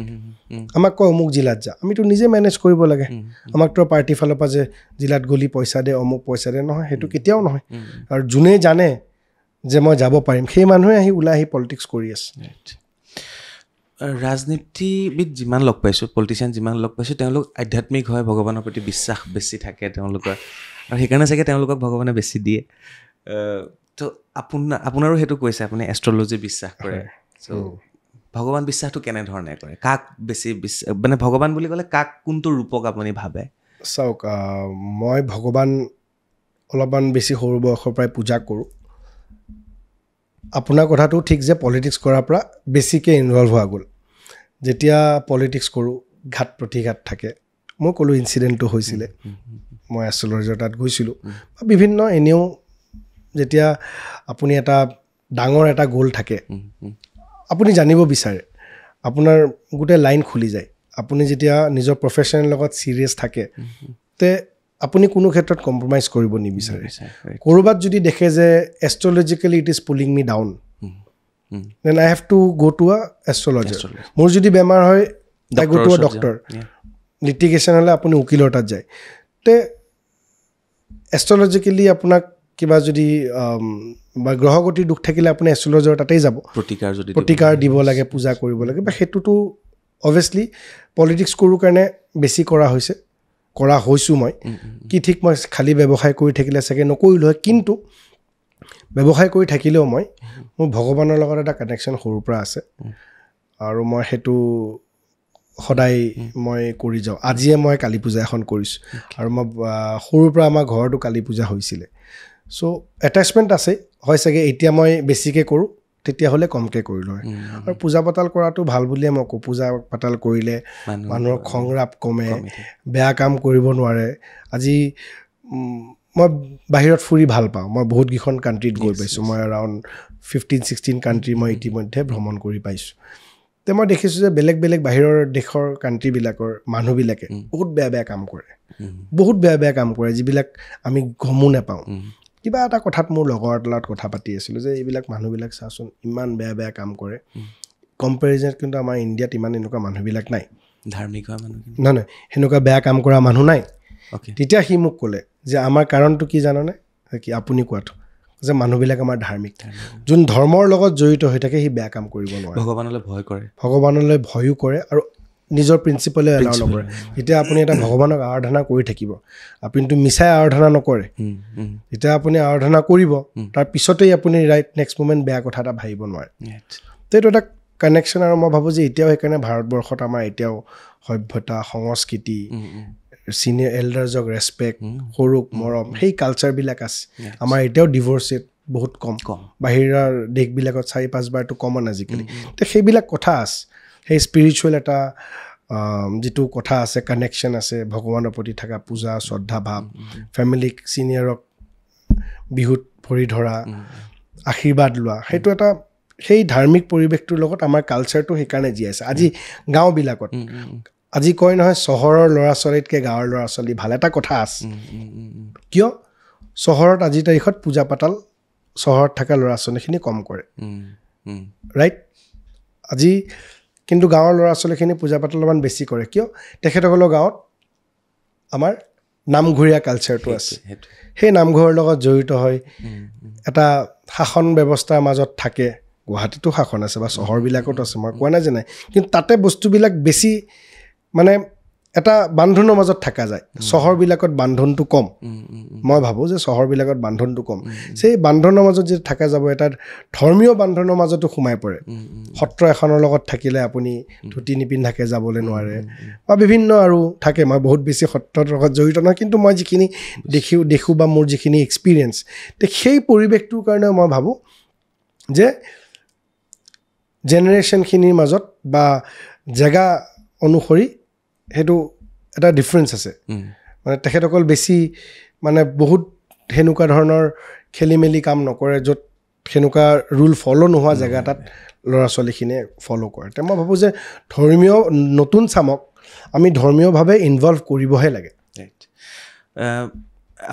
আমাক কয় অমুক জিলাত যা আমিতো নিজে মেনেজ কৰিব লাগে আমাকতো পাৰ্টিৰ ফালৰ পৰা যে জিলাত গ'লি পইচা দে অমুক পইচা দে নহয় সেইটো কেতিয়াও নহয় আৰু যোনে জানে যে মই যাব পাৰিম সেই মানুহে ওলাই আহি পলিটিক্স কৰি আছে ৰাজনীতিবিদ যিমান লগ পাইছোঁ পলিটিচিয়ান যিমান লগ পাইছোঁ তেওঁলোক আধ্যাত্মিক হয় ভগৱানৰ প্ৰতি বিশ্বাস বেছি থাকে তেওঁলোকৰ আৰু সেইকাৰণে চাগে তেওঁলোকক ভগৱানে বেছি দিয়ে তো আপোনাৰো সেইটো কৈছে আপুনি এষ্ট্ৰলজি বিশ্বাস কৰে চ' ভগৱান বিশ্বাসটো কেনেধৰণে কৰে কাক বেছি বিশ্বাস মানে ভগৱান বুলি ক'লে কাক কোনটো ৰূপক আপুনি ভাবে চাওক মই ভগৱান অলপমান বেছি সৰু বয়সৰ পৰাই পূজা কৰোঁ আপোনাৰ কথাটো ঠিক যে পলিটিক্স কৰাৰ পৰা বেছিকৈ ইনভলভ হোৱা গ'ল যেতিয়া পলিটিক্স কৰোঁ ঘাত প্ৰতিঘাত থাকে মই ক'লোঁ ইনচিডেণ্টটো হৈছিলে মই এষ্ট্ৰলজাৰ তাত গৈছিলোঁ বিভিন্ন এনেও যেতিয়া আপুনি এটা ডাঙৰ এটা গ'ল থাকে আপুনি জানিব বিচাৰে আপোনাৰ গোটেই লাইন খুলি যায় আপুনি যেতিয়া নিজৰ প্ৰফেশ্যনৰ লগত চিৰিয়াছ থাকে তে আপুনি কোনো ক্ষেত্ৰত কম্প্ৰমাইজ কৰিব নিবিচাৰে ক'ৰবাত যদি দেখে যে astrologically it is pulling me down then I have to go' to a astrologer মোৰ যদি বেমাৰ হয় আই গ' টু আ ডক্টৰ লিটিগেশ্যন হ'লে আপুনি উকিলৰ তাত যায় তে এষ্ট্ৰলজিকেলি আপোনাক কিবা যদি বা গ্ৰহগতিৰ দুখ থাকিলে আপুনি এষ্ট্ৰলজাৰ তাতেই যাব প্ৰতিকাৰ দিব লাগে পূজা কৰিব লাগে বা সেইটোতো অভিয়াছলি পলিটিক্স কৰোঁ কাৰণে বেছি কৰা হৈছোঁ মই কি ঠিক মই খালী ব্যৱসায় কৰি থাকিলে চাগে নকৰিলোঁ হয় কিন্তু ব্যৱসায় কৰি থাকিলেও মোৰ ভগৱানৰ লগত এটা কানেকশ্যন সৰুৰ পৰা আছে আৰু মই সেইটো সদায় মই কৰি যাওঁ আজিয়ে মই কালী পূজা এখন কৰিছোঁ আৰু মই সৰুৰ পৰা আমাৰ ঘৰতো কালী পূজা হৈছিলে চ' এটাচমেণ্ট আছে হয় চাগে এতিয়া মই বেছিকৈ কৰোঁ তেতিয়াহ'লে কমকৈ কৰিলোঁ হয় আৰু পূজা পাতাল কৰাটো ভাল বুলিয়ে মই কওঁ পূজা পাতাল কৰিলে মানুহৰ খং ৰাপ কমে বেয়া কাম কৰিব নোৱাৰে আজি মই বাহিৰত ফুৰি ভাল পাওঁ মই বহুতকেইখন কাণ্ট্ৰিত গৈ পাইছোঁ মই এৰাউণ্ড 15-16 কাণ্ট্ৰি মই ইতিমধ্যে ভ্ৰমণ কৰি পাইছোঁ তে মই দেখিছোঁ যে বেলেগ বেলেগ বাহিৰৰ দেশৰ কাণ্ট্ৰিবিলাকৰ মানুহবিলাকে বহুত বেয়া বেয়া কাম কৰে বহুত বেয়া বেয়া কাম কৰে যিবিলাক আমি গমো নাপাওঁ কিবা এটা কথাত মোৰ লগৰ এটাৰ লগত কথা পাতি আছিলোঁ যে এইবিলাক মানুহবিলাক চাচোন ইমান বেয়া বেয়া কাম কৰে কম্পেৰিজনত কিন্তু আমাৰ ইণ্ডিয়াত ইমান এনেকুৱা মানুহবিলাক নাই ধাৰ্মিক হোৱা মানুহ নহয় সেনেকুৱা বেয়া কাম কৰা মানুহ নাই তেতিয়া সি মোক ক'লে যে আমাৰ কাৰণটো কি জাননে কি আপুনি কোৱাটো যে মানুহবিলাক আমাৰ ধাৰ্মিক যোন ধৰ্মৰ লগত জড়িত হৈ থাকে সি বেয়া কাম কৰিব নোৱাৰে ভগৱানলৈ ভয়ো কৰে আৰু নিজৰ প্ৰিন্সিপলে এলাও নকৰে যেতিয়া আপুনি এটা ভগৱানক আৰাধনা কৰি থাকিব আপুনিতো মিছাই আৰাধনা নকৰে যেতিয়া আপুনি আৰাধনা কৰিব তাৰ পিছতেই আপুনি ৰাইট নেক্সট মুমেণ্ট বেয়া কথা এটা ভাবিব নোৱাৰে তো এইটো এটা কানেকশ্যন আৰু মই ভাবোঁ যে এতিয়াও সেইকাৰণে ভাৰতবৰ্ষত আমাৰ এতিয়াও সভ্যতা সংস্কৃতি চিনিয়ৰ এল্ডাৰ্ছক ৰেচপেক্ট সৰুক মৰম সেই কালচাৰবিলাক আছে আমাৰ এতিয়াও ডিভ'ৰ্চ ৰেট বহুত কম বাহিৰৰ দেশবিলাকত 4-5 বাৰটো কমন আজিকালি তো সেইবিলাক কথা আছে সেই স্পিৰিচুৱেল এটা যিটো কথা আছে কানেকশ্যন আছে ভগৱানৰ প্ৰতি থকা পূজা শ্ৰদ্ধা ভাৱ ফেমিলিক চিনিয়ৰক বিহুত ভৰি ধৰা আশীৰ্বাদ লোৱা সেইটো এটা সেই ধাৰ্মিক পৰিৱেশটোৰ লগত আমাৰ কালচাৰটো সেইকাৰণে জীয়াই আছে আজি গাঁওবিলাকত আজি কয় নহয় চহৰৰ ল'ৰা ছোৱালীতকৈ গাঁৱৰ ল'ৰা ছোৱালী ভাল এটা কথা আছে কিয় চহৰত আজিৰ তাৰিখত পূজা পাতাল চহৰত থকা ল'ৰা ছোৱালীখিনি কম কৰে ৰাইট আজি কিন্তু গাঁৱৰ ল'ৰা ছোৱালীখিনি পূজা পাতল অলপমান বেছি কৰে কিয় তেখেতসকলৰ গাঁৱত আমাৰ নামঘৰীয়া কালচাৰটো আছে সেই নামঘৰৰ লগত জড়িত হয় এটা শাসন ব্যৱস্থাৰ মাজত থাকে গুৱাহাটীতো শাসন আছে বা চহৰবিলাকত আছে মই কোৱা নাই যে নাই কিন্তু তাতে বস্তুবিলাক বেছি মানে এটা বান্ধোনৰ মাজত থকা যায় চহৰবিলাকত বান্ধোনটো কম মই ভাবোঁ যে চহৰবিলাকত বান্ধোনটো কম সেই বান্ধোনৰ মাজত যেতিয়া থকা যাব এটা ধৰ্মীয় বান্ধোনৰ মাজতো সোমাই পৰে সত্ৰ এখনৰ লগত থাকিলে আপুনি ধুতি নিপিন্ধাকৈ যাবলৈ নোৱাৰে বা বিভিন্ন আৰু থাকে মই বহুত বেছি সত্ৰৰ লগত জড়িত নহয় কিন্তু মই যিখিনি দেখোঁ বা মোৰ যিখিনি এক্সপিৰিয়েঞ্চ তে সেই পৰিৱেশটোৰ কাৰণে মই ভাবোঁ যে জেনেৰেশ্যনখিনিৰ মাজত বা জেগা অনুসৰি সেইটো এটা ডিফাৰেঞ্চ আছে মানে তেখেতসকল বেছি মানে বহুত সেনেকুৱা ধৰণৰ খেলি মেলি কাম নকৰে য'ত সেনেকুৱা ৰুল ফ'ল' নোহোৱা জেগা এটাত ল'ৰা ছোৱালীখিনিয়ে ফ'ল' কৰে তে মই ভাবোঁ যে ধৰ্মীয় নতুন চামক আমি ধৰ্মীয়ভাৱে ইনভলভ কৰিবহে লাগে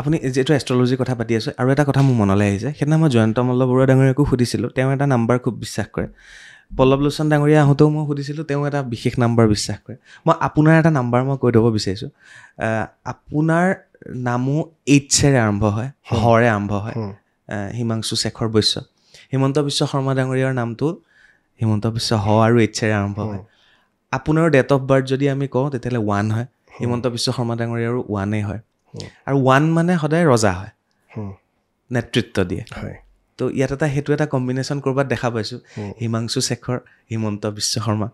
আপুনি যিহেতু এষ্ট্ৰলজিৰ কথা পাতি আছে আৰু এটা কথা মোৰ মনলৈ আহিছে সেইদিনা মই জয়ন্ত মল্ল বৰুৱা ডাঙৰীয়াকো সুধিছিলোঁ তেওঁ এটা নাম্বাৰ খুব বিশ্বাস কৰে পল্লৱ লোচন ডাঙৰীয়া আহোঁতেও মই সুধিছিলোঁ তেওঁ এটা বিশেষ নাম্বাৰ বিশ্বাস কৰে মই আপোনাৰ এটা নাম্বাৰ মই কৈ দিব বিচাৰিছোঁ আপোনাৰ নামো এইচেৰে আৰম্ভ হয় হৰে আৰম্ভ হয় হিমাংশু শেখৰ বৈশ্য হিমন্ত বিশ্ব শৰ্মা ডাঙৰীয়াৰ নামটো হিমন্ত বিশ্ব হ আৰু এইচেৰে আৰম্ভ হয় আপোনাৰ ডেট অফ বাৰ্থ যদি আমি কওঁ তেতিয়াহ'লে 1 হয় হিমন্ত বিশ্ব শৰ্মা ডাঙৰীয়াৰো 1 হয় আৰু 1 মানে সদায় ৰজা হয় নেতৃত্ব দিয়ে হয় তো ইয়াত এটা সেইটো এটা কম্বিনেশ্যন ক'ৰবাত দেখা পাইছোঁ হিমাংশু শেখৰ হিমন্ত বিশ্ব শৰ্মা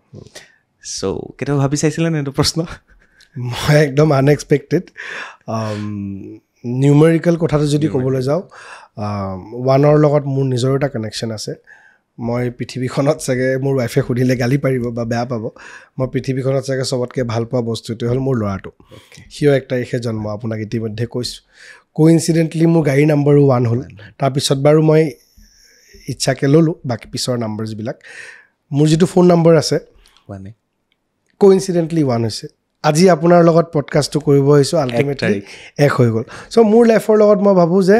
চ' কেতিয়াবা ভাবি চাইছিলেনে এইটো প্ৰশ্ন মই একদম আনএক্সপেক্টেড নিউমেৰিকেল কথাটো যদি ক'বলৈ যাওঁ 1ৰ লগত মোৰ নিজৰ এটা কানেকশ্যন আছে মই পৃথিৱীখনত চাগে মোৰ ৱাইফে সুধিলে গালি পাৰিব বা বেয়া পাব মই পৃথিৱীখনত চাগে চবতকৈ ভাল পোৱা বস্তুটো হ'ল মোৰ ল'ৰাটো সিও 1 তাৰিখে জন্ম আপোনাক ইতিমধ্যে কৈছোঁ কোইনচিডেণ্টলি মোৰ গাড়ী নাম্বাৰো 1 হ'ল তাৰপিছত বাৰু মই ইচ্ছাকৈ ল'লোঁ বাকী পিছৰ নাম্বাৰছবিলাক মোৰ যিটো ফোন নম্বৰ আছে কোইনচিডেণ্টলি 1 হৈছে আজি আপোনাৰ লগত পডকাষ্টটো কৰিব আহিছোঁ আল্টিমেটলি 1 হৈ গ'ল চ' মোৰ লাইফৰ লগত মই ভাবোঁ যে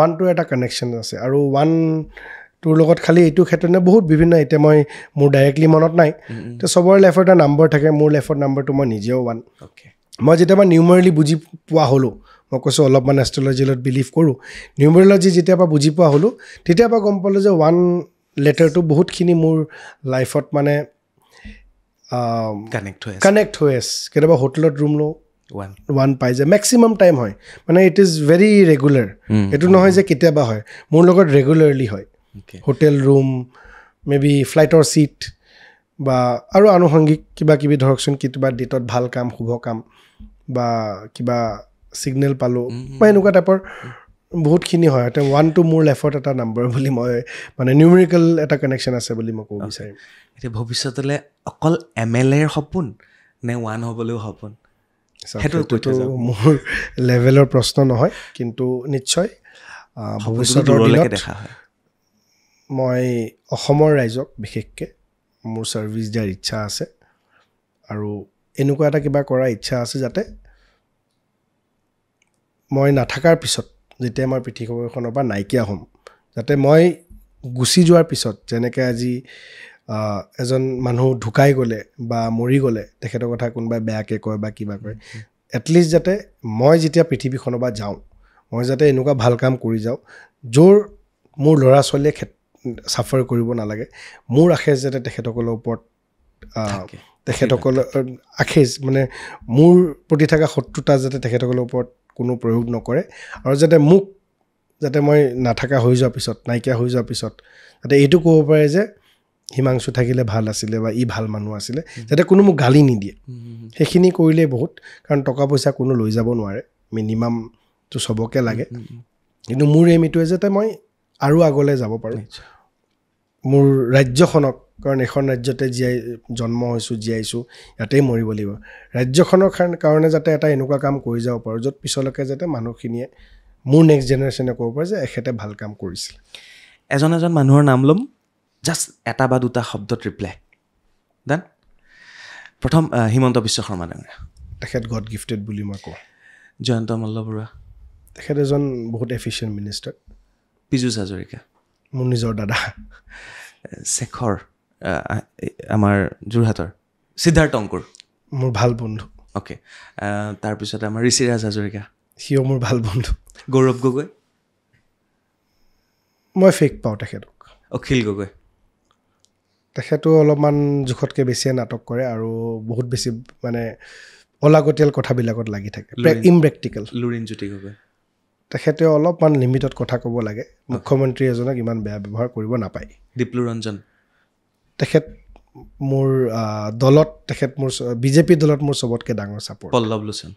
1টোৰ এটা কানেকশ্যন আছে আৰু 1টোৰ লগত খালি এইটো ক্ষেত্ৰত বহুত বিভিন্ন এতিয়া মই মোৰ ডাইৰেক্টলি মনত নাই তো চবৰে লাইফৰ এটা নম্বৰ থাকে মোৰ লাইফৰ নাম্বাৰটো মই নিজেও 1 মই যেতিয়া মই নিউমাৰেলি বুজি পোৱা হ'লোঁ মই কৈছোঁ অলপমান এষ্ট্ৰলজিলত বিলিভ কৰোঁ নিউমাৰলজি যেতিয়াৰ পৰা বুজি পোৱা হ'লোঁ তেতিয়াৰ পৰা গম পালোঁ যে 1 লেটাৰটো বহুতখিনি মোৰ লাইফত মানে কানেক্ট হৈ আছে কেতিয়াবা হোটেলত ৰুম লওঁ 1 পাই যায় মেক্সিমাম টাইম হয় মানে ইট ইজ ভেৰি ৰেগুলাৰ এইটো নহয় যে কেতিয়াবা হয় মোৰ লগত ৰেগুলাৰলি হয় হোটেল ৰুম মে বি ফ্লাইটৰ ছিট বা আৰু আনুষংগিক কিবা কিবি ধৰকচোন কেতিয়াবা ডেটত ভাল কাম শুভ কাম বা কিবা ছিগনেল পালোঁ বা এনেকুৱা টাইপৰ বহুতখিনি হয় 1টো মোৰ লাইফত এটা নাম্বাৰ বুলি মই মানে নিউমেৰিকেল এটা কানেকশ্যন আছে বুলি মই ক'ব বিচাৰিম এতিয়া ভৱিষ্যতলৈ অকল MLAৰ সপোন নে 1 হ'বলৈও সপোন সেইটোতো মোৰ লেভেলৰ প্ৰশ্ন নহয় কিন্তু নিশ্চয় ভৱিষ্যতৰ দিনত দেখা হয় মই অসমৰ ৰাইজক বিশেষকৈ মোৰ ছাৰ্ভিচ দিয়াৰ ইচ্ছা আছে আৰু এনেকুৱা এটা কিবা কৰাৰ ইচ্ছা আছে যাতে মই নাথাকাৰ পিছত যেতিয়া মই পৃথিৱীখনৰ পৰা নাইকিয়া হ'ম যাতে মই গুচি যোৱাৰ পিছত যেনেকৈ আজি এজন মানুহ ঢুকাই গ'লে বা মৰি গ'লে তেখেতৰ কথা কোনোবাই বেয়াকৈ কয় বা কিবা কয় এটলিষ্ট যাতে মই যেতিয়া পৃথিৱীখনৰ পৰা যাওঁ মই যাতে এনেকুৱা ভাল কাম কৰি যাওঁ য'ৰ মোৰ ল'ৰা ছোৱালীয়ে ছাফাৰ কৰিব নালাগে মোৰ আশেষ যাতে তেখেতসকলৰ ওপৰত তেখেতসকলৰ আশেষ মানে মোৰ প্ৰতি থকা শত্ৰুতা যাতে তেখেতসকলৰ ওপৰত কোনো প্ৰয়োগ নকৰে আৰু যাতে মোক যাতে মই নাথাকা হৈ যোৱাৰ পিছত নাইকিয়া হৈ যোৱাৰ পিছত যাতে এইটো ক'ব পাৰে যে হিমাংশু থাকিলে ভাল আছিলে বা ই ভাল মানুহ আছিলে যাতে কোনো মোক গালি নিদিয়ে সেইখিনি কৰিলেই বহুত কাৰণ টকা পইচা কোনো লৈ যাব নোৱাৰে মিনিমামটো চবকে লাগে কিন্তু মোৰ এইম এইটোৱে যাতে মই আৰু আগলৈ যাব পাৰোঁ মোৰ ৰাজ্যখনক কাৰণ এখন ৰাজ্যতে জন্ম হৈছোঁ জীয়াইছোঁ ইয়াতেই মৰিব লাগিব ৰাজ্যখনৰ কাৰণে যাতে এটা এনেকুৱা কাম কৰি যাব পাৰোঁ য'ত পিছলৈকে যাতে মানুহখিনিয়ে মোৰ নেক্সট জেনেৰেশ্যনে ক'ব পাৰে যে এখেতে ভাল কাম কৰিছিল এজন মানুহৰ নাম ল'ম জাষ্ট 1 বা 2 শব্দত ৰিপ্লাই ডান প্ৰথম হিমন্ত বিশ্ব শৰ্মা ডাঙৰীয়া তেখেত গড গিফটেড বুলি মই কওঁ জয়ন্ত মল্ল বৰুৱা তেখেত এজন বহুত এফিচিয়েণ্ট মিনিষ্টাৰ পীযুষ হাজৰিকা মোৰ নিজৰ দাদা শেখৰ আমাৰ যোৰহাটৰ সিদ্ধাৰ্থ অংকুৰ মোৰ ভাল বন্ধু অ'কে তাৰপিছত আমাৰ ঋষিৰাজ হাজৰিকা সিও মোৰ ভাল বন্ধু গৌৰৱ গগৈ মই ফেক পাওঁ তেখেতক অখিল গগৈ তেখেতো অলপমান জোখতকৈ বেছিয়ে নাটক কৰে আৰু বহুত বেছি মানে অলাগতিয়াল কথাবিলাকত লাগি থাকে ইমপ্ৰেক্টিকেল লুৰিণজ্যোতি গগৈ তেখেতে অলপমান লিমিটত কথা ক'ব লাগে মুখ্যমন্ত্ৰী এজনক ইমান বেয়া ব্যৱহাৰ কৰিব নাপায় দীপলু ৰঞ্জন তেখেত মোৰ দলত তেখেত মোৰ বিজেপি দলত মোৰ চবতকৈ ডাঙৰ ছাপৰ্ট পল্লৱ লোচন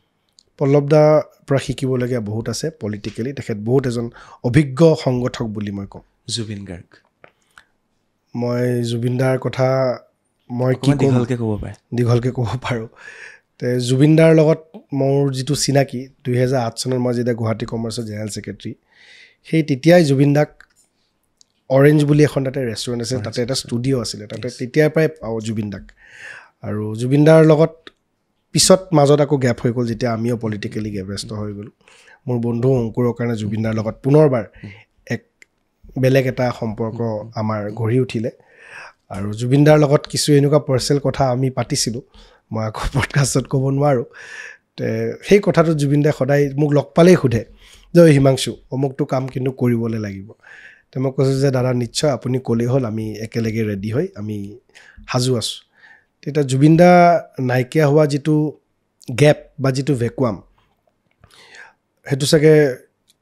পল্লৱদাৰ পৰা শিকিবলগীয়া বহুত আছে পলিটিকেলি তেখেত বহুত এজন অভিজ্ঞ সংগঠক বুলি মই ক'ম জুবিন গাৰ্গ মই জুবিনদাৰ কথা মই কি দীঘলকৈ ক'ব পাৰোঁ জুবিনদাৰ লগত মোৰ যিটো চিনাকি 2008 চনত মই যেতিয়া গুৱাহাটী কমাৰ্চৰ জেনেৰেল ছেক্ৰেটাৰী সেই তেতিয়াই জুবিনদাক অৰেঞ্জ বুলি এখন তাতে ৰেষ্টুৰেণ্ট আছিল তাতে এটা ষ্টুডিঅ' আছিলে তাতে তেতিয়াৰ পৰাই পাওঁ জুবিনদাক আৰু জুবিনদাৰ লগত পিছত মাজত আকৌ গেপ হৈ গ'ল যেতিয়া আমিও পলিটিকেলি ব্যস্ত হৈ গ'লোঁ মোৰ বন্ধু অংকুৰৰ কাৰণে জুবিনদাৰ লগত পুনৰবাৰ এক বেলেগ এটা সম্পৰ্ক আমাৰ গঢ়ি উঠিলে আৰু জুবিনদাৰ লগত কিছু এনেকুৱা পাৰ্চনেল কথা আমি পাতিছিলোঁ মই আকৌ পডকাষ্টত ক'ব নোৱাৰোঁ সেই কথাটো জুবিনদাই সদায় মোক লগ পালেই সোধে যে হিমাংশু অমুকটো কাম কিন্তু কৰিবলৈ লাগিব মই কৈছোঁ যে দাদা নিশ্চয় আপুনি ক'লেই হ'ল আমি একেলগে ৰেডি হৈ আমি সাজু আছোঁ তেতিয়া জুবিনদা নাইকিয়া হোৱা যিটো গেপ বা যিটো ভেকুৱাম সেইটো চাগে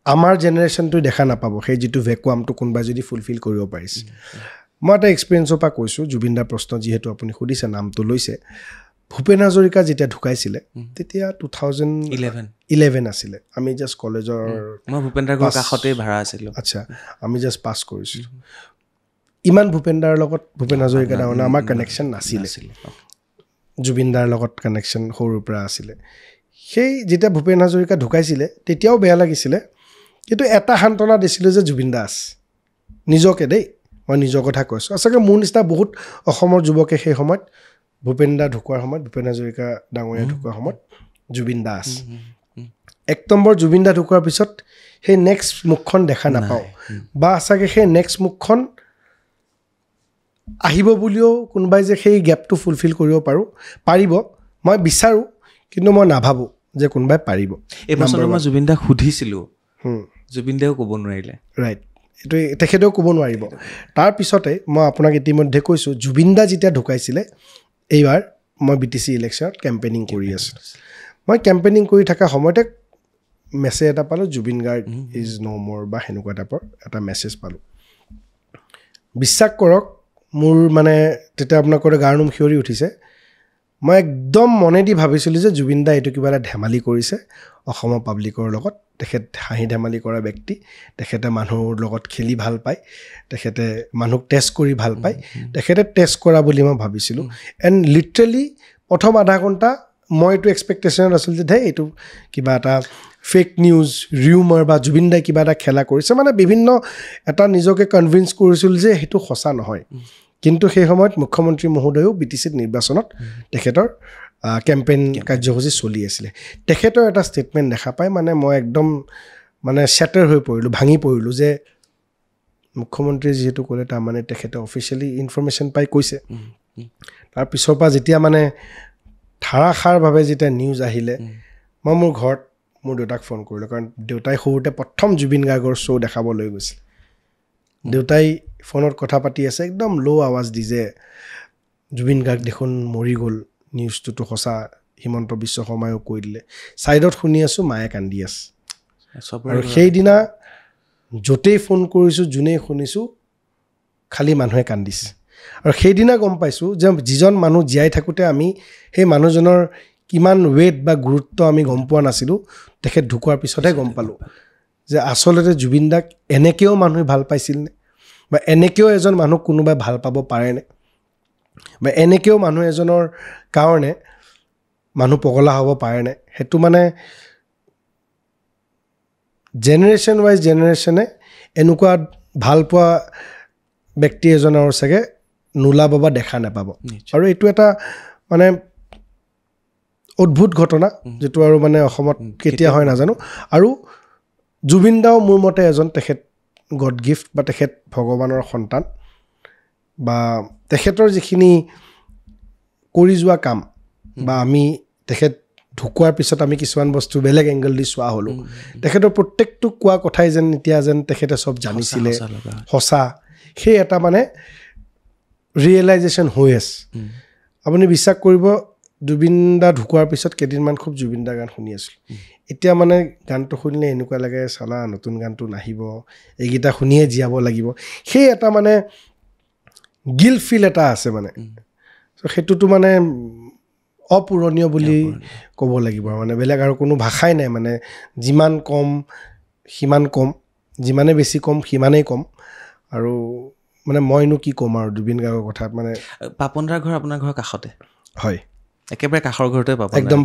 আমাৰ জেনেৰেশ্যনটো দেখা নাপাব সেই যিটো ভেকুৱামটো কোনোবাই যদি ফুলফিল কৰিব পাৰিছে মই এটা এক্সপিৰিয়েঞ্চৰ পৰা কৈছোঁ জুবিনদাৰ প্ৰশ্ন যিহেতু আপুনি সুধিছে নামটো লৈছে ভূপেন হাজৰিকা যেতিয়া ঢুকাইছিলে তেতিয়া 2011 আছিলে আমি জাষ্ট কলেজৰ মই ভূপেন্দ্ৰ ঘৰৰ কাষতেই ভাড়া আছিলোঁ আচ্ছা আমি জাষ্ট পাছ কৰিছিলোঁ ইমান ভূপেন হাজৰিকা ডাঙৰ আমাৰ কানেকশ্যন নাছিলে জুবিন দাৰ লগত কানেকশ্যন সৰুৰ পৰা আছিলে সেই যেতিয়া ভূপেন হাজৰিকা ঢুকাইছিলে তেতিয়াও বেয়া লাগিছিলে কিন্তু এটা সান্তনা দিছিলোঁ যে জুবিন দা আছে নিজকে দেই মই নিজৰ কথা কৈছোঁ আচলতে মোৰ নিচিনা বহুত অসমৰ যুৱকে সেই সময়ত ভূপেন দা ঢুকোৱাৰ সময়ত ভূপেন হাজৰিকা ডাঙৰীয়া ঢুকোৱাৰ সময়ত জুবিন দা আছে 1 নম্বৰ জুবিন দা ঢুকোৱাৰ পিছত সেই নেক্সট মুখখন দেখা নাপাওঁ বা আচাকে সেই নেক্সট মুখখন আহিব বুলিও কোনোবাই যে সেই গেপটো ফুলফিল কৰিব পাৰিব মই বিচাৰোঁ কিন্তু মই নাভাবোঁ যে কোনোবাই পাৰিব এই বছৰটো মই জুবিন দাক সুধিছিলোঁ জুবিন দাও ক'ব নোৱাৰিলে ৰাইট এইটো তেখেতেও ক'ব নোৱাৰিব তাৰপিছতে মই আপোনাক ইতিমধ্যে কৈছোঁ জুবিন দা যেতিয়া ঢুকাইছিলে এইবাৰ মই BTC ইলেকশ্যনত কেম্পেইনিং কৰি আছোঁ মই কেম্পেইনিং কৰি থকা সময়তে মেছেজ এটা পালোঁ জুবিন গাৰ্গ ইজ ন' মোৰ বা সেনেকুৱা টাইপৰ এটা মেছেজ পালোঁ বিশ্বাস কৰক মোৰ মানে তেতিয়া আপোনাক ক'লে গাৰ নোম শিয়ৰি উঠিছে মই একদম মনেদি ভাবিছিলোঁ যে জুবিন দা এইটো কিবা এটা ধেমালি কৰিছে অসমৰ পাব্লিকৰ লগত তেখেত হাঁহি ধেমালি কৰা ব্যক্তি তেখেতে মানুহৰ লগত খেলি ভাল পায় তেখেতে মানুহক টেষ্ট কৰি ভাল পায় তেখেতে টেষ্ট কৰা বুলি মই ভাবিছিলোঁ এণ্ড লিটাৰেলি প্ৰথম আধা ঘণ্টা মই এইটো এক্সপেক্টেশ্যনত আছিল যে এইটো কিবা এটা ফেক নিউজ ৰিউমাৰ বা জুবিন দাই কিবা এটা খেলা কৰিছে মানে বিভিন্ন এটা নিজকে কনভিন্স কৰিছিলোঁ যে সেইটো সঁচা নহয় কিন্তু সেই সময়ত মুখ্যমন্ত্ৰী মহোদয়েও BTCত নিৰ্বাচনত তেখেতৰ কেম্পেইন কাৰ্যসূচী চলি আছিলে তেখেতৰ এটা ষ্টেটমেণ্ট দেখা পাই মানে মই একদম মানে শ্বেটাৰ হৈ পৰিলোঁ ভাঙি পৰিলোঁ যে মুখ্যমন্ত্ৰীয়ে যিহেতু ক'লে তাৰমানে তেখেতে অফিচিয়েলি ইনফৰমেশ্যন পাই কৈছে তাৰ পিছৰ পৰা যেতিয়া মানে ধাৰাসাৰভাৱে যেতিয়া নিউজ আহিলে মই মোৰ ঘৰত মোৰ দেউতাক ফোন কৰিলোঁ কাৰণ দেউতাই সৰুতে প্ৰথম জুবিন গাৰ্গৰ শ্ব' দেখাবলৈ গৈছিল দেউতাই ফোনত কথা পাতি আছে একদম ল' আৱাজ দি যে জুবিন গাৰ্গ দেখোন মৰি গ'ল নিউজটোতো সঁচা হিমন্ত বিশ্ব শৰ্মায়ো কৈ দিলে ছাইডত শুনি আছোঁ মায়ে কান্দি আছে আৰু সেইদিনা য'তেই ফোন কৰিছোঁ যোনেই শুনিছোঁ খালী মানুহে কান্দিছে আৰু সেইদিনা গম পাইছোঁ যে যিজন মানুহ জীয়াই থাকোঁতে আমি সেই মানুহজনৰ কিমান ৱেইট বা গুৰুত্ব আমি গম পোৱা নাছিলোঁ তেখেত ঢুকোৱাৰ পিছতহে গম পালোঁ যে আচলতে জুবিন দাক এনেকৈও মানুহে ভাল পাইছিলনে বা এনেকৈও এজন মানুহ কোনোবাই ভাল পাব পাৰেনে বা এনেকৈও মানুহ এজনৰ কাৰণে মানুহ পগলা হ'ব পাৰেনে সেইটো মানে জেনেৰেশ্যন ৱাইজ জেনেৰেশ্যনে এনেকুৱা ভাল পোৱা ব্যক্তি এজনৰ চাগে নোলাব বা দেখা নাপাব আৰু এইটো এটা মানে অদ্ভুত ঘটনা যিটো আৰু মানে অসমত কেতিয়া হয় নাজানো আৰু জুবিন দাও মোৰ মতে এজন তেখেত গড গিফ্ট বা তেখেত ভগৱানৰ সন্তান বা তেখেতৰ যিখিনি কৰি যোৱা কাম বা আমি তেখেত ঢুকোৱাৰ পিছত আমি কিছুমান বস্তু বেলেগ এংগল দি চোৱা হ'লোঁ তেখেতৰ প্ৰত্যেকটো কোৱা কথাই যেন এতিয়া যেন তেখেতে চব জানিছিলে সঁচা সেই এটা মানে ৰিয়েলাইজেশ্যন হৈ আছে আপুনি বিশ্বাস কৰিব জুবিন দা ঢুকোৱাৰ পিছত কেইদিনমান খুব জুবিন দাৰ গান শুনি আছিলোঁ এতিয়া মানে গানটো শুনিলে এনেকুৱা লাগে চালা নতুন গানটো নাহিব এইকেইটা শুনিয়ে জীয়াব লাগিব সেই এটা মানে গিল ফিল এটা আছে মানে চ' সেইটোতো মানে অপূৰণীয় বুলি ক'ব লাগিব মানে বেলেগ আৰু কোনো ভাষাই নাই মানে যিমান কম সিমান কম যিমানে বেছি কম সিমানেই কম আৰু মানে মইনো কি ক'ম আৰু জুবিন গাৰ্গৰ কথাত মানে পাপন দাৰ ঘৰ আপোনাৰ ঘৰৰ কাষতে হয় একেবাৰে কাষৰ ঘৰতে পাপন একদম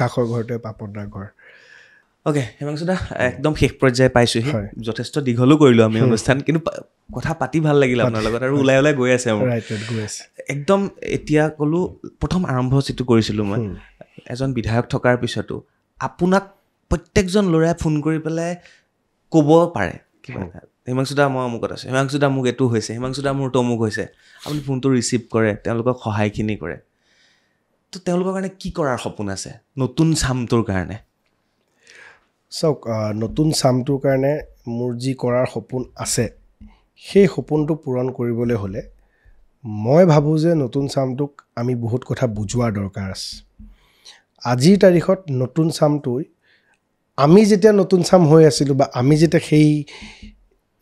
কাষৰ ঘৰতে পাপন দাৰ ঘৰ অ'কে হিমাংশু দা একদম শেষ পৰ্যায়ে পাইছোঁহি যথেষ্ট দীঘলো কৰিলোঁ আমি অনুষ্ঠান কিন্তু কথা পাতি ভাল লাগিল আপোনাৰ লগত আৰু ওলাই ওলাই গৈ আছে মোৰ একদম এতিয়া ক'লোঁ প্ৰথম আৰম্ভ যিটো কৰিছিলোঁ মই এজন বিধায়ক থকাৰ পিছতো আপোনাক প্ৰত্যেকজন ল'ৰাই ফোন কৰি পেলাই ক'ব পাৰে কিবা এটা হিমাংশু দা মই অমুকত আছোঁ হিমাংশু দা মোক এইটো হৈছে হিমাংশু দা মোৰ তমুক হৈছে আপুনি ফোনটো ৰিচিভ কৰে তেওঁলোকক সহায়খিনি কৰে তো তেওঁলোকৰ কাৰণে কি কৰাৰ সপোন আছে নতুন চামটোৰ কাৰণে চাওক নতুন চামটোৰ কাৰণে মোৰ যি কৰাৰ সপোন আছে সেই সপোনটো পূৰণ কৰিবলৈ হ'লে মই ভাবোঁ যে নতুন চামটোক আমি বহুত কথা বুজোৱাৰ দৰকাৰ আছে আজিৰ তাৰিখত নতুন চামটোই আমি যেতিয়া নতুন চাম হৈ আছিলোঁ বা আমি যেতিয়া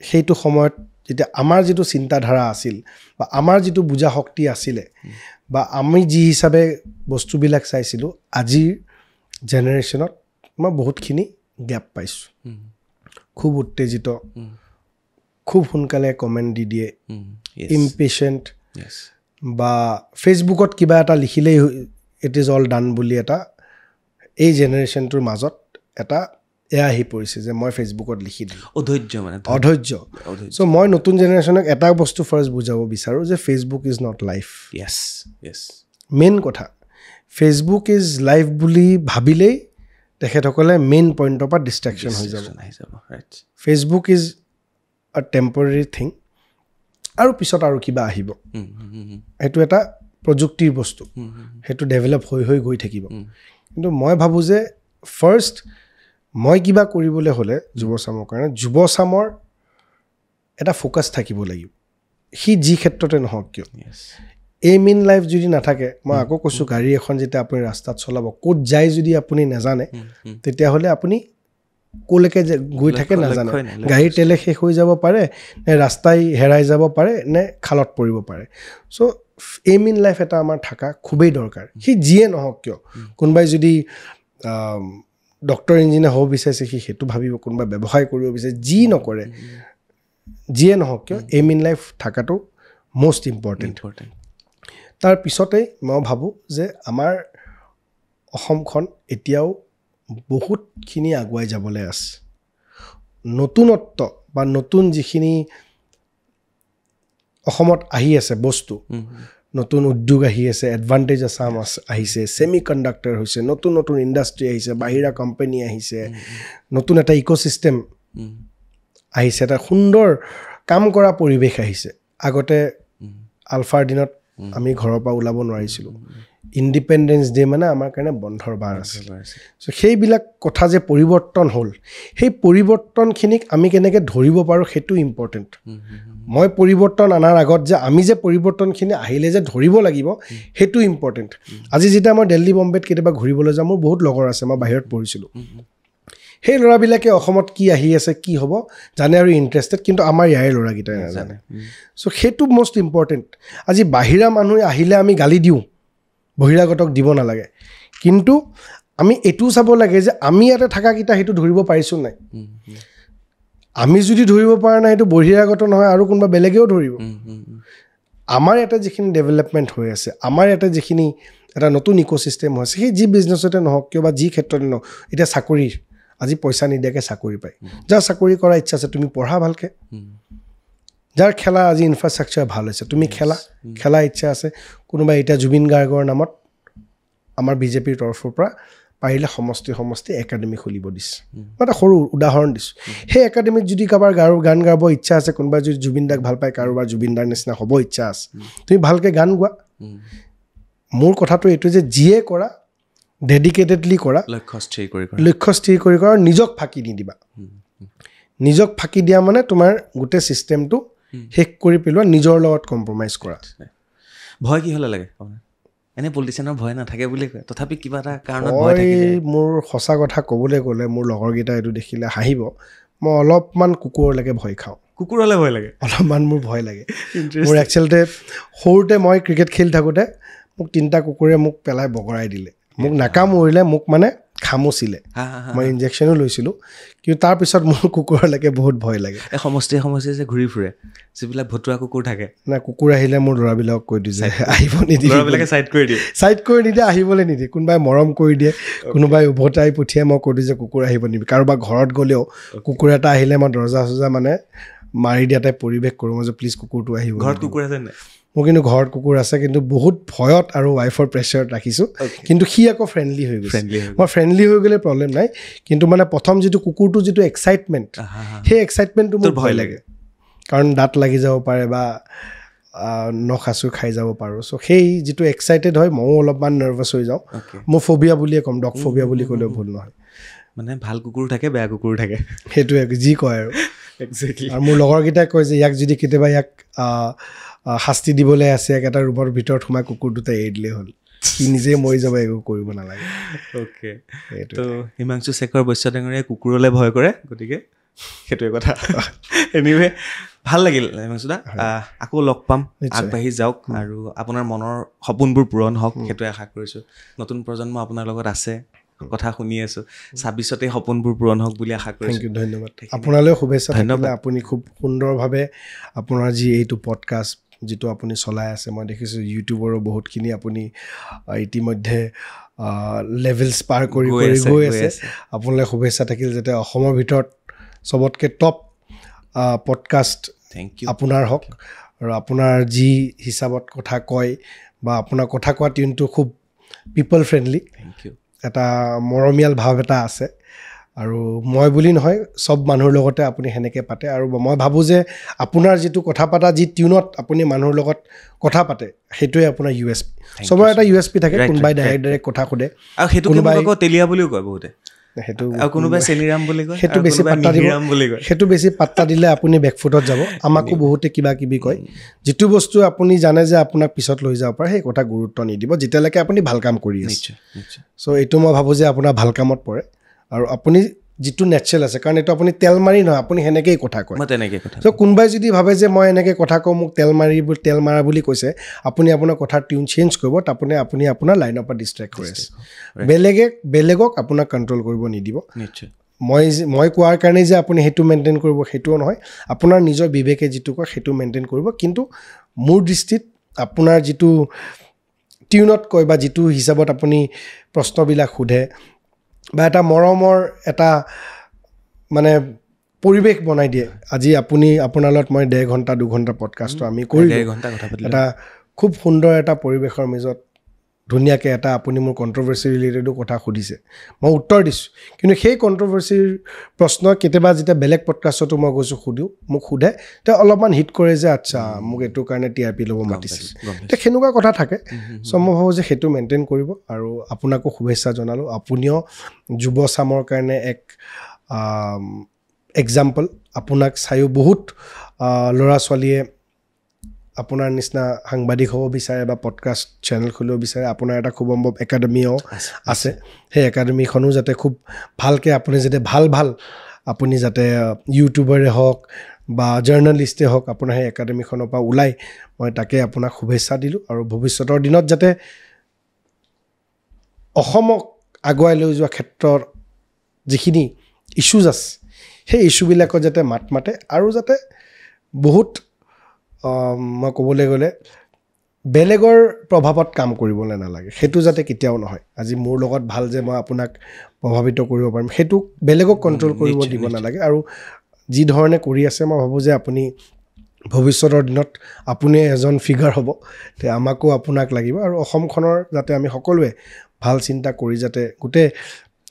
সেইটো সময়ত যেতিয়া আমাৰ যিটো চিন্তাধাৰা আছিল বা আমাৰ যিটো বুজা শক্তি আছিলে বা আমি যি হিচাপে বস্তুবিলাক চাইছিলোঁ আজিৰ জেনেৰেশ্যনত মই বহুতখিনি গেপ পাইছোঁ খুব উত্তেজিত খুব সোনকালে কমেণ্ট দি দিয়ে, Yes. ইম্পেচেণ্ট, Yes. বা ফেচবুকত কিবা এটা লিখিলেই ইট ইজ অল ডান বুলি এটা এই জেনেৰেশ্যনটোৰ মাজত এটা এয়া আহি পৰিছে যে মই ফেচবুকত লিখি দিম, অধৈৰ্য মানে অধৈৰ্য। চ' মই নতুন জেনেৰেশ্যনক এটা বস্তু ফাৰ্ষ্ট বুজাব বিচাৰোঁ যে Facebook is not life. Yes. Yes. Main কথা ফেচবুক ইজ লাইফ বুলি ভাবিলেই তেখেতসকলে মেইন পইণ্টৰ পৰা ডিষ্ট্ৰেকশ্যন হৈ যাব। Right. Facebook is a temporary thing, আৰু পিছত আৰু কিবা আহিব, সেইটো এটা প্ৰযুক্তিৰ বস্তু, সেইটো ডেভেলপ হৈ হৈ গৈ থাকিব। কিন্তু মই ভাবোঁ যে ফাৰ্ষ্ট মই কিবা কৰিবলৈ হ'লে যুৱচামৰ কাৰণে যুৱচামৰ এটা ফ'কাছ থাকিব লাগিব, সি যি ক্ষেত্ৰতে নহওক কিয়। Yes. এইম ইন লাইফ যদি নাথাকে, মই আকৌ কৈছোঁ গাড়ী এখন যেতিয়া আপুনি ৰাস্তাত চলাব, ক'ত যায় যদি আপুনি নাজানে, তেতিয়াহ'লে আপুনি ক'লৈকে গৈ থাকে নাজানে। গাড়ীৰ তেলে শেষ হৈ যাব পাৰে, নে ৰাস্তাই হেৰাই যাব পাৰে, নে খালত পৰিব পাৰে। চ' এইম ইন লাইফ এটা আমাৰ থকা খুবেই দৰকাৰ, সি যিয়ে নহওক কিয়। কোনোবাই যদি ডক্টৰ ইঞ্জিনিয়াৰ হ'ব বিচাৰিছে, সি সেইটো ভাবিব, কোনোবাই ব্যৱসায় কৰিব বিচাৰে, যি নকৰে, যিয়ে নহওক কিয় এইম ইন লাইফ থকাটো মষ্ট ইম্পৰ্টেণ্ট। তাৰ পিছতেই মই ভাবোঁ যে আমাৰ অসমখন এতিয়াও বহুতখিনি আগুৱাই যাবলৈ আছে। নতুনত্ব বা নতুন যিখিনি অসমত আহি আছে বস্তু, নতুন উদ্যোগ আহি আছে, এডভান্টেজ আছাম আহিছে, ছেমি কণ্ডাক্টৰ হৈছে, নতুন নতুন ইণ্ডাষ্ট্ৰি আহিছে, বাহিৰা কোম্পানী আহিছে, নতুন এটা ইক'ছিষ্টেম আহিছে, এটা সুন্দৰ কাম কৰা পৰিৱেশ আহিছে। আগতে আলফাৰ দিনত আমি ঘৰৰ পৰা ওলাব নোৱাৰিছিলোঁ, ইণ্ডিপেণ্ডেঞ্চ ডে মানে আমাৰ কাৰণে বন্ধৰ বাৰ আছিল। চ' সেইবিলাক কথা যে পৰিৱৰ্তন হ'ল, সেই পৰিৱৰ্তনখিনিক আমি কেনেকৈ ধৰিব পাৰোঁ সেইটো ইম্পৰ্টেণ্ট। মই পৰিৱৰ্তন অনাৰ আগত যে আমি যে পৰিৱৰ্তনখিনি আহিলে যে ধৰিব লাগিব সেইটো ইম্পৰ্টেণ্ট। আজি যেতিয়া মই দিল্লী বম্বেত কেতিয়াবা ঘূৰিবলৈ যাওঁ, মোৰ বহুত লগৰ আছে, মই বাহিৰত পঢ়িছিলোঁ, সেই ল'ৰাবিলাকে অসমত কি আহি আছে, কি হ'ব জানে আৰু ইণ্টাৰেষ্টেড, কিন্তু আমাৰ ইয়াৰে ল'ৰাকেইটাই নাজানে। চ' সেইটো মষ্ট ইম্পৰ্টেণ্ট। আজি বাহিৰা মানুহ আহিলে আমি গালি দিওঁ, বহিৰাগতক দিব নালাগে, কিন্তু আমি এইটোও চাব লাগে যে আমি ইয়াতে থাকাকেইটা সেইটো ধৰিব পাৰিছোঁ নাই। আমি যদি ধৰিব পৰা নাই, সেইটো বহিৰাগত নহয়, আৰু কোনোবা বেলেগেও ধৰিব। আমাৰ ইয়াতে যিখিনি ডেভেলপমেণ্ট হৈ আছে, আমাৰ ইয়াতে যিখিনি এটা নতুন ইক'ছিষ্টেম হৈছে, সেই যি বিজনেছতে নহওক কিয় বা যি ক্ষেত্ৰতে নহওক, এতিয়া চাকৰিৰ আজি পইচা নিদিয়াকৈ চাকৰি পায়। যাৰ চাকৰি কৰাৰ ইচ্ছা আছে তুমি পঢ়া ভালকৈ, যাৰ খেলা আজি ইনফ্ৰাষ্ট্ৰাকচাৰ ভাল হৈছে তুমি খেলা ইচ্ছা আছে। কোনোবাই এতিয়া জুবিন গাৰ্গৰ নামত আমাৰ বিজেপিৰ তৰফৰ পৰা পাৰিলে সমষ্টি একাডেমি খুলিব দিছে। মই এটা সৰু উদাহৰণ দিছোঁ। সেই একাডেমিত যদি কাৰোবাৰ গান গাব ইচ্ছা আছে, কোনোবাই যদি জুবিন দাক ভাল পায়, কাৰোবাৰ জুবিন দাৰ নিচিনা হ'ব ইচ্ছা আছে, তুমি ভালকৈ গান গোৱা। মোৰ কথাটো এইটো যে যিয়ে কৰা ডেডিকেটেডলি কৰা, লক্ষ্য স্থিৰ কৰি কৰা, নিজক ফাঁকি নিদিবা। নিজক ফাঁকি দিয়া মানে তোমাৰ গোটেই ছিষ্টেমটো শেষ কৰি পেলোৱা, নিজৰ লগত কম্প্ৰমাইজ কৰা। ভয় কি হ'লে লাগে? এনে পলিটিচিয়ানৰ ভয় নাথাকে বুলি কয়, তথাপি কিবা এটা কাৰণত ভয় থাকে। মোৰ সঁচা কথা ক'বলৈ গ'লে, মোৰ লগৰকেইটা এইটো দেখিলে হাঁহিব, মই অলপমান কুকুৰলৈকে ভয় খাওঁ। কুকুৰলৈ ভয় লাগে? অলপমান মোৰ ভয় লাগে। মোৰ একচুৱেলতে সৰুতে মই ক্ৰিকেট খেলি থাকোঁতে মোক 3টা কুকুৰে মোক পেলাই বগৰাই দিলে। মোক নাকামুৰিলে, মোক মানে খামুচিলে, মই ইনজেকশ্যনো লৈছিলোঁ, কিন্তু তাৰপিছত মোৰ কুকুৰলৈকে বহুত ভয় লাগে। এই সমষ্টি যে ঘূৰি ফুৰে, যিবিলাক ভতুৱা কুকুৰ থাকে, না কুকুৰ আহিলে মোৰ ল'ৰাবিলাকক কৈ দিওঁ যে আহিব নিদিয়ে, ল'ৰাবিলাকে ছাইড কৰি নিদিয়ে, আহিবলৈ নিদিয়ে। কোনোবাই মৰম কৰি দিয়ে, কোনোবাই উভতাই পঠিয়াই, মই কৈ দিওঁ যে কুকুৰ আহিব নিদিয়ে। কাৰোবাৰ ঘৰত গ'লেও কুকুৰ এটা আহিলে মই দৰ্জা চৰ্জা মানে মাৰি দিয়া টাইপ পৰিৱেশ কৰোঁ, মই যে প্লিজ কুকুৰটো আহিব। ঘৰত কুকুৰ আছে নাই? মোৰ কিন্তু ঘৰত কুকুৰ আছে, কিন্তু বহুত ভয়ত আৰু ৱাইফৰ প্ৰেছাৰত ৰাখিছোঁ। কিন্তু সি আকৌ ফ্ৰেণ্ডলি হৈ গৈছে। মই ফ্ৰেণ্ডলি হৈ গ'লে প্ৰব্লেম নাই, কিন্তু মানে প্ৰথম যিটো কুকুৰটো যিটো এক্সাইটমেণ্ট, সেই এক্সাইটমেণ্টটো মোৰ ভয় লাগে, কাৰণ দাঁত লাগি যাব পাৰে বা নখ আঁচুৰ খাই যাব পাৰোঁ। চ' সেই যিটো এক্সাইটেড হয়, ময়ো অলপমান নাৰ্ভাছ হৈ যাওঁ। মোৰ ফবিয়া বুলিয়ে ক'ম, ডগ ফবিয়া বুলি ক'লেও ভুল নহয়। মানে ভাল কুকুৰ থাকে, বেয়া কুকুৰ থাকে, সেইটোৱে যি কয় আৰু। আৰু মোৰ লগৰকেইটাই কয় যে ইয়াক যদি কেতিয়াবা ইয়াক শাস্তি দিবলৈ আছে, এটা ৰুমৰ ভিতৰত সোমাই কুকুৰ দুটা এৰি দিলেই হ'ল, সি নিজে মৰি যাব, একো কৰিব নালাগে। অ'কে, তো হিমাংশু শেখৰ বৈশ্য ডাঙৰীয়াই কুকুৰলৈ ভয় কৰে, গতিকে সেইটোৱে কথা। এনিৱে ভাল লাগিল হিমাংশু দা, আকৌ লগ পাম, আগবাঢ়ি যাওক আৰু আপোনাৰ মনৰ সপোনবোৰ পূৰণ হওক, সেইটোৱে আশা কৰিছোঁ। নতুন প্ৰজন্ম আপোনাৰ লগত আছে, কথা শুনি আছোঁ 26তেই সপোনবোৰ পূৰণ হওক বুলি আশা থেংক কৰিছোঁ ইউ ধন্যবাদ আপোনালৈ শুভেচ্ছা থাকিলে আপুনি খুব সুন্দৰভাৱে আপোনাৰ যি এইটো পডকাষ্ট যিটো আপুনি চলাই আছে মই দেখিছোঁ ইউটিউবৰো বহুতখিনি আপুনি ইতিমধ্যে লেভেলছ পাৰ কৰি গৈ আছে আপোনালৈ শুভেচ্ছা থাকিল যাতে অসমৰ ভিতৰত চবতকৈ টপ পডকাষ্ট থেংক ইউ আপোনাৰ হওক আৰু আপোনাৰ যি হিচাপত কথা কয় বা আপোনাৰ কথা কোৱা টিউনটো খুব পিপল ফ্ৰেণ্ডলি থেংক ইউ এটা মৰমীয়াল ভাৱ এটা আছে আৰু মই বুলি নহয় চব মানুহৰ লগতে আপুনি সেনেকৈ পাতে আৰু মই ভাবোঁ যে আপোনাৰ যিটো কথা পতা যি টিউনত আপুনি মানুহৰ লগত কথা পাতে সেইটোৱে আপোনাৰ USP চবৰে এটা USP থাকে কোনোবাই ডাইৰেক্ট কথা সোধে আৰু সেইটো কোনোবাই আকৌ তেলীয়া বুলিও কয় বহুতে সেইটো আৰু কোনোবাই চেনিৰাম বুলি কয় সেইটো বেছি পাত্তা দিব সেইটো বেছি পাত্তা দিলে আপুনি বেকফুটত যাব আমাকো বহুতে কিবা কিবি কয় যিটো বস্তু আপুনি জানে যে আপোনাক পিছত লৈ যাব পাৰে সেই কথা গুৰুত্ব নিদিব যেতিয়ালৈকে আপুনি ভাল কাম কৰি আছে চ' এইটো মই ভাবোঁ যে আপোনাৰ ভাল কামত পৰে আৰু আপুনি যিটো নেচাৰেল আছে কাৰণ এইটো আপুনি তেল মাৰি নহয় আপুনি সেনেকৈয়ে কথা কয় মই তেনেকৈ কথা চ' কোনোবাই যদি ভাবে যে মই এনেকৈ কথা কওঁ মোক তেল মাৰা বুলি কৈছে আপুনি আপোনাৰ কথাৰ টিউন চেঞ্জ কৰিব আপুনি আপোনাৰ লাইনৰ পৰা ডিষ্ট্ৰেক্ট কৰি আছে বেলেগক আপোনাক কণ্ট্ৰল কৰিব নিদিব নিশ্চয় মই কোৱাৰ কাৰণে যে আপুনি সেইটো মেইনটেইন কৰিব সেইটোও নহয় আপোনাৰ নিজৰ বিবেকে যিটো কয় সেইটো মেইনটেইন কৰিব কিন্তু মোৰ দৃষ্টিত আপোনাৰ যিটো টিউনত কয় বা যিটো হিচাপত আপুনি প্ৰশ্নবিলাক সোধে বা এটা মৰমৰ এটা মানে পৰিৱেশ বনাই দিয়ে আজি আপুনি আপোনাৰ লগত মই 1.5 ঘণ্টা 2 ঘণ্টা পডকাষ্টটো আমি কৰিলোঁ এটা খুব সুন্দৰ এটা পৰিৱেশৰ মাজত ধুনীয়াকৈ এটা আপুনি মোৰ কণ্ট্ৰভাৰ্চি ৰিলেটেডো কথা সুধিছে মই উত্তৰ দিছোঁ কিন্তু সেই কণ্ট্ৰভাৰ্চিৰ প্ৰশ্ন কেতিয়াবা যেতিয়া বেলেগ পডকাষ্টতো মই গৈছোঁ মোক সোধে তেওঁ অলপমান হিট কৰে যে আচ্ছা মোক এইটো কাৰণে TRP ল'ব মাতিছিল এতিয়া সেনেকুৱা কথা থাকে চ' মই ভাবোঁ যে সেইটো মেইনটেইন কৰিব আৰু আপোনাকো শুভেচ্ছা জনালোঁ আপুনিও যুৱ চামৰ কাৰণে এক এক্সাম্পল আপোনাক চায়ো বহুত ল'ৰা ছোৱালীয়ে আপোনাৰ নিচিনা সাংবাদিক হ'ব বিচাৰে বা পডকাষ্ট চেনেল খুলিব বিচাৰে আপোনাৰ এটা খুব সম্ভৱ একাডেমিও আছে সেই একাডেমিখনো যাতে খুব ভালকৈ আপুনি যাতে ভাল আপুনি যাতে ইউটিউবাৰে হওক বা জাৰ্নেলিষ্টে হওক আপোনাৰ সেই একাডেমিখনৰ পৰা ওলাই মই তাকে আপোনাক শুভেচ্ছা দিলোঁ আৰু ভৱিষ্যতৰ দিনত যাতে অসমক আগুৱাই লৈ যোৱা ক্ষেত্ৰৰ যিখিনি ইছ্যুজ আছে সেই ইছ্যুবিলাকত যাতে মাত মাতে আৰু যাতে বহুত মই ক'বলৈ গ'লে বেলেগৰ প্ৰভাৱত কাম কৰিবলৈ নালাগে সেইটো যাতে কেতিয়াও নহয় আজি মোৰ লগত ভাল যে মই আপোনাক প্ৰভাৱিত কৰিব পাৰিম সেইটো বেলেগক কণ্ট্ৰল কৰিব দিব নালাগে আৰু যি ধৰণে কৰি আছে মই ভাবোঁ যে আপুনি ভৱিষ্যতৰ দিনত আপুনি এজন ফিগাৰ হ'ব তে আমাকো আপোনাক লাগিব আৰু অসমখনৰ যাতে আমি সকলোৱে ভাল চিন্তা কৰি যাতে গোটেই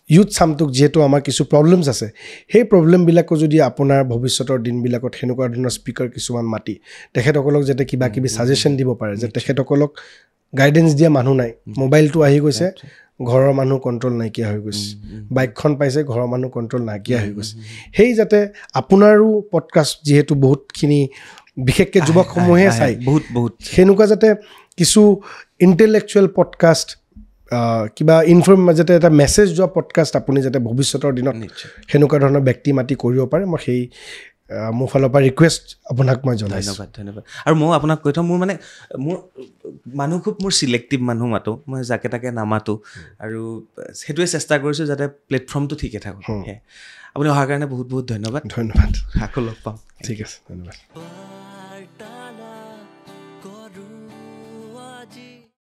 ইউথ চামটোক যিহেতু আমাৰ কিছু প্ৰব্লেমছ আছে সেই প্ৰব্লেমবিলাকো যদি আপোনাৰ ভৱিষ্যতৰ দিনবিলাকত সেনেকুৱা ধৰণৰ স্পীকাৰ কিছুমান মাতি তেখেতসকলক যাতে কিবা কিবি ছাজেশ্যন দিব পাৰে যে তেখেতসকলক গাইডেন্স দিয়া মানুহ নাই মোবাইলটো আহি গৈছে ঘৰৰ মানুহ কণ্ট্ৰল নাইকিয়া হৈ গৈছে বাইকখন পাইছে ঘৰৰ মানুহ কণ্ট্ৰল নাইকিয়া হৈ গৈছে সেই যাতে আপোনাৰো পডকাষ্ট যিহেতু বহুতখিনি বিশেষকৈ যুৱকসমূহে চায় বহুত সেনেকুৱা যাতে কিছু ইণ্টেলেকচুৱেল পডকাষ্ট কিবা যাতে এটা মেছেজ যোৱা পডকাষ্ট আপুনি যাতে ভৱিষ্যতৰ দিনত সেনেকুৱা ধৰণৰ ব্যক্তি মাতি কৰিব পাৰে মই সেই মোৰ ফালৰ পৰা ৰিকুৱেষ্ট আপোনাক মই জনাইছোঁ ধন্যবাদ আৰু মই আপোনাক কৈ থওঁ মোৰ মানুহ খুব মোৰ চিলেক্টিভ মানুহ মাতো মই যাকে তাকে নামাতো আৰু সেইটোৱে চেষ্টা কৰিছোঁ যাতে প্লেটফৰ্মটো ঠিকে থাকক আপুনি অহাৰ কাৰণে বহুত বহুত ধন্যবাদ ধন্যবাদ আকৌ লগ পাম ঠিক আছে ধন্যবাদ